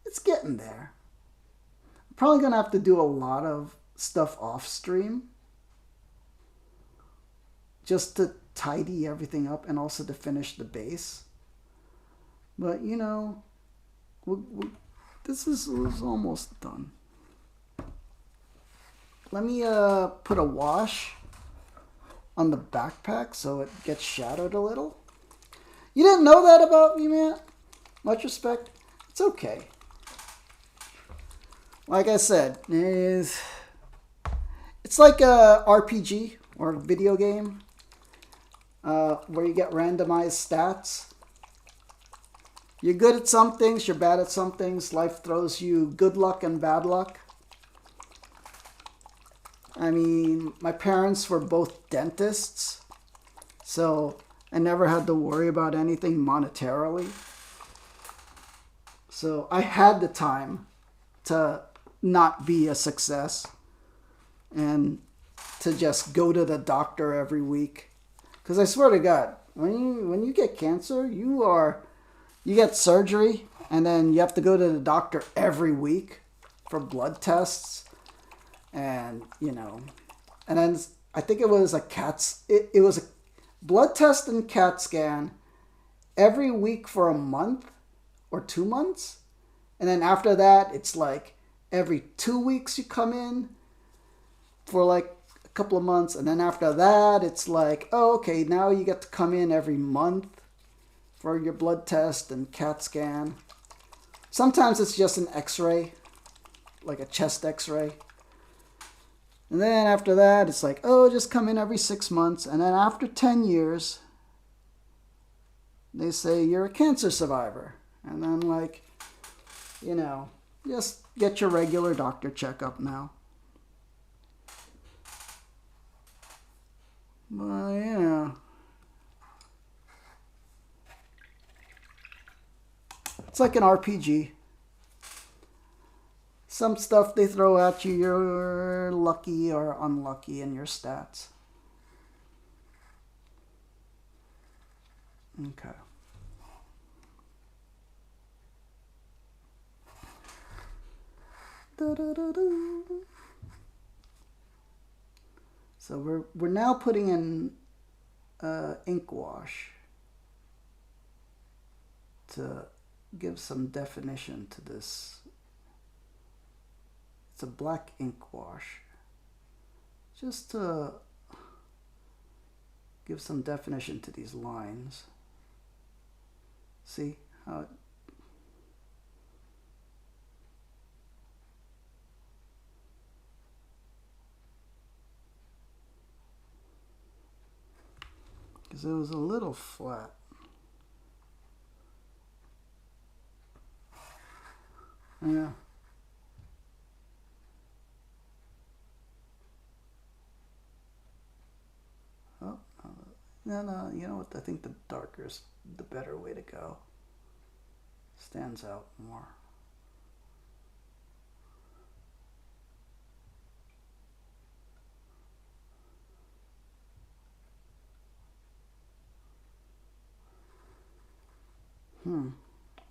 S1: It's getting there. I'm probably going to have to do a lot of stuff off stream just to tidy everything up and also to finish the base. But, this is almost done. Let me put a wash on the backpack so it gets shadowed a little. You didn't know that about me, man? Much respect. It's okay. Like I said, it's like a RPG or a video game where you get randomized stats. You're good at some things, you're bad at some things. Life throws you good luck and bad luck. I mean, my parents were both dentists, so I never had to worry about anything monetarily. So I had the time to not be a success and to just go to the doctor every week. Because I swear to God, when you get cancer, you you get surgery, and then you have to go to the doctor every week for blood tests, and and then I think it was a it was a blood test and CAT scan every week for a month or 2 months, and then after that it's like every 2 weeks you come in for like a couple of months, and then after that it's like, oh, okay, now you get to come in every month for your blood test and CAT scan. Sometimes it's just an x-ray, like a chest x-ray. And then after that, it's like, oh, just come in every 6 months. And then after 10 years, they say you're a cancer survivor. And then, like, just get your regular doctor checkup now. But, yeah. It's like an RPG. Some stuff they throw at you, you're lucky or unlucky in your stats. Okay. So we're now putting in ink wash to give some definition to this. It's a black ink wash, just to give some definition to these lines. See how it, because it was a little flat. Yeah. Oh, no, you know what? I think the darker is the better way to go. Stands out more.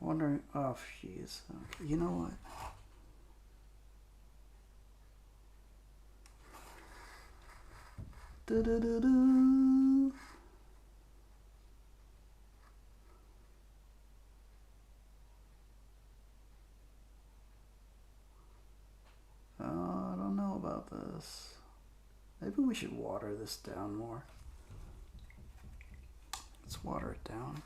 S1: Wondering, oh, jeez. Okay, you know what? Do-do-do-do. I don't know about this. Maybe we should water this down more. Let's water it down.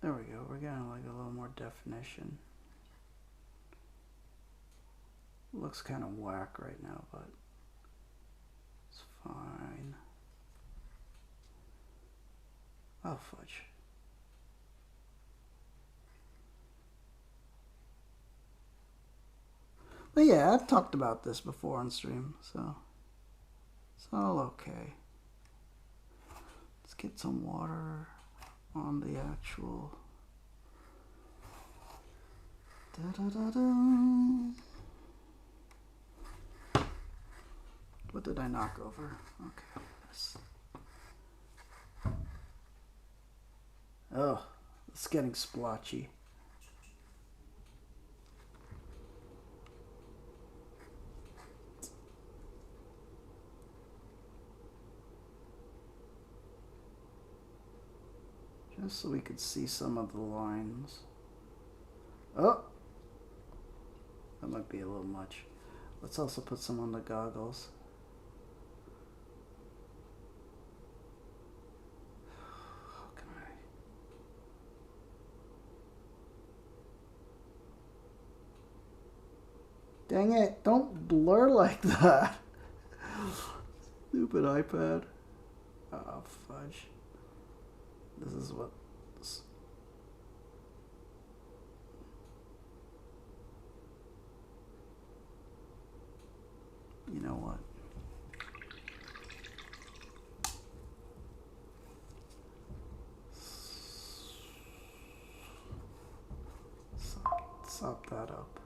S1: There we go. We're getting like a little more definition. Looks kind of whack right now, but it's fine. Oh, fudge. But yeah, I've talked about this before on stream, so it's all okay. Let's get some water on the actual. Da-da-da-da. What did I knock over? Okay, this. Oh, it's getting splotchy. Just so we could see some of the lines. Oh! That might be a little much. Let's also put some on the goggles. How can I? Dang it, don't blur like that. Stupid iPad. Oh, fudge. This is what... You know what? Sop that up.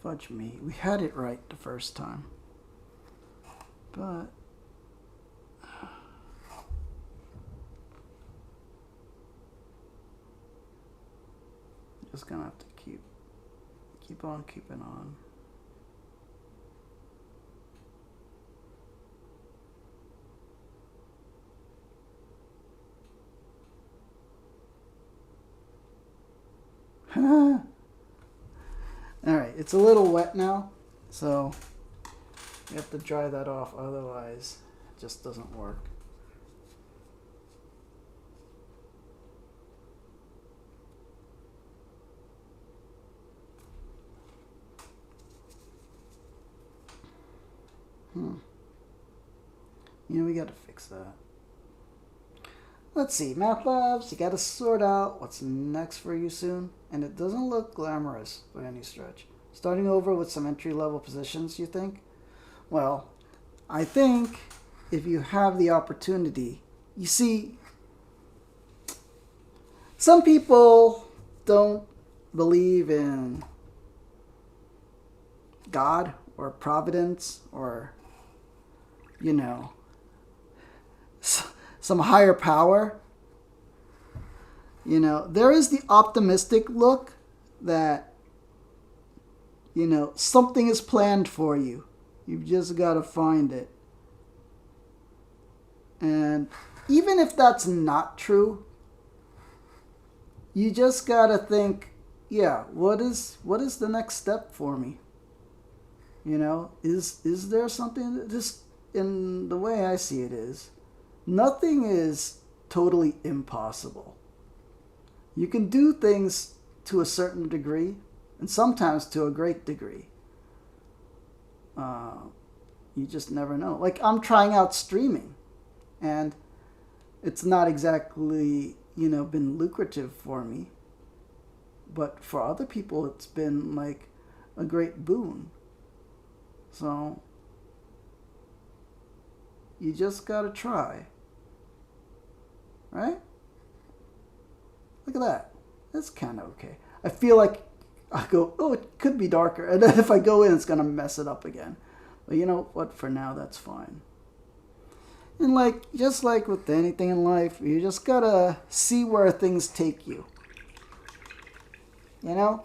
S1: Fudge me. We had it right the first time. But just gonna have to keep on keeping on. Alright, it's a little wet now, so you have to dry that off, otherwise it just doesn't work. You know, we gotta fix that. Let's see, Math Labs, you gotta sort out what's next for you soon, and it doesn't look glamorous by any stretch. Starting over with some entry-level positions, you think? Well, I think if you have the opportunity, you see, some people don't believe in God or providence or, you know, some higher power. You know, there is the optimistic look that, you know, something is planned for you. You've just got to find it. And even if that's not true, you just got to think, yeah, what is the next step for me? You know, is there something that just, in the way I see it, is nothing is totally impossible. You can do things to a certain degree, and sometimes to a great degree. You just never know. Like, I'm trying out streaming, and it's not exactly, you know, been lucrative for me. But for other people, it's been like a great boon. So you just gotta try. Right? Look at that. That's kind of okay. I feel like I go, oh, it could be darker. And then if I go in, it's going to mess it up again. But you know what? For now, that's fine. And like, just like with anything in life, you just got to see where things take you. You know?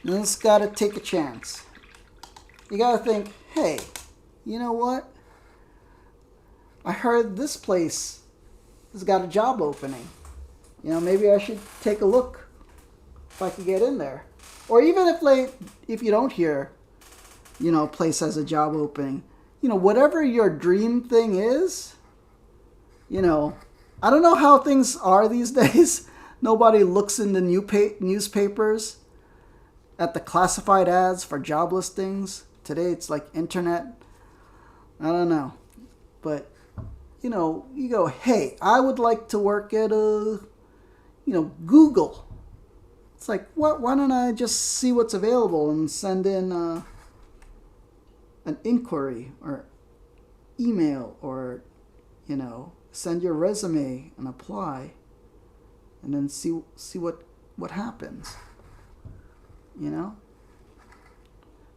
S1: You just got to take a chance. You got to think, hey, you know what? I heard this place has got a job opening. You know, maybe I should take a look if I could get in there. Or even if you don't hear, you know, a place has a job opening, you know, whatever your dream thing is, you know, I don't know how things are these days. Nobody looks in the newspapers at the classified ads for job listings. Today it's like internet. I don't know. But, you know, you go, hey, I would like to work at Google. It's like, why don't I just see what's available and send in an inquiry or email, or, you know, send your resume and apply, and then see what happens. You know?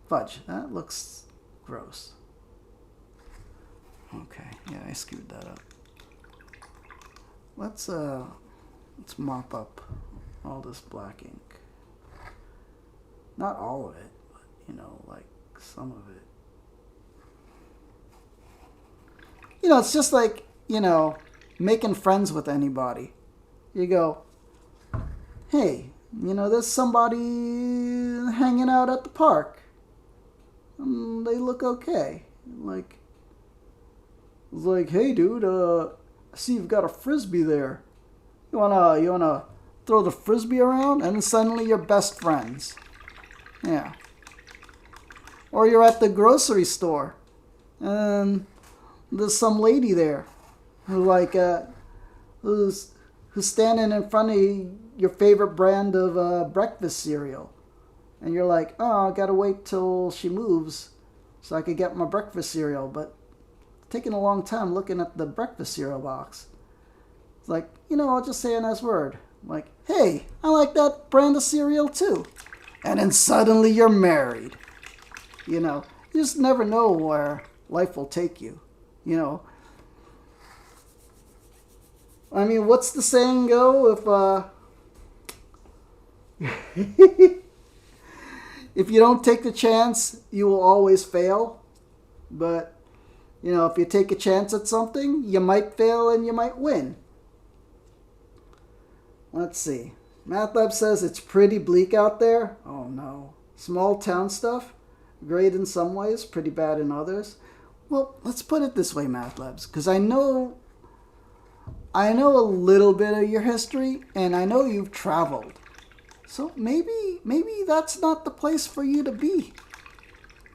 S1: Fudge, that looks gross. Okay, yeah, I screwed that up. Let's mop up all this black ink. Not all of it, but, you know, like some of it. You know, it's just like, you know, making friends with anybody. You go, hey, you know, there's somebody hanging out at the park. They look okay. Like, it's like, hey, dude, I see you've got a frisbee there. You wanna throw the frisbee around? And suddenly you're best friends. Yeah. Or you're at the grocery store, and there's some lady there who, like, who's who's standing in front of your favorite brand of breakfast cereal. And you're like, oh, I gotta wait till she moves so I could get my breakfast cereal. But it's taking a long time looking at the breakfast cereal box. It's like, I'll just say a nice word. Like, hey, I like that brand of cereal too. And then suddenly you're married. You just never know where life will take you. I mean, what's the saying go? If you don't take the chance, you will always fail. But, if you take a chance at something, you might fail and you might win. Let's see. MathLab says it's pretty bleak out there. Oh no. Small town stuff? Great in some ways, pretty bad in others. Well, let's put it this way, MathLabs, because I know a little bit of your history, and I know you've traveled. So maybe that's not the place for you to be.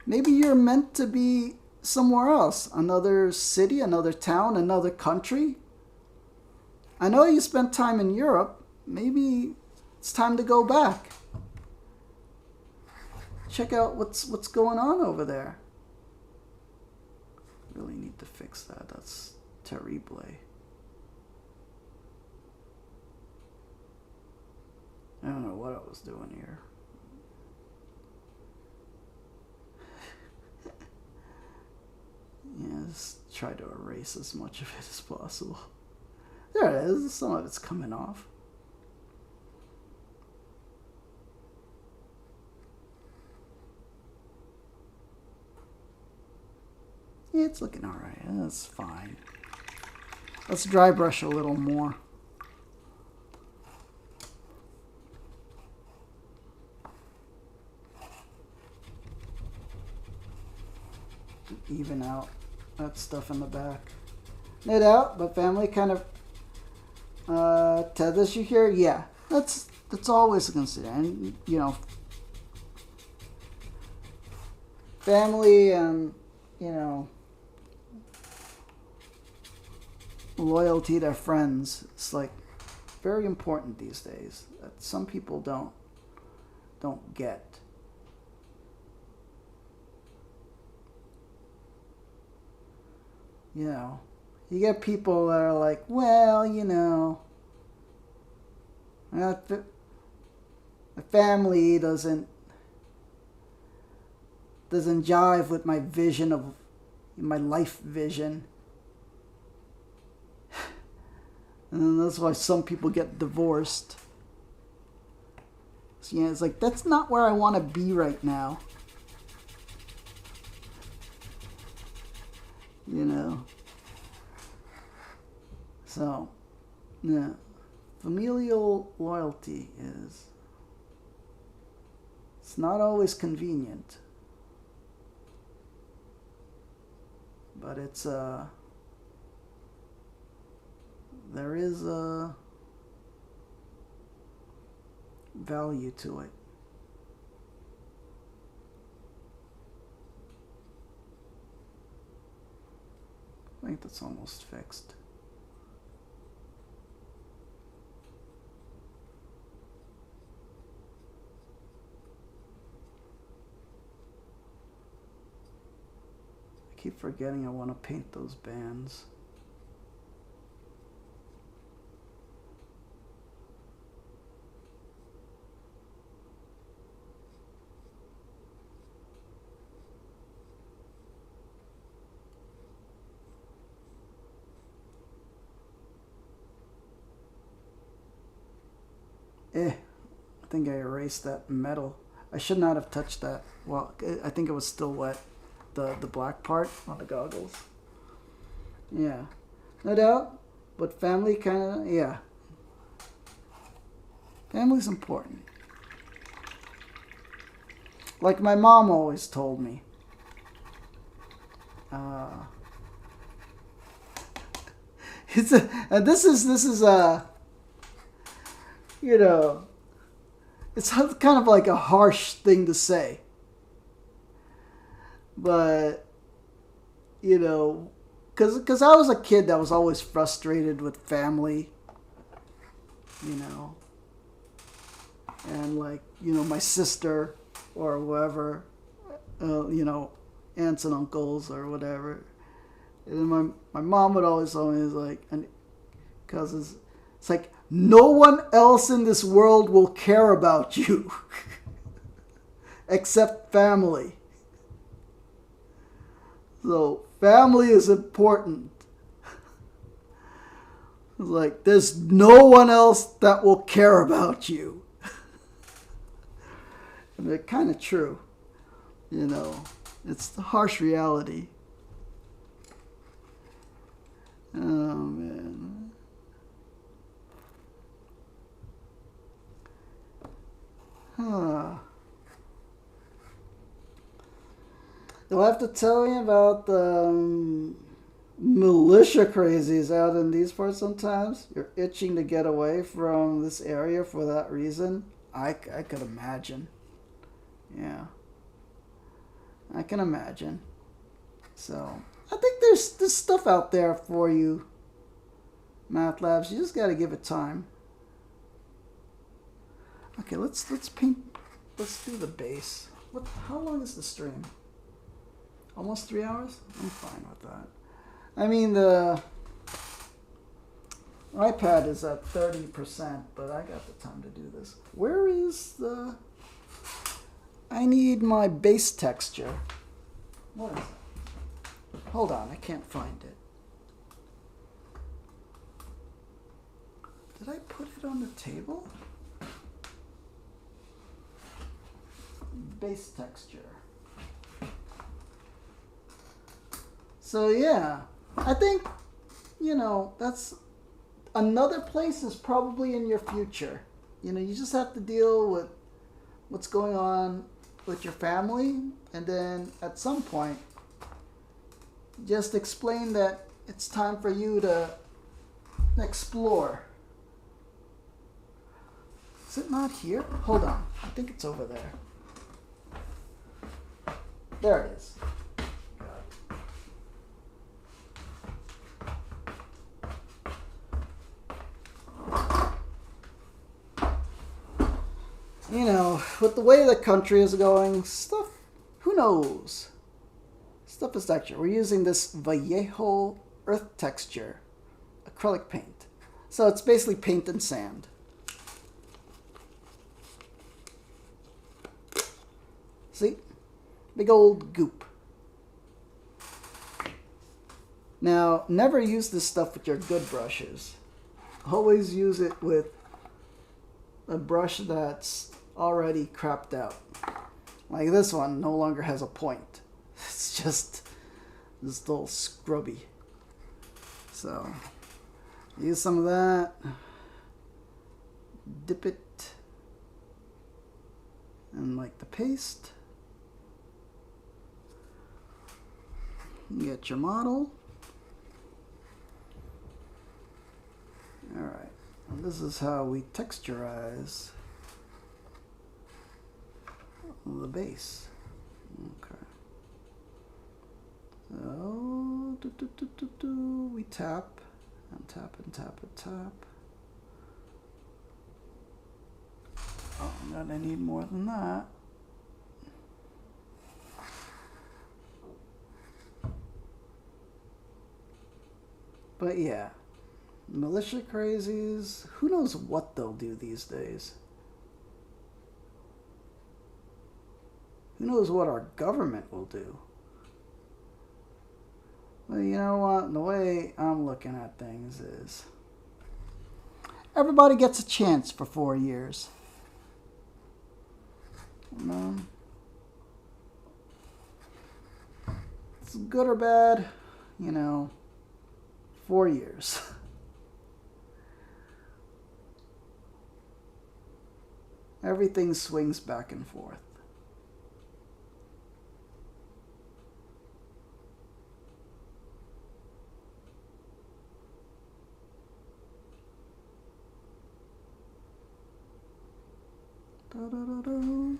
S1: Maybe you're meant to be somewhere else. Another city, another town, another country. I know you spent time in Europe. Maybe it's time to go back. Check out what's going on over there. Really need to fix that. That's terrible. I don't know what I was doing here. Yeah, just try to erase as much of it as possible. There it is. Some of it's coming off. Yeah, it's looking alright. That's fine. Let's dry brush a little more. Even out that stuff in the back. No doubt, but family kind of tethers you here. Yeah, that's always a consider. And family and loyalty to friends. It's like very important these days that some people don't get. You get people that are like, well, the family doesn't jive with my vision of my life vision. And that's why some people get divorced. So, it's like, that's not where I want to be right now. So, yeah, familial loyalty it's not always convenient, but there is a value to it. I think that's almost fixed. I keep forgetting I want to paint those bands. I think I erased that metal. I should not have touched that. Well, I think it was still wet. The black part on the goggles. Yeah. No doubt. But family kind of, yeah. Family's important. Like my mom always told me. This is it's kind of like a harsh thing to say. But, because I was a kid that was always frustrated with family. you know, and like, you know, my sister or whoever, you know, aunts and uncles or whatever. And my mom would always tell me, like, and cousins, it's like, no one else in this world will care about you except family. So family is important. It's like, there's no one else that will care about you. And it's kind of true. You know, it's the harsh reality. Oh, man. Huh. Do I have to tell you about the militia crazies out in these parts sometimes? You're itching to get away from this area for that reason? I could imagine. Yeah. I can imagine. So, I think there's stuff out there for you, Math Labs. You just got to give it time. Okay, let's paint. Let's do the base. How long is the stream? Almost 3 hours? I'm fine with that. I mean, the iPad is at 30%, but I got the time to do this. Where is the... I need my base texture. What is it? Hold on, I can't find it. Did I put it on the table? Base texture. So yeah, I think, you know, that's another place is probably in your future. You know, you just have to deal with what's going on with your family, and then at some point, just explain that it's time for you to explore. Is it not here? Hold on, I think it's over there. There it is. You know, with the way the country is going, stuff, who knows? Stuff is texture. We're using this Vallejo earth texture acrylic paint. So it's basically paint and sand. See? Big old goop. Now, never use this stuff with your good brushes. Always use it with a brush that's already crapped out. Like this one no longer has a point. It's just this little scrubby. So, use some of that. Dip it in like the paste. Get your model. Alright, and this is how we texturize the base. Okay. So, we tap and tap and tap and tap. Oh, I'm gonna need more than that. But yeah, militia crazies, who knows what they'll do these days? Who knows what our government will do? Well, you know what? The way I'm looking at things is everybody gets a chance for 4 years. You know? It's good or bad, you know, 4 years. Everything swings back and forth. Da-da-da-da.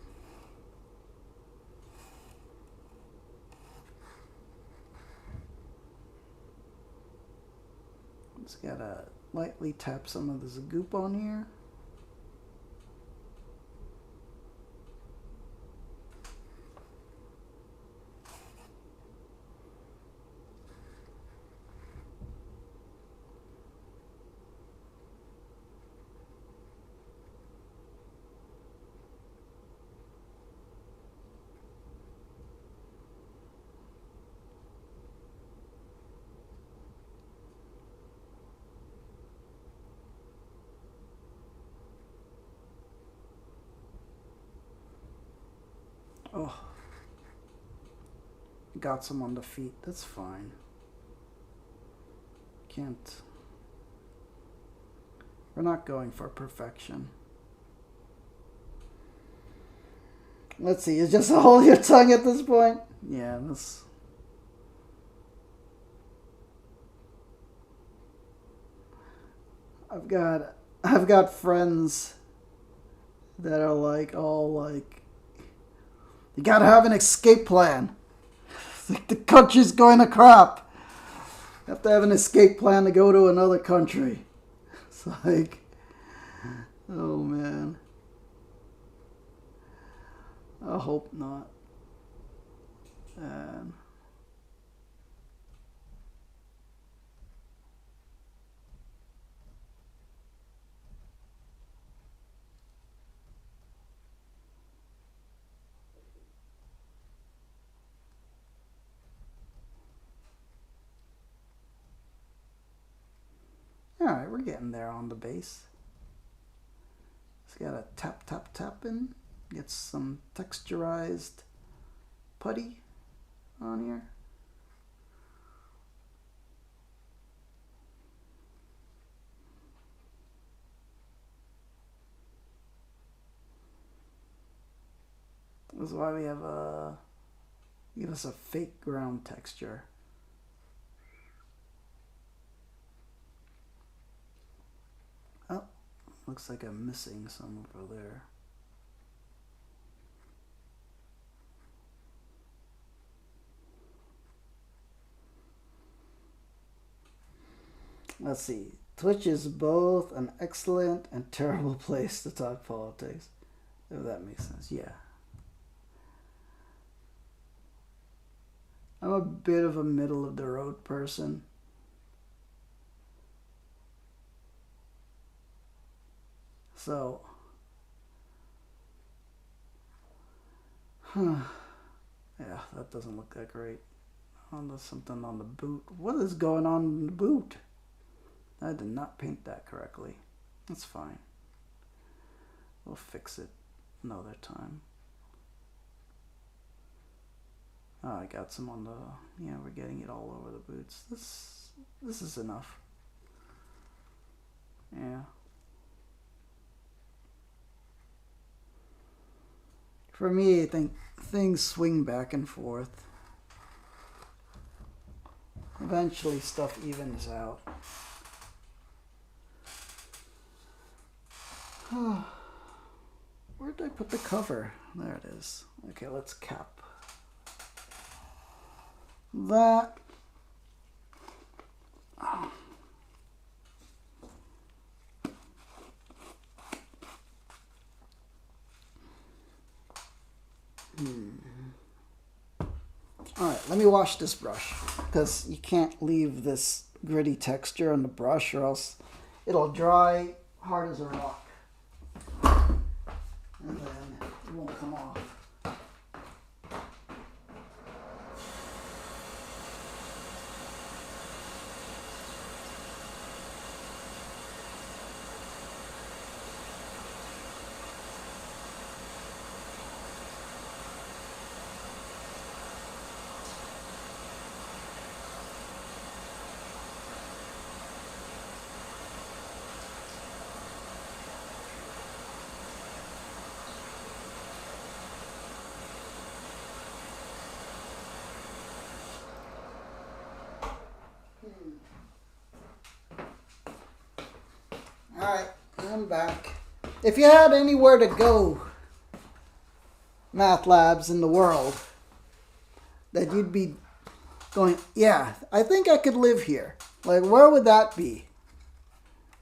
S1: Just gotta lightly tap some of this goop on here. Oh, got some on the feet. That's fine. Can't. We're not going for perfection. Let's see. You just hold your tongue at this point. Yeah, this. I've got friends that are like all like, you gotta have an escape plan. Like the country's going to crap. You have to have an escape plan to go to another country. It's like, oh man. I hope not. Alright, we're getting there on the base. Just gotta tap, tap, tap in. Get some texturized putty on here. This is why we have give us a fake ground texture. Oh, looks like I'm missing some over there. Let's see. Twitch is both an excellent and terrible place to talk politics. If that makes sense. Yeah. I'm a bit of a middle of the road person. So, yeah, that doesn't look that great. Oh, there's something on the boot. What is going on in the boot? I did not paint that correctly. That's fine. We'll fix it another time. Oh, I got some on the... Yeah, we're getting it all over the boots. This is enough. Yeah. For me, I think things swing back and forth. Eventually, stuff evens out. Where did I put the cover? There it is. Okay, let's cap that. Alright, let me wash this brush, because you can't leave this gritty texture on the brush or else it'll dry hard as a rock. And then it won't come off. Alright, I'm back. If you had anywhere to go, math labs in the world, that you'd be going, yeah, I think I could live here. Like, where would that be?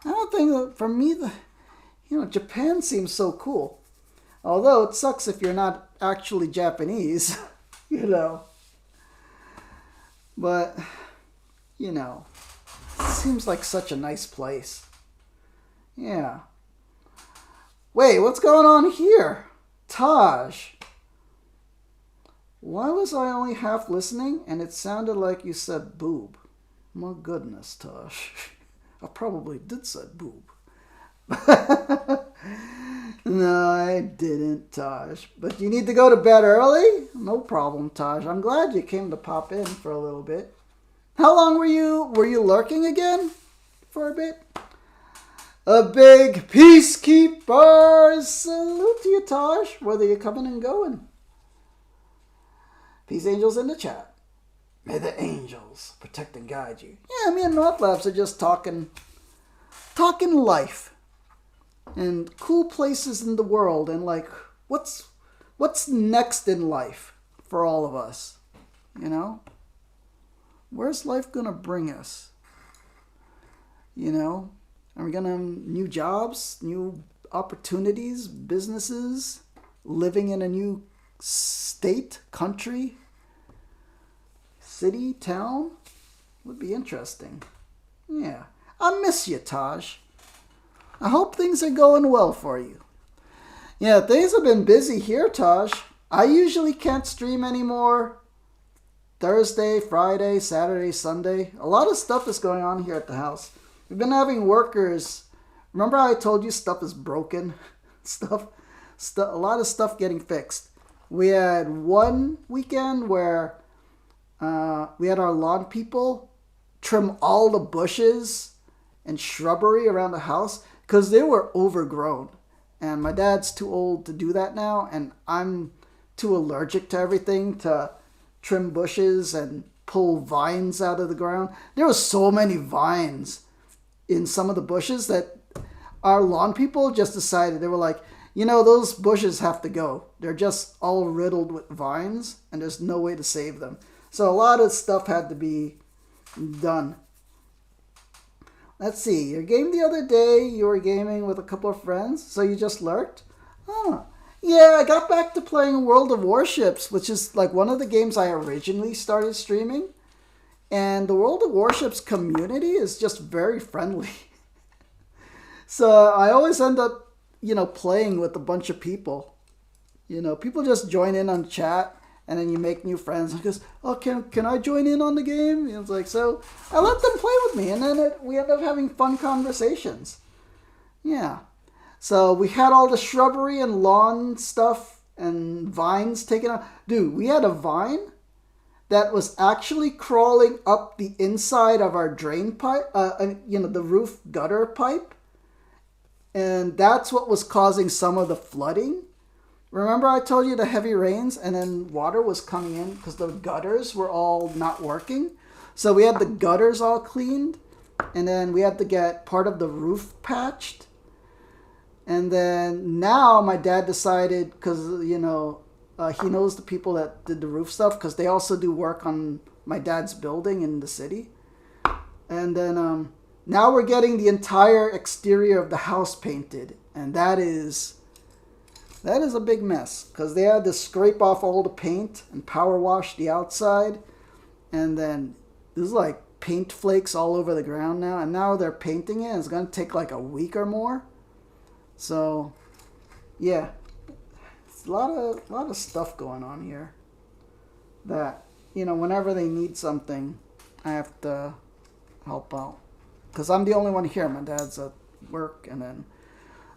S1: I don't think that for me, Japan seems so cool. Although it sucks if you're not actually Japanese, you know. But, it seems like such a nice place. Yeah. Wait, what's going on here? Taj. Why was I only half listening and it sounded like you said boob? My goodness, Taj. I probably did say boob. No, I didn't, Taj. But you need to go to bed early? No problem, Taj. I'm glad you came to pop in for a little bit. How long were you lurking again? For a bit? A big peacekeeper! Salute to you, Taj. Whether you're coming and going. Peace angels in the chat. May the angels protect and guide you. Yeah, me and North Labs are just talking life. And cool places in the world. And like, what's next in life for all of us? You know? Where's life gonna bring us? You know? Are we gonna have new jobs, new opportunities, businesses, living in a new state, country, city, town? Would be interesting. Yeah. I miss you, Taj. I hope things are going well for you. Yeah, things have been busy here, Taj. I usually can't stream anymore. Thursday, Friday, Saturday, Sunday. A lot of stuff is going on here at the house. We've been having workers. Remember how I told you stuff is broken? A lot of stuff getting fixed. We had one weekend where we had our lawn people trim all the bushes and shrubbery around the house because they were overgrown. And my dad's too old to do that now, and I'm too allergic to everything to trim bushes and pull vines out of the ground. There were so many vines in some of the bushes that our lawn people just decided, they were like, those bushes have to go. They're just all riddled with vines and there's no way to save them. So a lot of stuff had to be done. Let's see, your game the other day, you were gaming with a couple of friends, so you just lurked? Oh, yeah, I got back to playing World of Warships, which is like one of the games I originally started streaming. And the World of Warships community is just very friendly. So I always end up, playing with a bunch of people. People just join in on chat and then you make new friends. And goes, oh, can I join in on the game? And it's like, so I let them play with me and then we end up having fun conversations. Yeah. So we had all the shrubbery and lawn stuff and vines taken out. Dude, we had a vine that was actually crawling up the inside of our drain pipe, the roof gutter pipe. And that's what was causing some of the flooding. Remember I told you the heavy rains and then water was coming in because the gutters were all not working? So we had the gutters all cleaned and then we had to get part of the roof patched. And then now my dad decided, because, he knows the people that did the roof stuff because they also do work on my dad's building in the city. And then now we're getting the entire exterior of the house painted. And that is a big mess because they had to scrape off all the paint and power wash the outside. And then there's like paint flakes all over the ground now. And now they're painting it. And it's going to take like a week or more. So, yeah. It's a lot of stuff going on here that, whenever they need something, I have to help out. Because I'm the only one here. My dad's at work, and then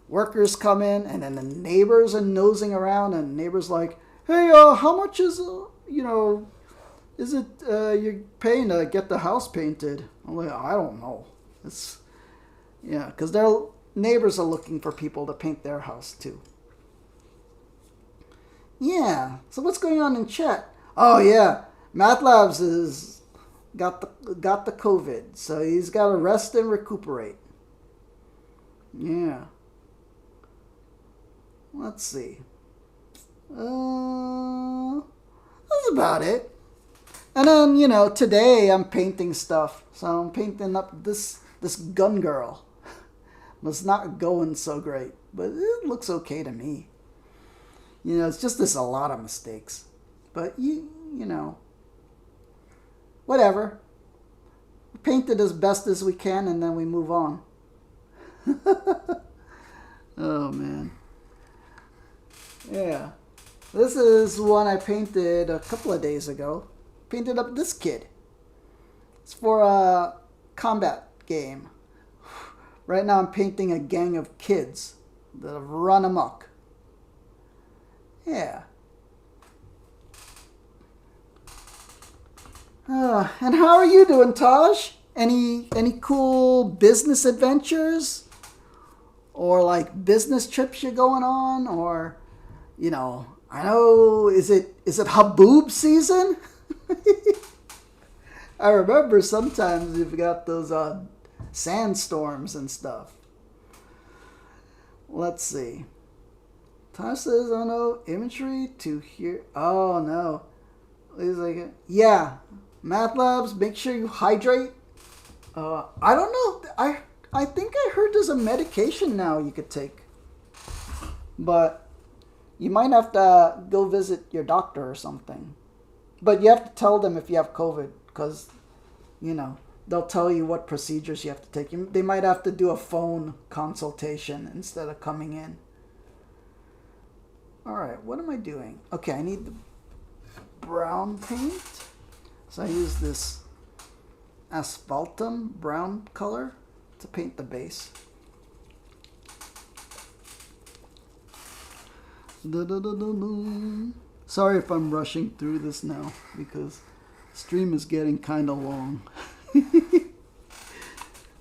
S1: workers come in, and then the neighbors are nosing around, and neighbors like, hey, how much is it you're paying to get the house painted? I'm like, I don't know. Because their neighbors are looking for people to paint their house too. Yeah. So what's going on in chat? Oh yeah, Math Labs is got the COVID, so he's got to rest and recuperate. Yeah. Let's see. That's about it. And then today I'm painting stuff. So I'm painting up this gun girl. It's not going so great, but it looks okay to me. You know, it's just there's a lot of mistakes. But you know, whatever. We paint it as best as we can and then we move on. Oh man. Yeah. This is one I painted a couple of days ago. Painted up this kid. It's for a combat game. Right now I'm painting a gang of kids that have run amok. Yeah. And how are you doing, Taj? Any cool business adventures? Or like business trips you're going on? Or, you know, I know, is it haboob season? I remember sometimes you've got those sandstorms and stuff. Let's see. Taj says, oh no, imagery to here. Oh no. He's like, yeah, math labs, make sure you hydrate. I don't know. I think I heard there's a medication now you could take. But you might have to go visit your doctor or something. But you have to tell them if you have COVID, because, you know, they'll tell you what procedures you have to take. They might have to do a phone consultation instead of coming in. Alright, what am I doing? Okay, I need the brown paint. So I use this asphaltum brown color to paint the base. Sorry if I'm rushing through this now, because stream is getting kind of long.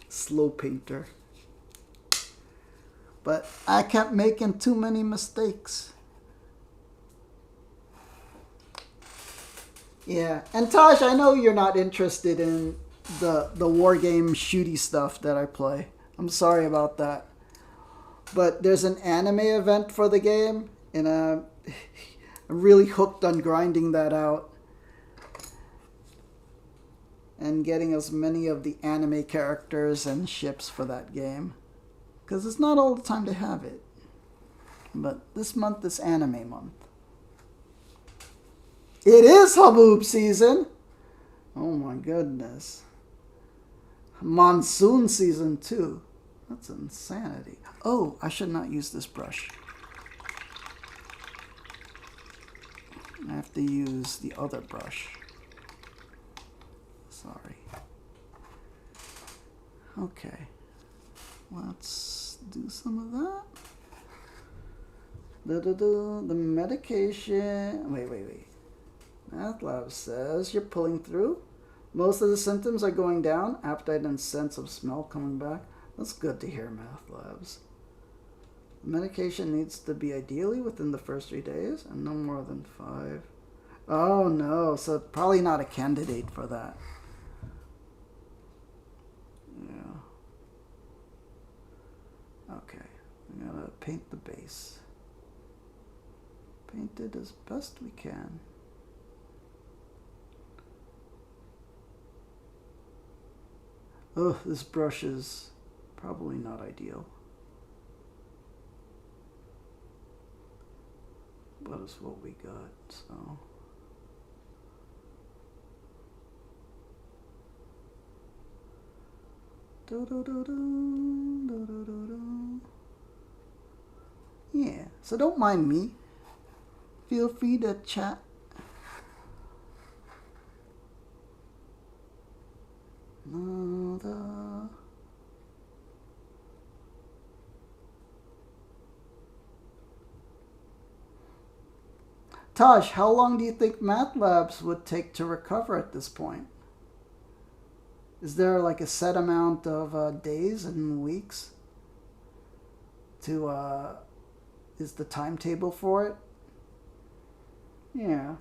S1: Slow painter. But I kept making too many mistakes. Yeah, and Taj, I know you're not interested in the war game shooty stuff that I play. I'm sorry about that. But there's an anime event for the game, and I'm really hooked on grinding that out. And getting as many of the anime characters and ships for that game. Because it's not all the time to have it. But this month is anime month. It is haboob season! Oh my goodness. Monsoon season too. That's insanity. Oh, I should not use this brush. I have to use the other brush. Sorry. Okay. Let's do some of that. The medication. Wait. Math Lab says you're pulling through. Most of the symptoms are going down. Appetite and sense of smell coming back. That's good to hear, Math Labs. The medication needs to be ideally within the first 3 days and no more than 5. Oh no, so probably not a candidate for that. Yeah. Okay, I'm gonna paint the base. Paint it as best we can. Oh, this brush is probably not ideal. But it's what we got, so. Yeah, so don't mind me. Feel free to chat. Taj, how long do you think Math Labs would take to recover at this point? Is there like a set amount of days and weeks to, is the timetable for it? Yeah.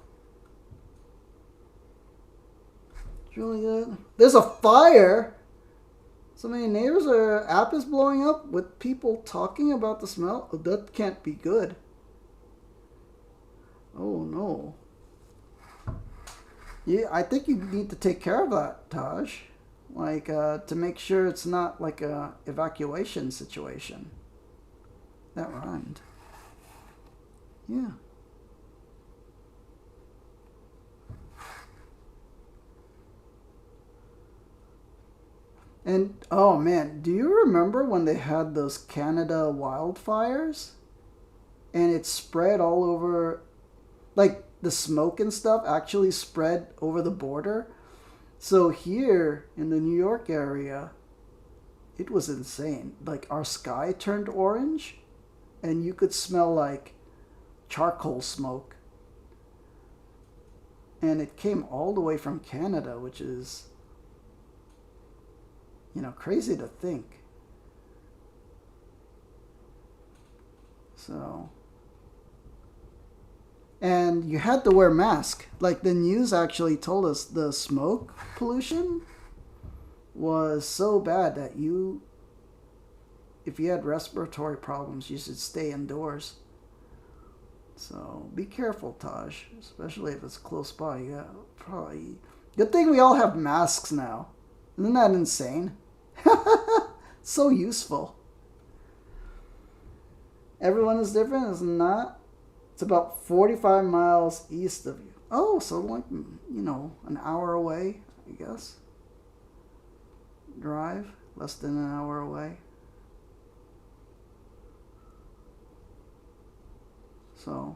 S1: It's really good. There's a fire! So many neighbors, our app is blowing up with people talking about the smell. Oh, that can't be good. Oh no. Yeah, I think you need to take care of that, Taj. like to make sure it's not like a evacuation situation. That rhymed. Yeah. And oh man, do you remember when they had those Canada wildfires? And it spread all over, like the smoke and stuff actually spread over the border. So here in the New York area, it was insane. Like our sky turned orange and you could smell like charcoal smoke. And it came all the way from Canada, which is, crazy to think. So, and you had to wear a mask. Like the news actually told us the smoke pollution was so bad that if you had respiratory problems, you should stay indoors. So be careful, Taj, especially if it's close by. Yeah, probably. Good thing we all have masks now. Isn't that insane? So useful. Everyone is different, is not? It's about 45 miles east of you. Oh, so like, an hour away, I guess. Drive, less than an hour away. So,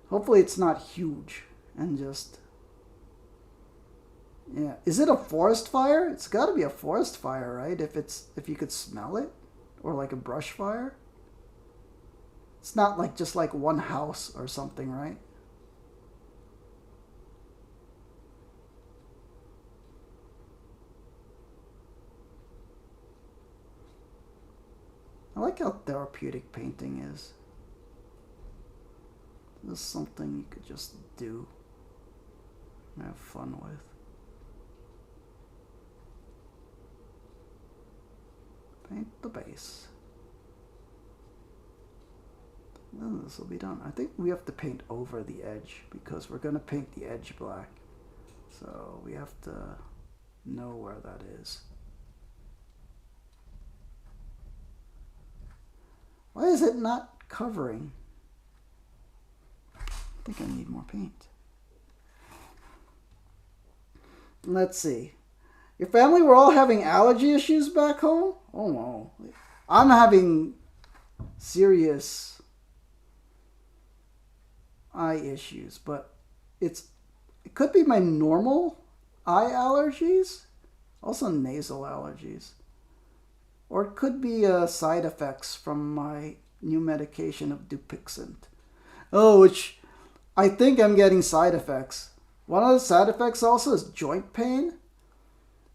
S1: hopefully it's not huge and just... Yeah. Is it a forest fire? It's got to be a forest fire, right? If you could smell it, or like a brush fire. It's not like just like one house or something, right? I like how therapeutic painting is. This is something you could just do and have fun with. Paint the base. Then this will be done. I think we have to paint over the edge because we're going to paint the edge black. So we have to know where that is. Why is it not covering? I think I need more paint. Let's see. Your family were all having allergy issues back home? Oh no. I'm having serious eye issues, but it could be my normal eye allergies, also nasal allergies. Or it could be side effects from my new medication of Dupixent. Oh, which I think I'm getting side effects. One of the side effects also is joint pain.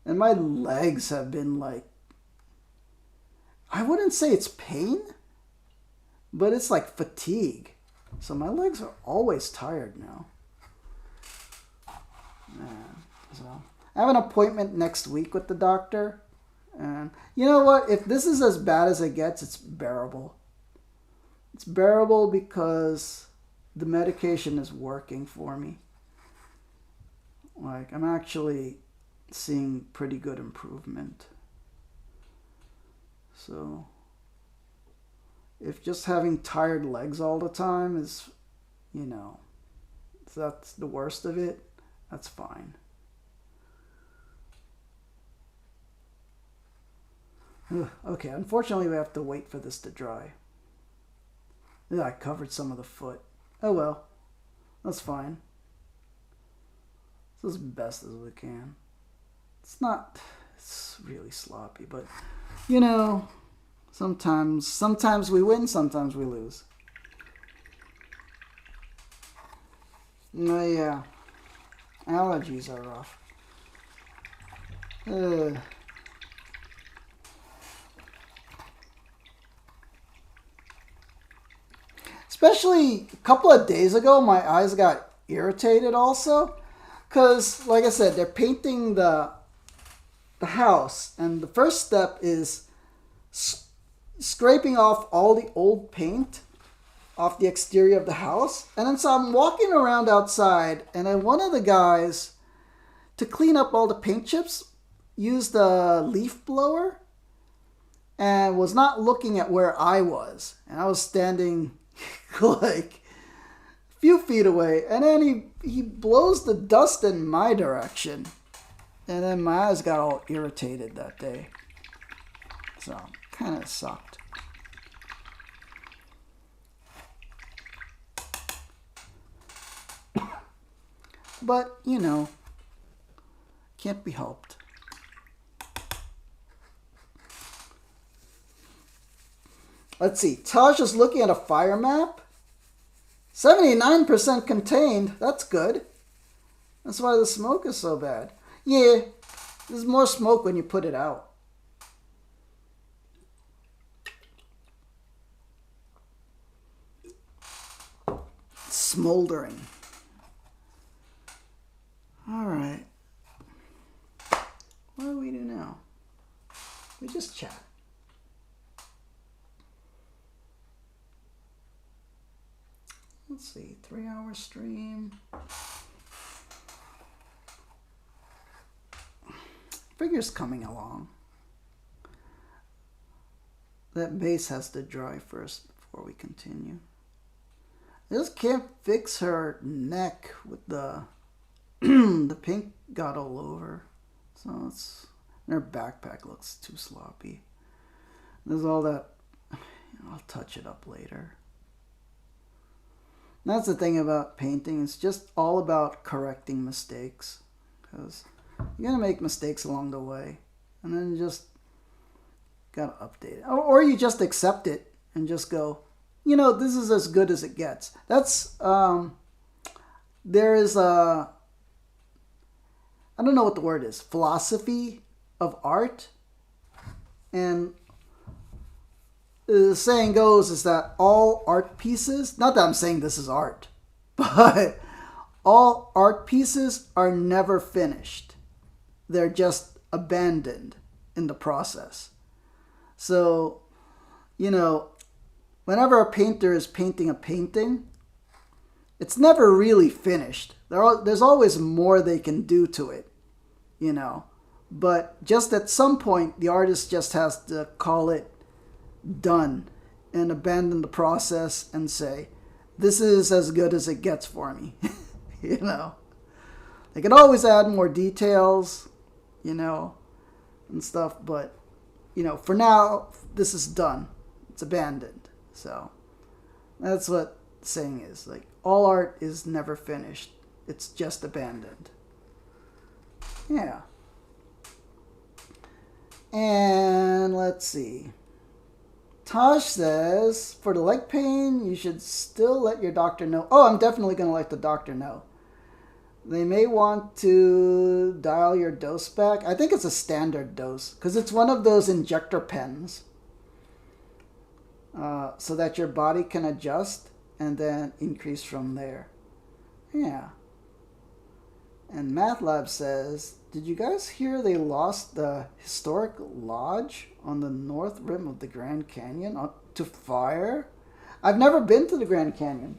S1: And my legs have been like... I wouldn't say it's pain, but it's like fatigue. So my legs are always tired now. So I have an appointment next week with the doctor. And you know what? If this is as bad as it gets, it's bearable. It's bearable because the medication is working for me. Like, I'm actually seeing pretty good improvement. So, if just having tired legs all the time is, if that's the worst of it, that's fine. Okay, unfortunately we have to wait for this to dry. Yeah, I covered some of the foot. Oh well, that's fine. It's as best as we can. It's really sloppy, but sometimes we win, sometimes we lose. Yeah, allergies are rough. Especially a couple of days ago, my eyes got irritated also. Because, like I said, they're painting the house. And the first step is scraping off all the old paint off the exterior of the house. And then so I'm walking around outside. And then one of the guys, to clean up all the paint chips, used a leaf blower and was not looking at where I was. And I was standing like a few feet away. And then he blows the dust in my direction. And then my eyes got all irritated that day. So, kind of sucked. But, you know, can't be helped. Let's see. Taj is looking at a fire map. 79% contained. That's good. That's why the smoke is so bad. Yeah, there's more smoke when you put it out. Smoldering. Alright. What do we do now? We just chat. Let's see, 3-hour stream. Figure's coming along. That base has to dry first before we continue. I just can't fix her neck with the the pink got all over. So it's her backpack looks too sloppy. There's all that. I'll touch it up later. That's the thing about painting. It's just all about correcting mistakes. Because you're going to make mistakes along the way. And then you just got to update it. Or you just accept it and just go, you know, this is as good as it gets. That's, there is a, I don't know what the word is, philosophy of art. And the saying goes is that all art pieces, not that I'm saying this is art, but all art pieces are never finished. They're just abandoned in the process. So, you know, whenever a painter is painting a painting, it's never really finished. There's always more they can do to it, you know. But just at some point, the artist just has to call it done and abandon the process and say, this is as good as it gets for me. You know, they can always add more details, you know, and stuff, but you know, for now this is done, it's abandoned. So that's what the saying is, like, all art is never finished, it's just abandoned. Yeah. And let's see. Taj says, for the leg pain, you should still let your doctor know. Oh, I'm definitely going to let the doctor know. They may want to dial your dose back. I think it's a standard dose, because it's one of those injector pens. So that your body can adjust and then increase from there. Yeah. And MathLab says, did you guys hear they lost the historic lodge on the north rim of the Grand Canyon to fire? I've never been to the Grand Canyon,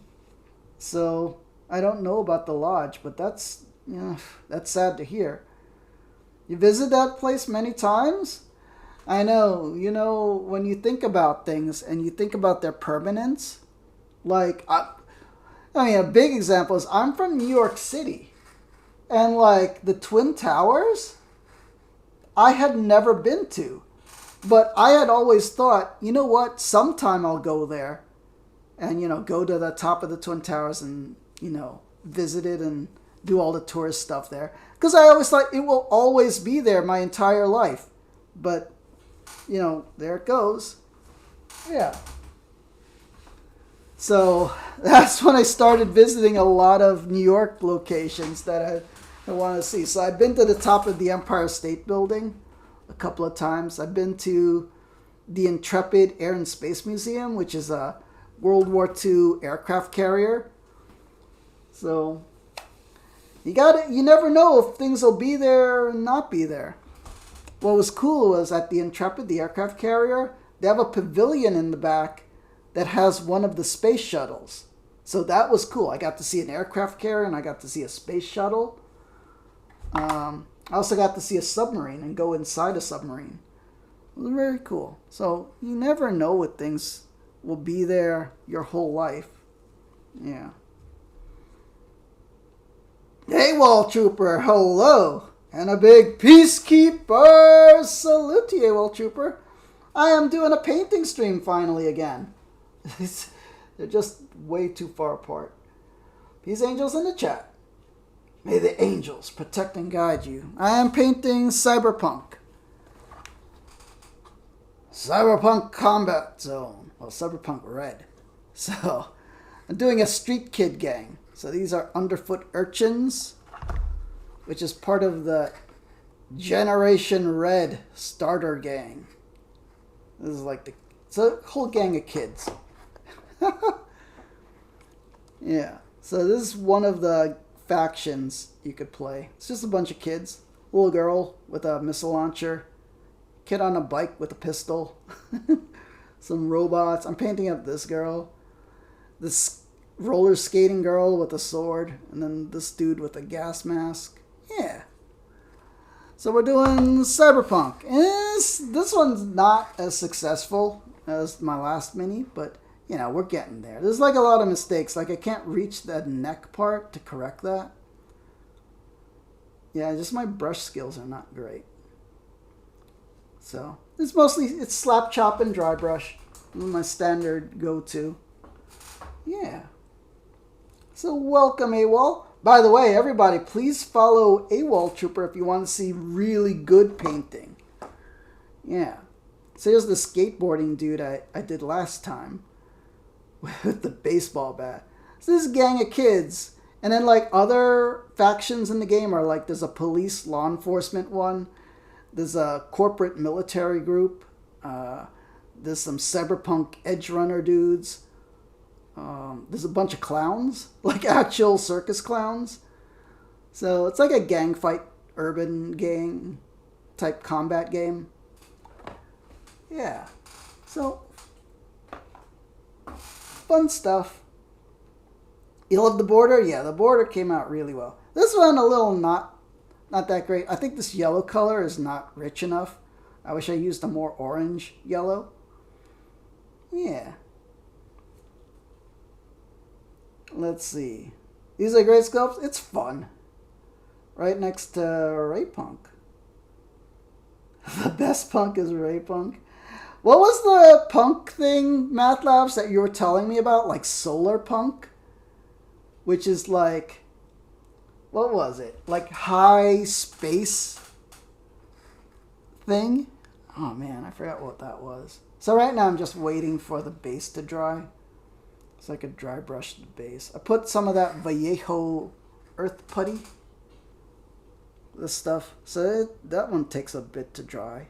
S1: so I don't know about the lodge, but that's, you know, that's sad to hear. You visit that place many times? I know, you know, when you think about things and you think about their permanence, like, I mean, a big example is I'm from New York City. And, like, the Twin Towers, I had never been to. But I had always thought, you know what, sometime I'll go there and, you know, go to the top of the Twin Towers and, you know, visit it and do all the tourist stuff there. Because I always thought it will always be there my entire life. But, you know, there it goes. Yeah. So that's when I started visiting a lot of New York locations that I want to see. So I've been to the top of the Empire State Building a couple of times. I've been to the Intrepid Air and Space Museum, which is a World War II aircraft carrier. So you never know if things will be there or not be there. What was cool was at the Intrepid, the aircraft carrier, they have a pavilion in the back that has one of the space shuttles. So that was cool. I got to see an aircraft carrier and I got to see a space shuttle. I also got to see a submarine and go inside a submarine. It was very cool. So you never know what things will be there your whole life. Yeah. Hey, Wall Trooper, hello! And a big peacekeeper salute to you, Wall Trooper. I am doing a painting stream finally again. They're just way too far apart. Peace angels in the chat. May the angels protect and guide you. I am painting Cyberpunk. Cyberpunk Combat Zone. Well, Cyberpunk Red. So, I'm doing a street kid gang. So these are underfoot urchins, which is part of the Generation Red starter gang. This is like it's a whole gang of kids. Yeah. So this is one of the factions you could play. It's just a bunch of kids. Little girl with a missile launcher. Kid on a bike with a pistol. Some robots. I'm painting up this girl. This roller skating girl with a sword. And then this dude with a gas mask. Yeah. So we're doing Cyberpunk. And this one's not as successful as my last mini, but you know, we're getting there. There's like a lot of mistakes. Like I can't reach the neck part to correct that. Yeah, just my brush skills are not great. So it's slap chop and dry brush. My standard go-to. Yeah. So welcome, AWOL. By the way, everybody, please follow AWOL Trooper if you want to see really good painting. Yeah. So here's the skateboarding dude I did last time with the baseball bat. So this gang of kids. And then like other factions in the game are like there's a police law enforcement one. There's a corporate military group. There's some cyberpunk edge runner dudes. There's a bunch of clowns, like actual circus clowns. So it's like a gang fight, urban gang type combat game. Yeah. So fun stuff. You love the border? Yeah, the border came out really well. This one a little not that great. I think this yellow color is not rich enough. I wish I used a more orange yellow. Yeah. Let's see. These are great sculpts. It's fun. Right next to Ray Punk. The best punk is Ray Punk. What was the punk thing, Math Labs, that you were telling me about? Like solar punk? Which is like, what was it? Like high space thing? Oh man, I forgot what that was. So right now I'm just waiting for the base to dry. So I could dry brush the base. I put some of that Vallejo earth putty. This stuff. So that one takes a bit to dry.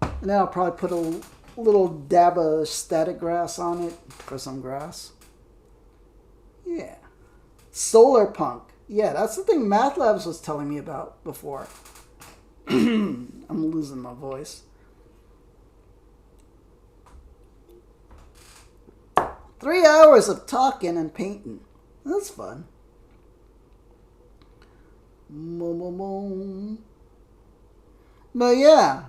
S1: And then I'll probably put a little dab of static grass on it for some grass. Yeah. Solar punk. Yeah, that's the thing Math Labs was telling me about before. I'm losing my voice. 3 hours of talking and painting. That's fun. But yeah.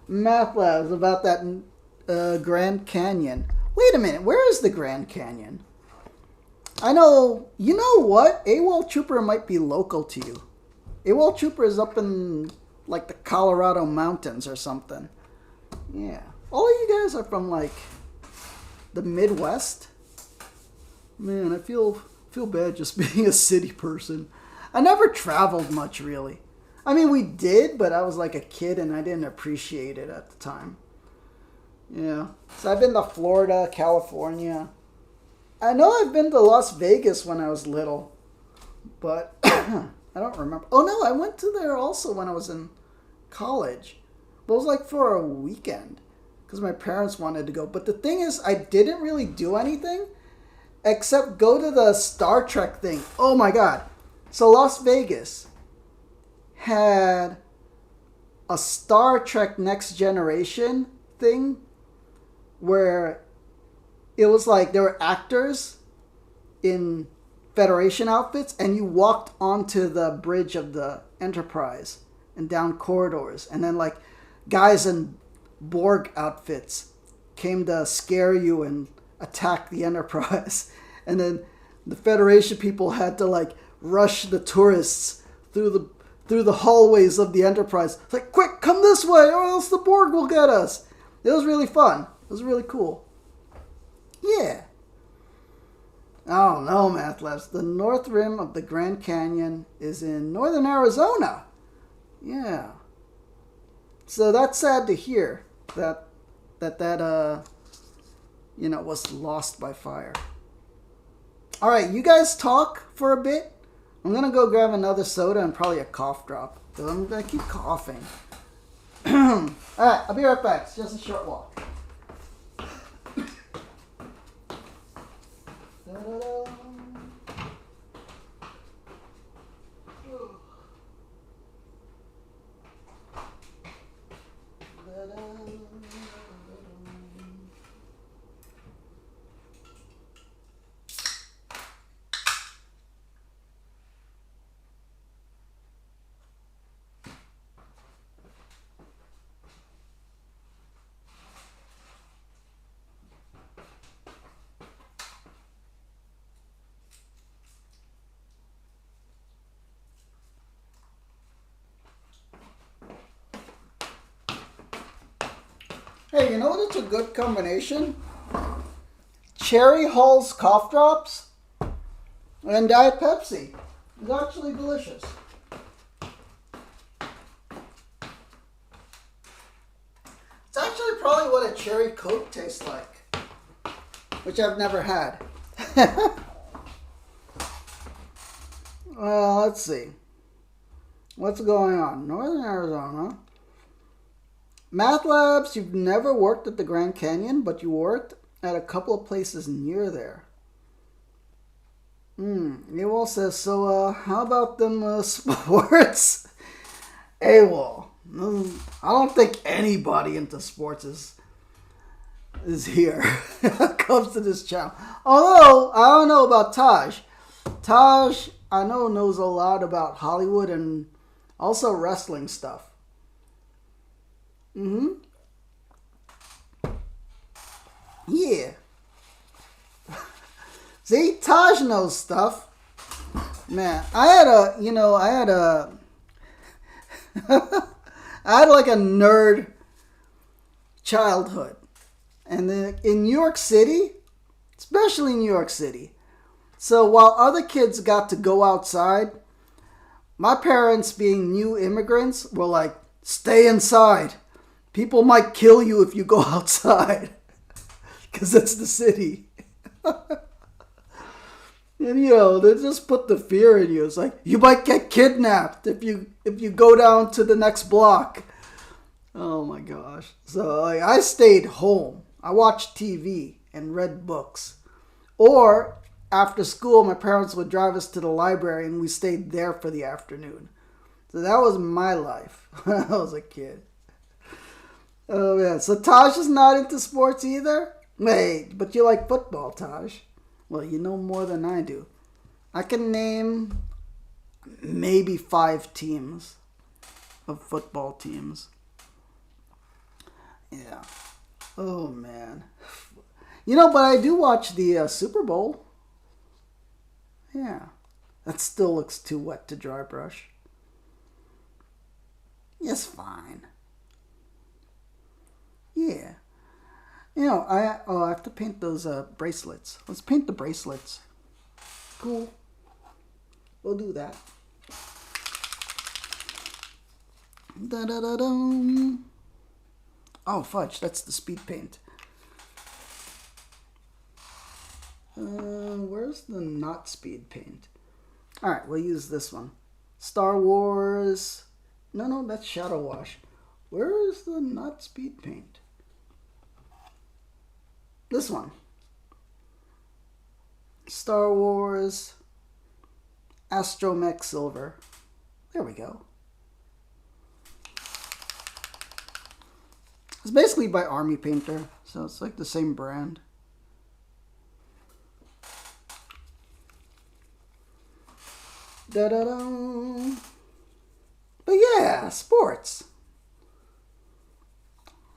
S1: Math Labs about that Grand Canyon. Wait a minute, where is the Grand Canyon? I know, you know what? AWOL Trooper might be local to you. AWOL Trooper is up in like the Colorado mountains or something. Yeah. All of you guys are from like the Midwest. Man, I feel bad just being a city person. I never traveled much really. I mean, we did, but I was like a kid and I didn't appreciate it at the time. Yeah. So I've been to Florida, California. I know I've been to Las Vegas when I was little, but I don't remember. Oh no, I went to there also when I was in college. But it was like for a weekend because my parents wanted to go. But the thing is, I didn't really do anything except go to the Star Trek thing. Oh my God. So Las Vegas had a Star Trek Next Generation thing where it was like there were actors in Federation outfits, and you walked onto the bridge of the Enterprise and down corridors, and then like guys in Borg outfits came to scare you and attack the Enterprise, and then the Federation people had to like rush the tourists through the hallways of the Enterprise. It's like, quick, come this way, or else the Borg will get us. It was really fun. It was really cool. Yeah. I don't know, Math Labs. The north rim of the Grand Canyon is in northern Arizona. Yeah. So that's sad to hear that was lost by fire. All right, you guys talk for a bit. I'm gonna go grab another soda and probably a cough drop because I'm gonna keep coughing. All right, I'll be right back. It's just a short walk. Hey, you know what? It's a good combination. Cherry Halls cough drops and Diet Pepsi. It's actually delicious. It's actually probably what a cherry Coke tastes like, which I've never had. Well, let's see. What's going on? Northern Arizona. Math Labs, you've never worked at the Grand Canyon, but you worked at a couple of places near there. Ewell says, so how about them sports? Ewell, I don't think anybody into sports is here comes to this channel. Although, I don't know about Taj. Taj, I know, knows a lot about Hollywood and also wrestling stuff. Yeah. See, Taj knows stuff. Man, I had like a nerd childhood. And then in New York City, especially New York City. So while other kids got to go outside, my parents, being new immigrants, were like, stay inside. People might kill you if you go outside. Because it's the city. And they just put the fear in you. It's like, you might get kidnapped if you go down to the next block. Oh my gosh. So I stayed home. I watched TV and read books. Or after school, my parents would drive us to the library and we stayed there for the afternoon. So that was my life when I was a kid. Oh yeah, so Taj is not into sports either? Wait, but you like football, Taj. Well, you know more than I do. I can name maybe 5 teams of football teams. Yeah. Oh man. But I do watch the Super Bowl. Yeah. That still looks too wet to dry brush. It's fine. Yeah. I have to paint those bracelets. Let's paint the bracelets. Cool. We'll do that. Da-da-da-dum. Oh, fudge. That's the speed paint. Where's the not speed paint? Alright, we'll use this one. Star Wars. No, that's Shadow Wash. Where is the not speed paint? This one. Star Wars Astromech Silver. There we go. It's basically by Army Painter, so it's like the same brand. Da-da-da. But yeah, sports.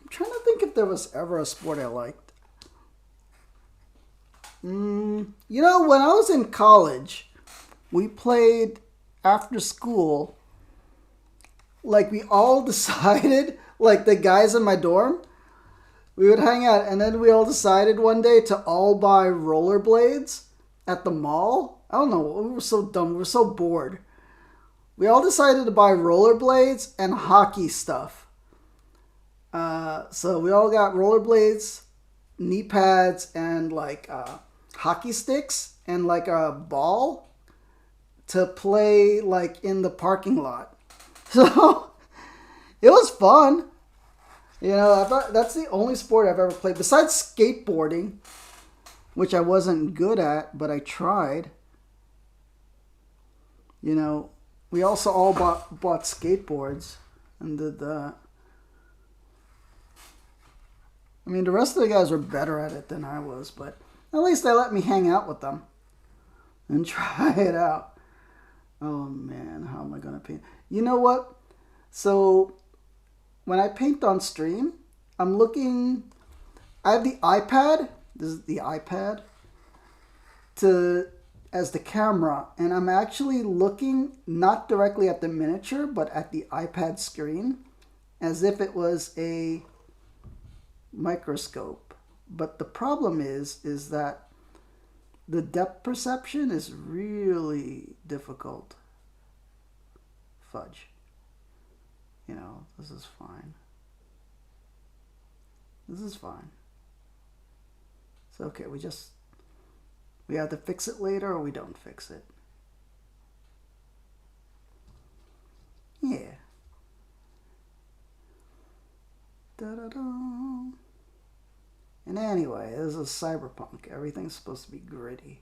S1: I'm trying to think if there was ever a sport I liked. You know, when I was in college, we played after school. Like, we all decided, like the guys in my dorm, we would hang out, and then we all decided one day to all buy rollerblades at the mall. I don't know, we were so dumb, we were so bored. We all decided to buy rollerblades and hockey stuff. So we all got rollerblades, knee pads, and like hockey sticks, and like a ball to play like in the parking lot. So it was fun. You know, I thought that's the only sport I've ever played besides skateboarding, which I wasn't good at, but I tried. You know, we also all bought skateboards and did that. I mean, the rest of the guys were better at it than I was, but at least they let me hang out with them and try it out. Oh man, how am I going to paint? You know what? So when I paint on stream, I have the iPad. This is the iPad as the camera, and I'm actually looking not directly at the miniature, but at the iPad screen, as if it was a microscope. But the problem is that the depth perception is really difficult. Fudge. You know, this is fine. This is fine. It's okay, we have to fix it later or we don't fix it. Yeah. Da-da-da. And anyway, this is Cyberpunk. Everything's supposed to be gritty.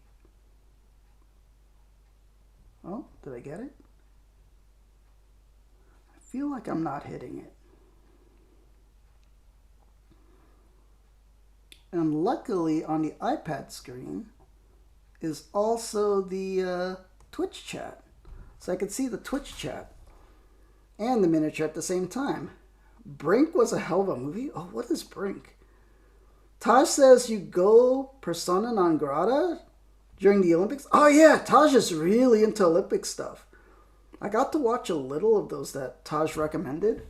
S1: Oh, did I get it? I feel like I'm not hitting it. And luckily on the iPad screen is also the Twitch chat. So I could see the Twitch chat and the miniature at the same time. Brink was a hell of a movie. Oh, what is Brink? Taj says you go persona non grata during the Olympics. Oh yeah, Taj is really into Olympic stuff. I got to watch a little of those that Taj recommended.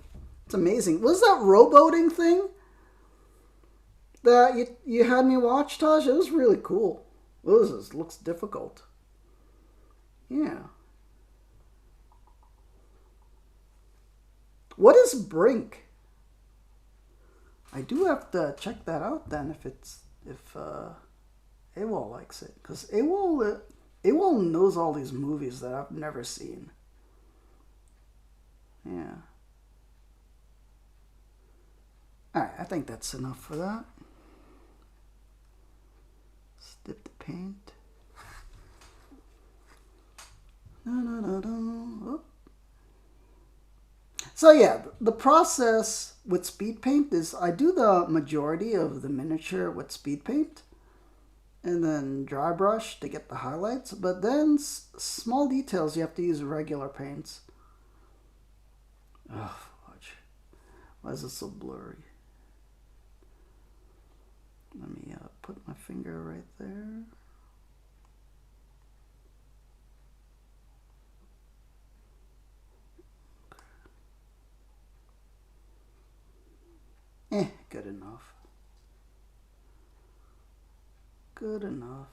S1: It's amazing. Was that rowboating thing that you had me watch, Taj? It was really cool. It looks difficult. Yeah. What is Brink? I do have to check that out then if AWOL likes it, because AWOL knows all these movies that I've never seen. Yeah. Alright, I think that's enough for that. Let's dip the paint. Oh. So yeah, the process with speed paint is I do the majority of the miniature with speed paint and then dry brush to get the highlights, but then small details you have to use regular paints. Oh, watch. Why is it so blurry? Let me put my finger right there. Good enough. Good enough.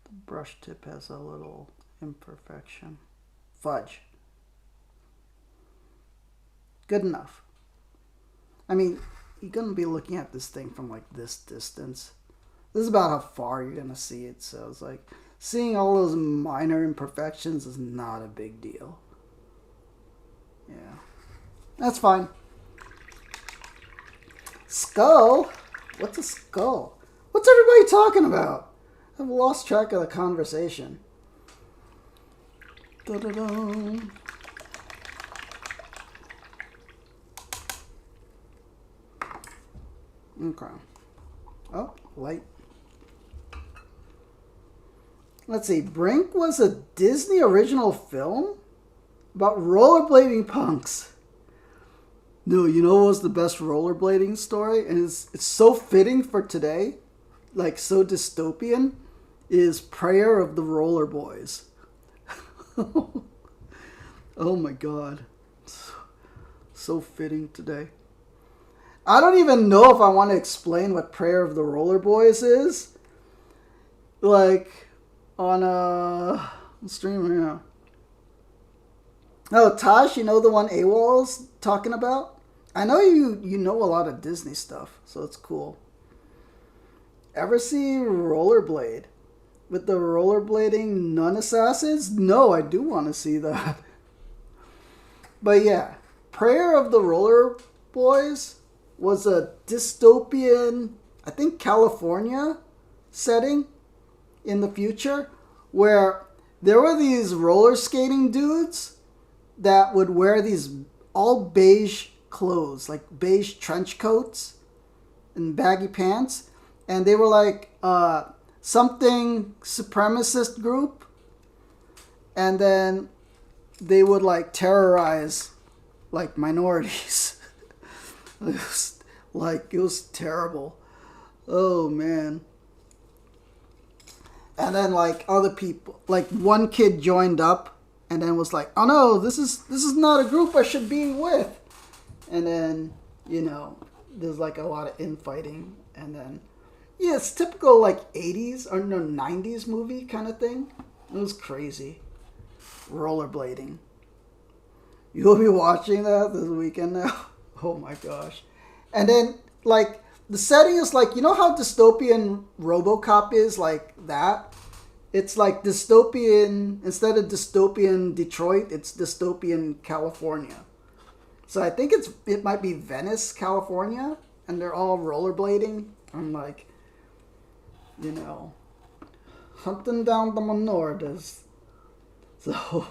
S1: The brush tip has a little imperfection. Fudge. Good enough. I mean, you're going to be looking at this thing from like this distance. This is about how far you're going to see it. So it's like seeing all those minor imperfections is not a big deal. Yeah. That's fine. Skull? What's a skull? What's everybody talking about? I've lost track of the conversation. Da-da-da. Okay. Oh, light. Let's see. Brink was a Disney original film about rollerblading punks. No, you know what was the best rollerblading story? And it's so fitting for today, like so dystopian, is Prayer of the Roller Boys. Oh my god. So fitting today. I don't even know if I want to explain what Prayer of the Roller Boys is. Like, on a stream right now. Oh, Tosh, you know the one AWOL's talking about? I know you know a lot of Disney stuff, so it's cool. Ever see Rollerblade? With the rollerblading nun assassins? No, I do want to see that. But yeah, Prayer of the Roller Boys was a dystopian, I think California setting in the future, where there were these roller skating dudes that would wear these all beige clothes, like beige trench coats and baggy pants, and they were like something supremacist group, and then they would like terrorize like minorities. It was terrible. Oh man. And then like other people, like one kid joined up and then was like, oh no, this is not a group I should be with. And then, you know, there's like a lot of infighting. And then, yeah, it's typical like 80s or no 90s movie kind of thing. It was crazy. Rollerblading. You'll be watching that this weekend now? Oh my gosh. And then, like, the setting is like, you know how dystopian RoboCop is like that? It's like dystopian, instead of dystopian Detroit, it's dystopian California. So I think it might be Venice, California, and they're all rollerblading. I'm like, you know, hunting down the Menordas. So,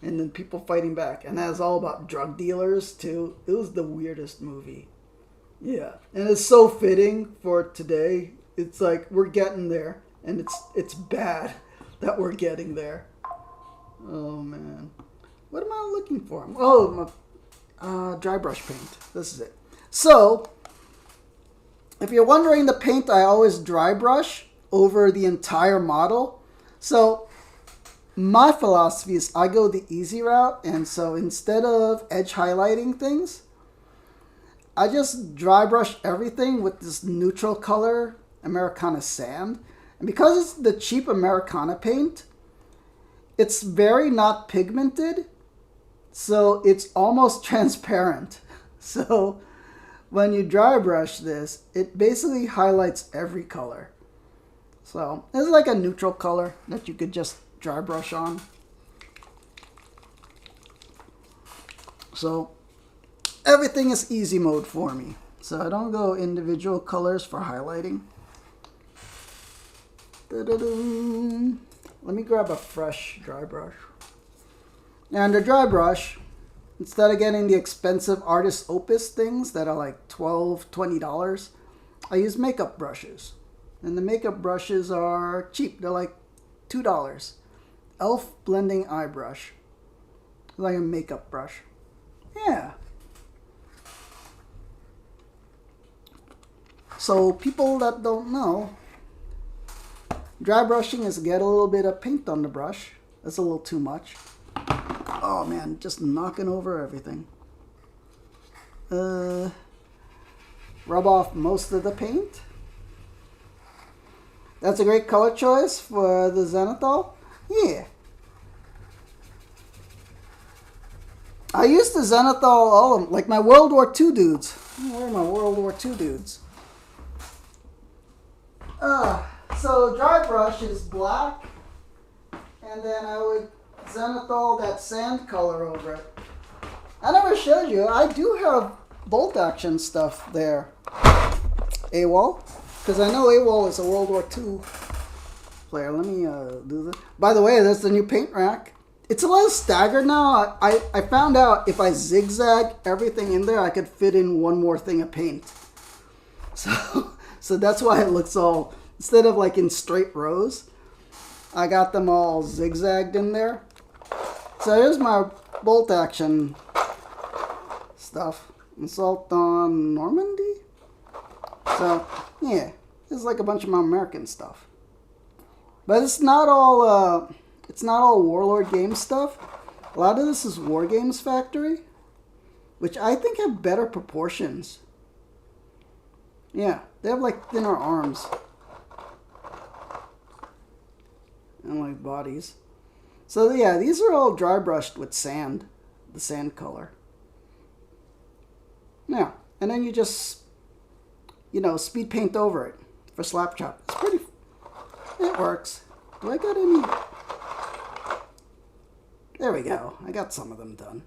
S1: and then people fighting back. And that's all about drug dealers, too. It was the weirdest movie. Yeah. And it's so fitting for today. It's like, we're getting there. And it's bad that we're getting there. Oh, man. What am I looking for? Oh, my dry brush paint. This is it. So, if you're wondering the paint, I always dry brush over the entire model. So, my philosophy is I go the easy route. And so, instead of edge highlighting things, I just dry brush everything with this neutral color Americana sand. And because it's the cheap Americana paint, it's very not pigmented. So it's almost transparent. So when you dry brush this, it basically highlights every color. So it's like a neutral color that you could just dry brush on. So everything is easy mode for me. So I don't go individual colors for highlighting. Let me grab a fresh dry brush. And the dry brush, instead of getting the expensive Artist Opus things that are like $12, $20, I use makeup brushes. And the makeup brushes are cheap. They're like $2. Elf Blending Eye Brush. Like a makeup brush. Yeah. So people that don't know, dry brushing is get a little bit of paint on the brush. That's a little too much. Oh man, just knocking over everything. Rub off most of the paint. That's a great color choice for the Zenithal. Yeah. I used the Zenithal, all of them, like my World War II dudes. Where are my World War II dudes? So dry brush is black, and then I would Zenithal that sand color over it. I never showed you, I do have bolt action stuff there. AWOL, because I know AWOL is a World War II player. Let me do this. By the way, that's the new paint rack. It's a little staggered now. I found out if I zigzag everything in there, I could fit in one more thing of paint. So that's why it looks all, instead of like in straight rows. I got them all zigzagged in there. So here's my bolt action stuff. Assault on Normandy? So, yeah. This is like a bunch of my American stuff. But it's not all Warlord Games stuff. A lot of this is WarGames Factory, which I think have better proportions. Yeah, they have like thinner arms. And like bodies. So yeah, these are all dry brushed with sand. The sand color. Yeah, and then you just, speed paint over it for slap chop. It's pretty, it works. Do I got any? There we go. I got some of them done.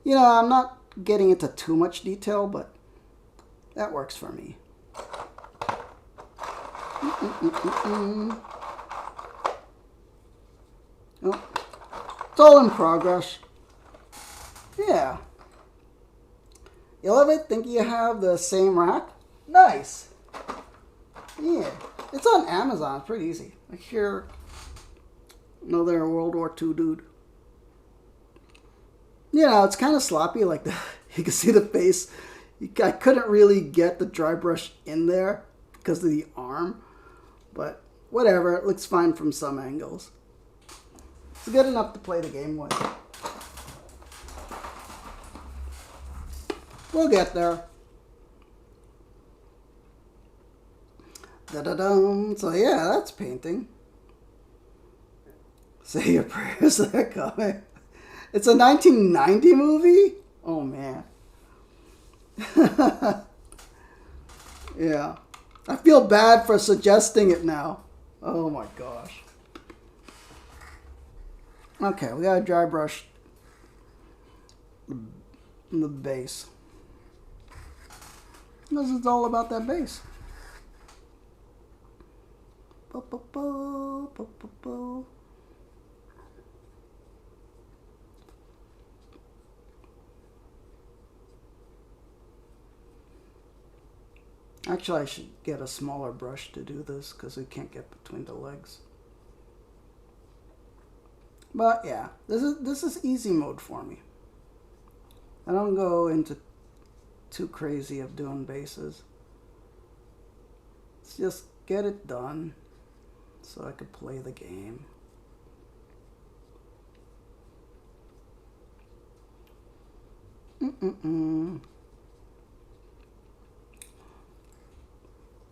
S1: I'm not getting into too much detail, but that works for me. Oh, it's all in progress. Yeah. You love it? Think you have the same rack? Nice. Yeah. It's on Amazon. It's pretty easy. Like here, another World War II dude. It's kind of sloppy. Like you can see the face. I couldn't really get the dry brush in there because of the arm. But whatever. It looks fine from some angles. It's good enough to play the game with. We'll get there. Da-da-dum. So yeah, that's painting. Say your prayers to that comic. It's a 1990 movie? Oh man. Yeah. I feel bad for suggesting it now. Oh my gosh. Okay, we got a dry brush the base. Because it's all about that base. Actually, I should get a smaller brush to do this because we can't get between the legs. But yeah, this is easy mode for me. I don't go into too crazy of doing bases. Let's just get it done so I could play the game.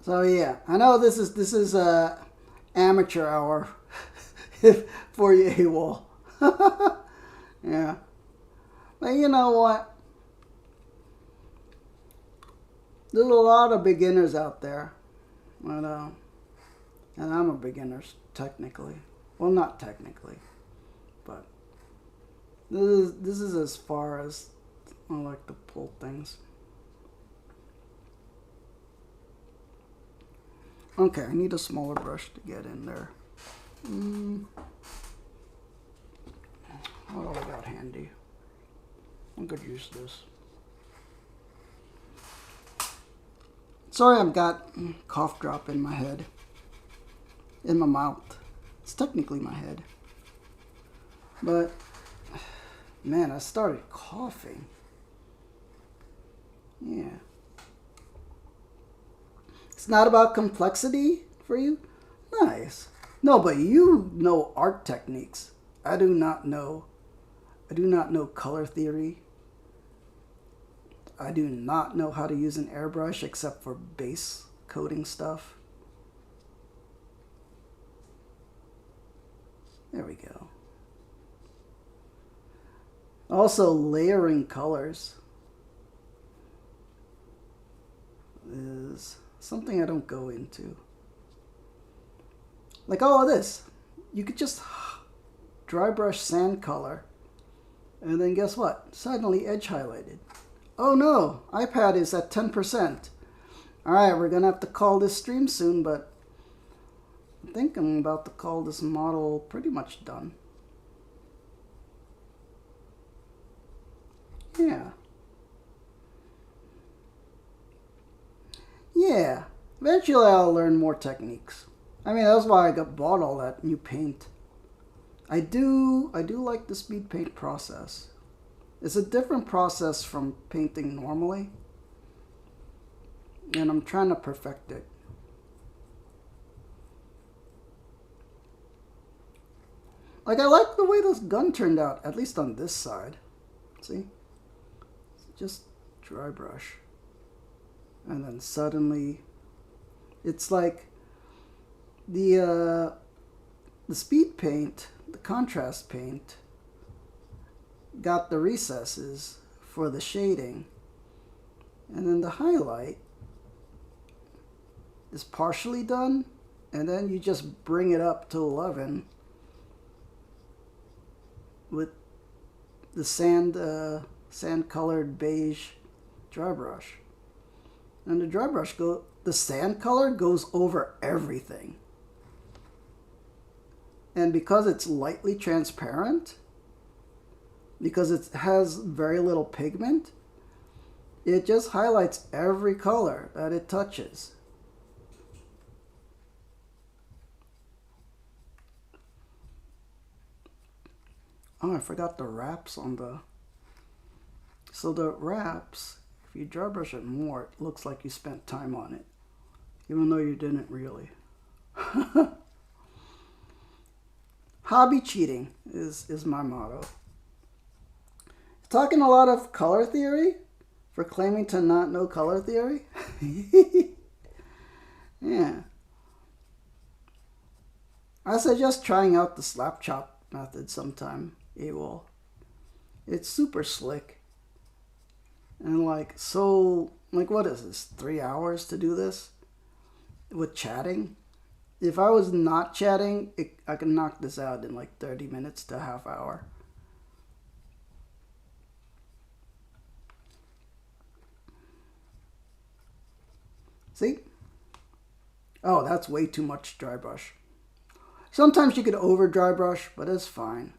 S1: So yeah, I know this is amateur hour for you, AWOL. Yeah, but you know what? There's a lot of beginners out there, and I'm a beginner technically. Well, not technically, but this is as far as I like to pull things. Okay, I need a smaller brush to get in there. What do I got handy? I could use this. Sorry, I've got cough drop in my head. In my mouth. It's technically my head. But, man, I started coughing. Yeah. It's not about complexity for you? Nice. No, but you know art techniques. I do not know color theory. I do not know how to use an airbrush except for base coating stuff. There we go. Also, layering colors is something I don't go into. Like all of this. You could just dry brush sand color and then guess what? Suddenly edge highlighted. Oh no, iPad is at 10%. Alright, we're gonna have to call this stream soon, but I think I'm about to call this model pretty much done. Yeah. Yeah. Eventually I'll learn more techniques. I mean, that's why I bought all that new paint. I do like the speed paint process. It's a different process from painting normally, and I'm trying to perfect it. Like, I like the way this gun turned out, at least on this side. See? Just dry brush. And then suddenly, it's like the speed paint, the contrast paint, got the recesses for the shading. And then the highlight is partially done. And then you just bring it up to 11 with the sand colored beige dry brush. And the dry brush the sand color goes over everything. And because it's lightly transparent, because it has very little pigment, it just highlights every color that it touches. Oh, I forgot the wraps on the... So the wraps, if you dry brush it more, it looks like you spent time on it. Even though you didn't really. Hobby cheating is my motto. Talking a lot of color theory for claiming to not know color theory. Yeah. I suggest trying out the slap chop method sometime, AWOL. It's super slick. And like, what is this? 3 hours to do this? With chatting? If I was not chatting, I could knock this out in like 30 minutes to a half hour. See? Oh, that's way too much dry brush. Sometimes you could over dry brush, but it's fine.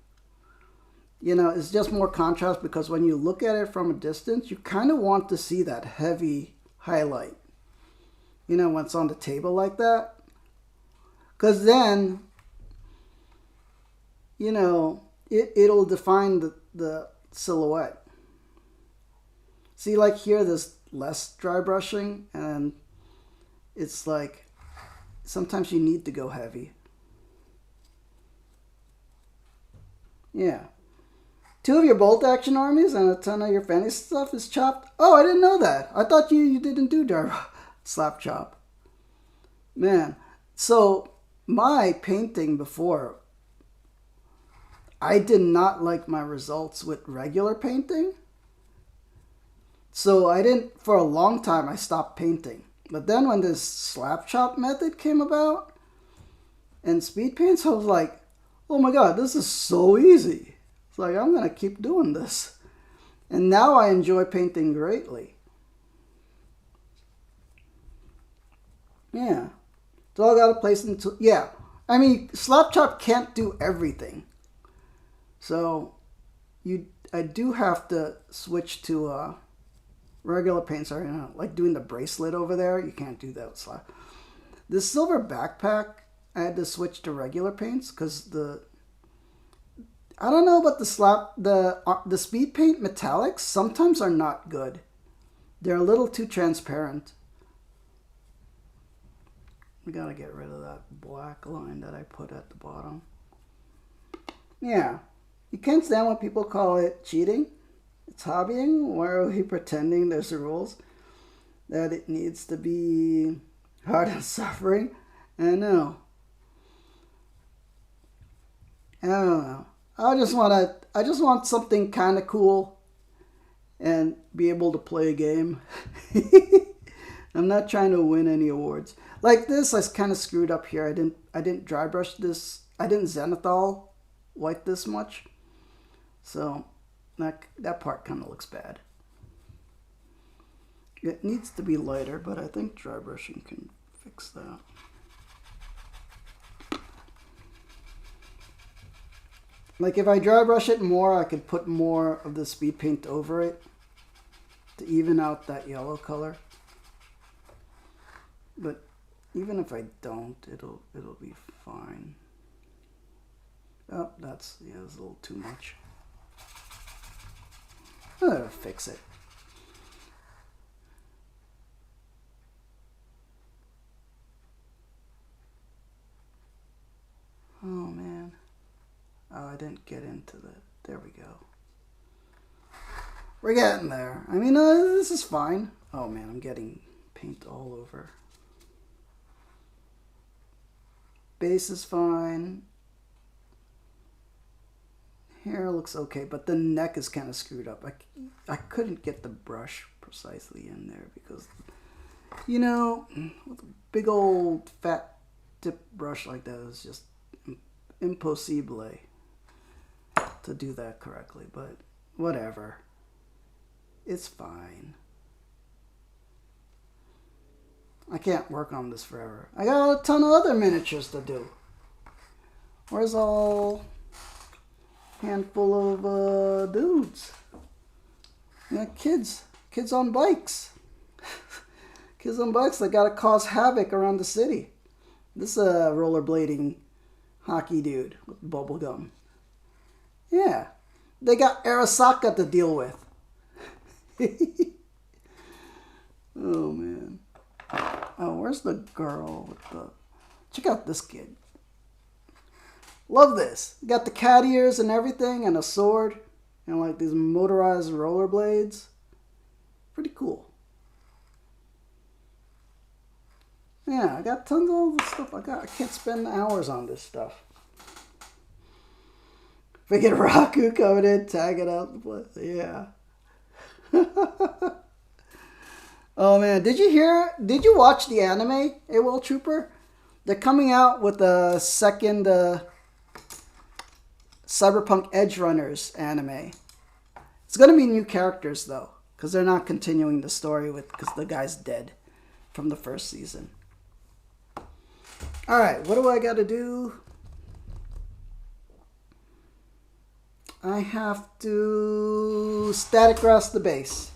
S1: You know, it's just more contrast because when you look at it from a distance, you kind of want to see that heavy highlight. You know, when it's on the table like that. Because then, you know, it'll define the silhouette. See, like here, there's less dry brushing, and it's like, sometimes you need to go heavy. Yeah. 2 of your bolt action armies and a ton of your fantasy stuff is chopped? Oh, I didn't know that. I thought you didn't do slap chop. Man. So, my painting before, I did not like my results with regular painting. So, for a long time, I stopped painting. But then when this slap chop method came about, and speed paints, I was like, oh my god, this is so easy. It's like, I'm going to keep doing this. And now I enjoy painting greatly. Yeah. It's all got to place into... Yeah. I mean, slap chop can't do everything. So, I do have to switch to regular paints. Sorry, like doing the bracelet over there. You can't do that with slap. The silver backpack, I had to switch to regular paints because I don't know about the speed paint metallics sometimes are not good. They're a little too transparent. We gotta get rid of that black line that I put at the bottom. Yeah. You can't stand when people call it cheating. It's hobbying. Why are we pretending there's rules? That it needs to be hard and suffering? I know. I don't know. I just want something kind of cool and be able to play a game. I'm not trying to win any awards. Like this, I kind of screwed up here. I didn't dry brush this. I didn't zenithal white this much. So that part kind of looks bad. It needs to be lighter, but I think dry brushing can fix that. Like if I dry brush it more, I could put more of the speed paint over it to even out that yellow color. But Even if I don't, it'll be fine. Oh, that's a little too much. I'll fix it. Oh man. Oh, I didn't get into the. There we go. We're getting there. I mean, this is fine. Oh man, I'm getting paint all over. Base is fine. Hair looks okay, but the neck is kind of screwed up. I couldn't get the brush precisely in there because, you know, with a big old fat tip brush like that is just impossible to do that correctly, but whatever. It's fine. I can't work on this forever. I got a ton of other miniatures to do. Where's all handful of dudes? Yeah, kids on bikes. Kids on bikes that gotta cause havoc around the city. This rollerblading hockey dude with bubble gum. Yeah, they got Arasaka to deal with. Oh man. Oh, where's the girl with the... Check out this kid. Love this. Got the cat ears and everything and a sword and like these motorized rollerblades. Pretty cool. Yeah, I got tons of all the stuff I got. I can't spend hours on this stuff. If I get Raku coming in, tag it out. Yeah. Oh man, did you watch the anime, AWOL Trooper? They're coming out with a second Cyberpunk Edge Runners anime. It's going to be new characters though, because they're not continuing the story because the guy's dead from the first season. Alright, what do I got to do? I have to static rust the base.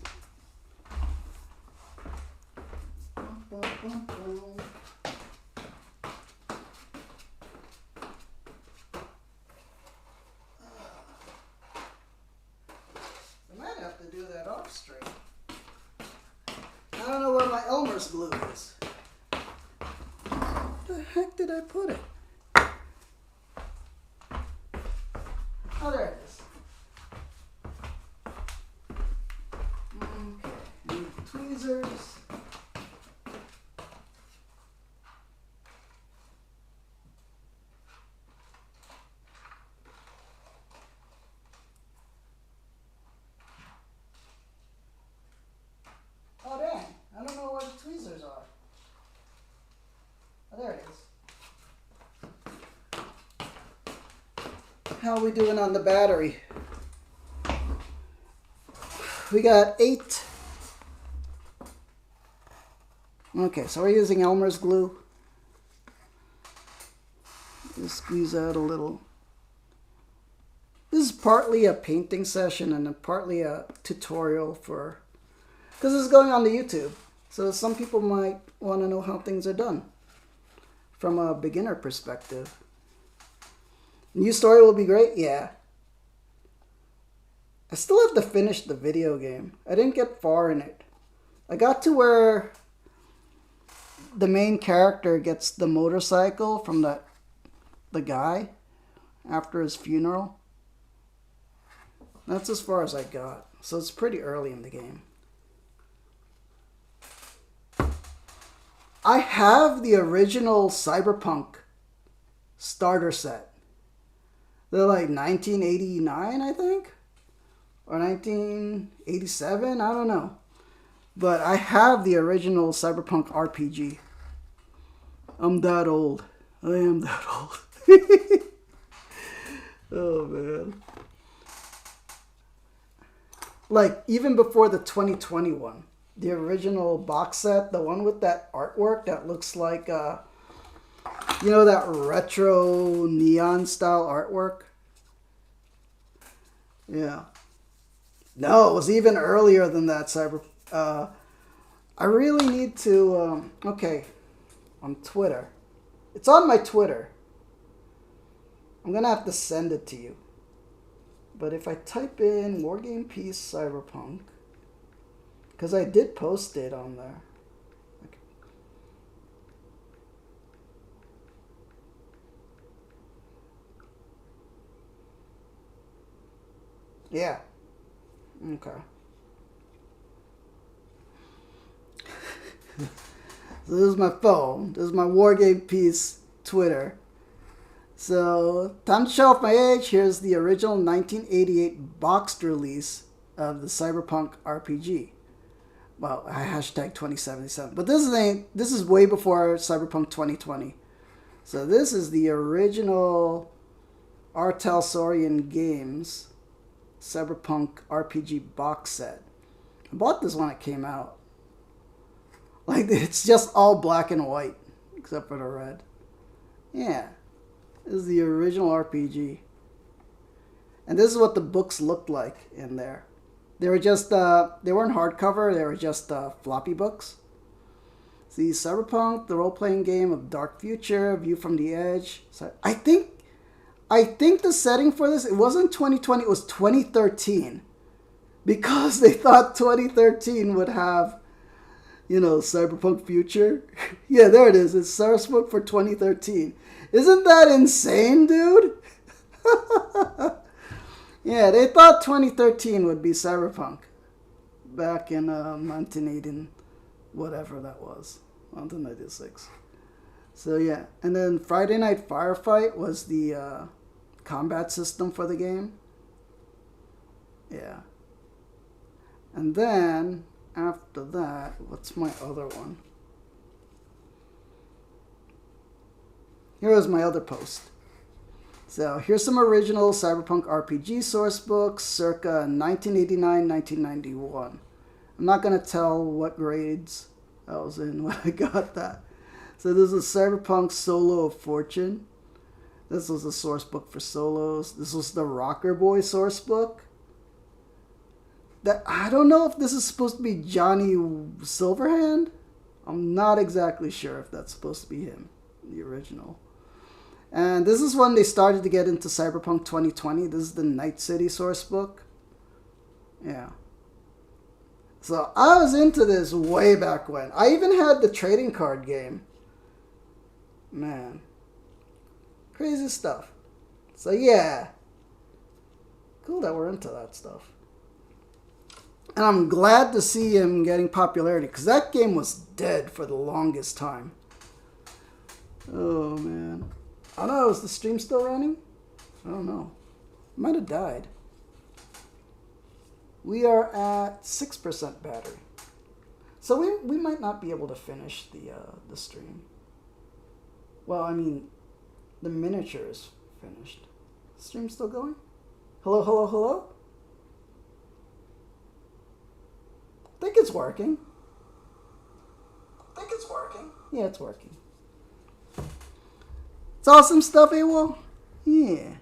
S1: I don't know where my Elmer's glue is. Where the heck did I put it? Oh, there it is. Okay, need tweezers. Oh, dang. I don't know where the tweezers are. Oh, there it is. How are we doing on the battery? We got 8. Okay, so we're using Elmer's glue. Just squeeze out a little. This is partly a painting session and partly a tutorial for... Because it's going on the YouTube. So some people might want to know how things are done from a beginner perspective. New story will be great? Yeah. I still have to finish the video game. I didn't get far in it. I got to where the main character gets the motorcycle from the guy after his funeral. That's as far as I got. So it's pretty early in the game. I have the original Cyberpunk starter set. They're like 1989, I think? Or 1987? I don't know. But I have the original Cyberpunk RPG. I'm that old. I am that old. Oh, man. Like, even before the 2021. The original box set, the one with that artwork that looks like, you know, that retro neon style artwork? Yeah. No, it was even earlier than that, I really need to, okay. on Twitter. It's on my Twitter. I'm going to have to send it to you. But if I type in WarGamePeace Cyberpunk, because I did post it on there. Okay. Yeah. Okay. So this is my phone. This is my WarGamePeace Twitter. So, time to show off my age. Here's the original 1988 boxed release of the Cyberpunk RPG. Well, hashtag 2077. But this is way before Cyberpunk 2020. So this is the original Artel Saurian Games Cyberpunk RPG box set. I bought this when it came out. Like, it's just all black and white, except for the red. Yeah. This is the original RPG. And this is what the books looked like in there. They were just, they weren't hardcover, they were just floppy books. See, Cyberpunk, the role-playing game of dark future, view from the edge. So I think the setting for this, it wasn't 2020, it was 2013. Because they thought 2013 would have, Cyberpunk future. Yeah, there it is. It's Cyberpunk for 2013. Isn't that insane, dude? Yeah, they thought 2013 would be Cyberpunk. Back in 1980, whatever that was. 1996. So yeah, and then Friday Night Firefight was the combat system for the game. Yeah. And then, after that, what's my other one? Here was my other post. So here's some original Cyberpunk RPG source books circa 1989-1991. I'm not going to tell what grades I was in when I got that. So this is Cyberpunk Solo of Fortune. This was the source book for solos. This was the Rocker Boy source book. That I don't know if this is supposed to be Johnny Silverhand. I'm not exactly sure if that's supposed to be him, the original. And this is when they started to get into Cyberpunk 2020. This is the Night City source book. Yeah. So I was into this way back when. I even had the trading card game. Man. Crazy stuff. So yeah. Cool that we're into that stuff. And I'm glad to see him getting popularity, because that game was dead for the longest time. Oh, man. I don't know, is the stream still running? I don't know. It might have died. We are at 6% battery. So we might not be able to finish the stream. Well, I mean, the miniature is finished. The stream's still going? Hello, hello, hello? I think it's working. Yeah, it's working. It's awesome stuff, AWOL. Yeah.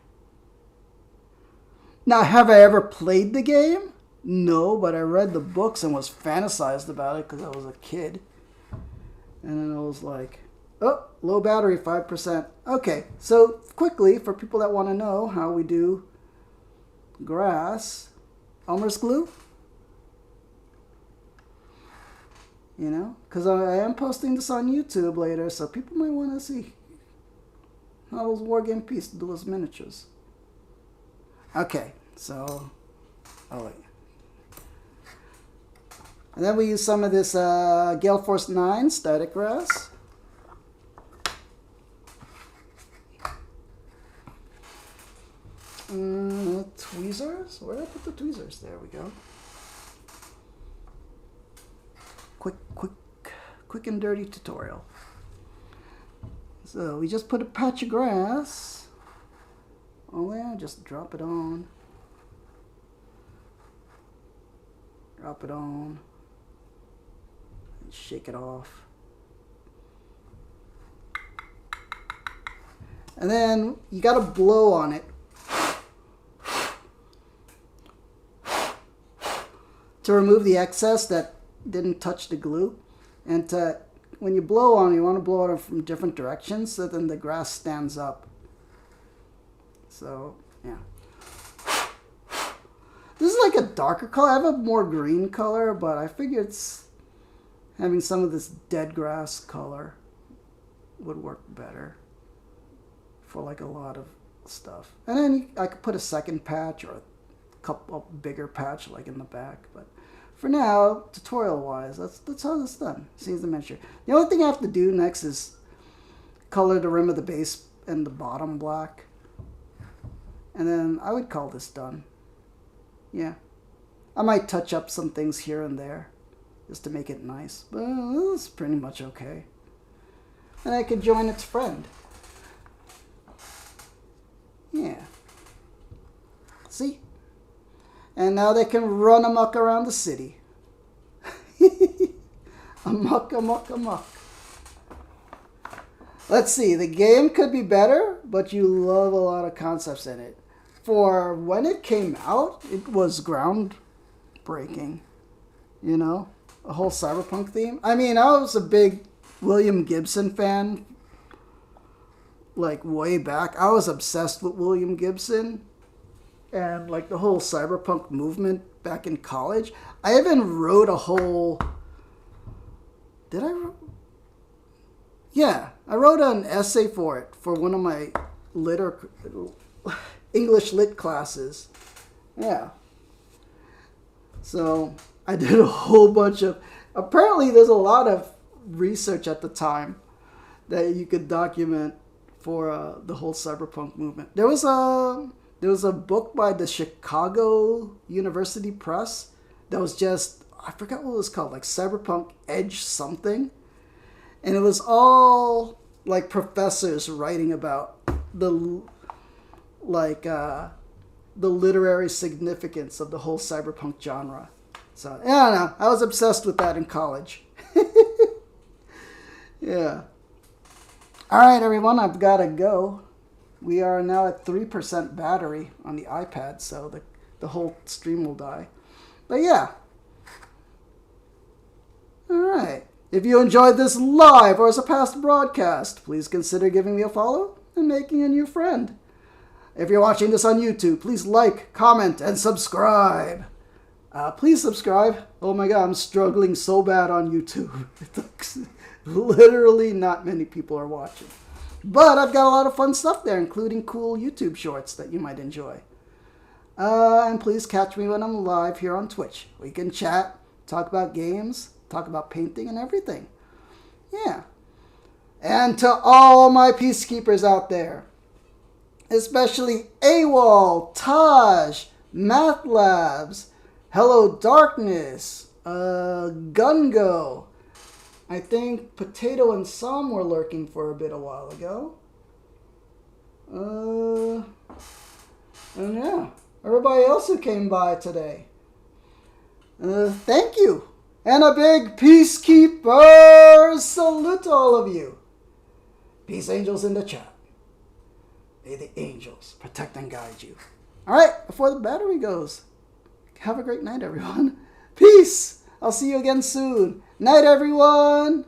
S1: Now, have I ever played the game? No, but I read the books and was fantasized about it because I was a kid. And then I was like, oh, low battery, 5%. Okay, so quickly, for people that want to know how we do grass, Elmer's glue. You know, because I am posting this on YouTube later, so people might want to see how does WarGamePeace do his miniatures. Okay, so, oh wait. And then we use some of this Gale Force 9 static grass. Tweezers? Where did I put the tweezers? There we go. Quick and dirty tutorial. So we just put a patch of grass. Oh yeah, just drop it on. Drop it on. And shake it off. And then you gotta blow on it to remove the excess that didn't touch the glue, and to when you blow on it, you want to blow on it from different directions so then the grass stands up. So, yeah. This is like a darker color. I have a more green color, but I figure it's having some of this dead grass color would work better for like a lot of stuff. And then I could put a second patch or a couple bigger patch like in the back. But for now, tutorial-wise, that's how it's done. Seems the miniature. The only thing I have to do next is color the rim of the base and the bottom black. And then I would call this done. Yeah. I might touch up some things here and there just to make it nice. But it's pretty much okay. And I can join its friend. Yeah. See? And now they can run amok around the city. Amok, amok, amok. Let's see. The game could be better, but you love a lot of concepts in it. For when it came out, it was groundbreaking. You know? A whole cyberpunk theme. I mean, I was a big William Gibson fan. Like, way back. I was obsessed with William Gibson. And, like, the whole cyberpunk movement back in college. I even wrote a whole... Did I write? Yeah. I wrote an essay for it. For one of my English lit classes. Yeah. So, I did a whole bunch of... Apparently, there's a lot of research at the time that you could document for the whole cyberpunk movement. There was a book by the Chicago University Press that was just, I forgot what it was called, like Cyberpunk Edge something. And it was all like professors writing about the literary significance of the whole cyberpunk genre. So, yeah, I don't know. I was obsessed with that in college. Yeah. All right, everyone, I've got to go. We are now at 3% battery on the iPad, so the whole stream will die. But yeah. All right. If you enjoyed this live or as a past broadcast, please consider giving me a follow and making a new friend. If you're watching this on YouTube, please like, comment, and subscribe. Please subscribe. Oh my god, I'm struggling so bad on YouTube. Literally not many people are watching. But I've got a lot of fun stuff there, including cool YouTube shorts that you might enjoy. And please catch me when I'm live here on Twitch. We can chat, talk about games, talk about painting and everything. Yeah. And to all my peacekeepers out there, especially AWOL, Taj, Math Labs, Hello Darkness, Gungo. I think Potato and Sam were lurking for a bit a while ago. And yeah, everybody else who came by today. Thank you. And a big peacekeeper salute to all of you. Peace angels in the chat. May the angels protect and guide you. All right, before the battery goes, have a great night, everyone. Peace. I'll see you again soon. Night, everyone.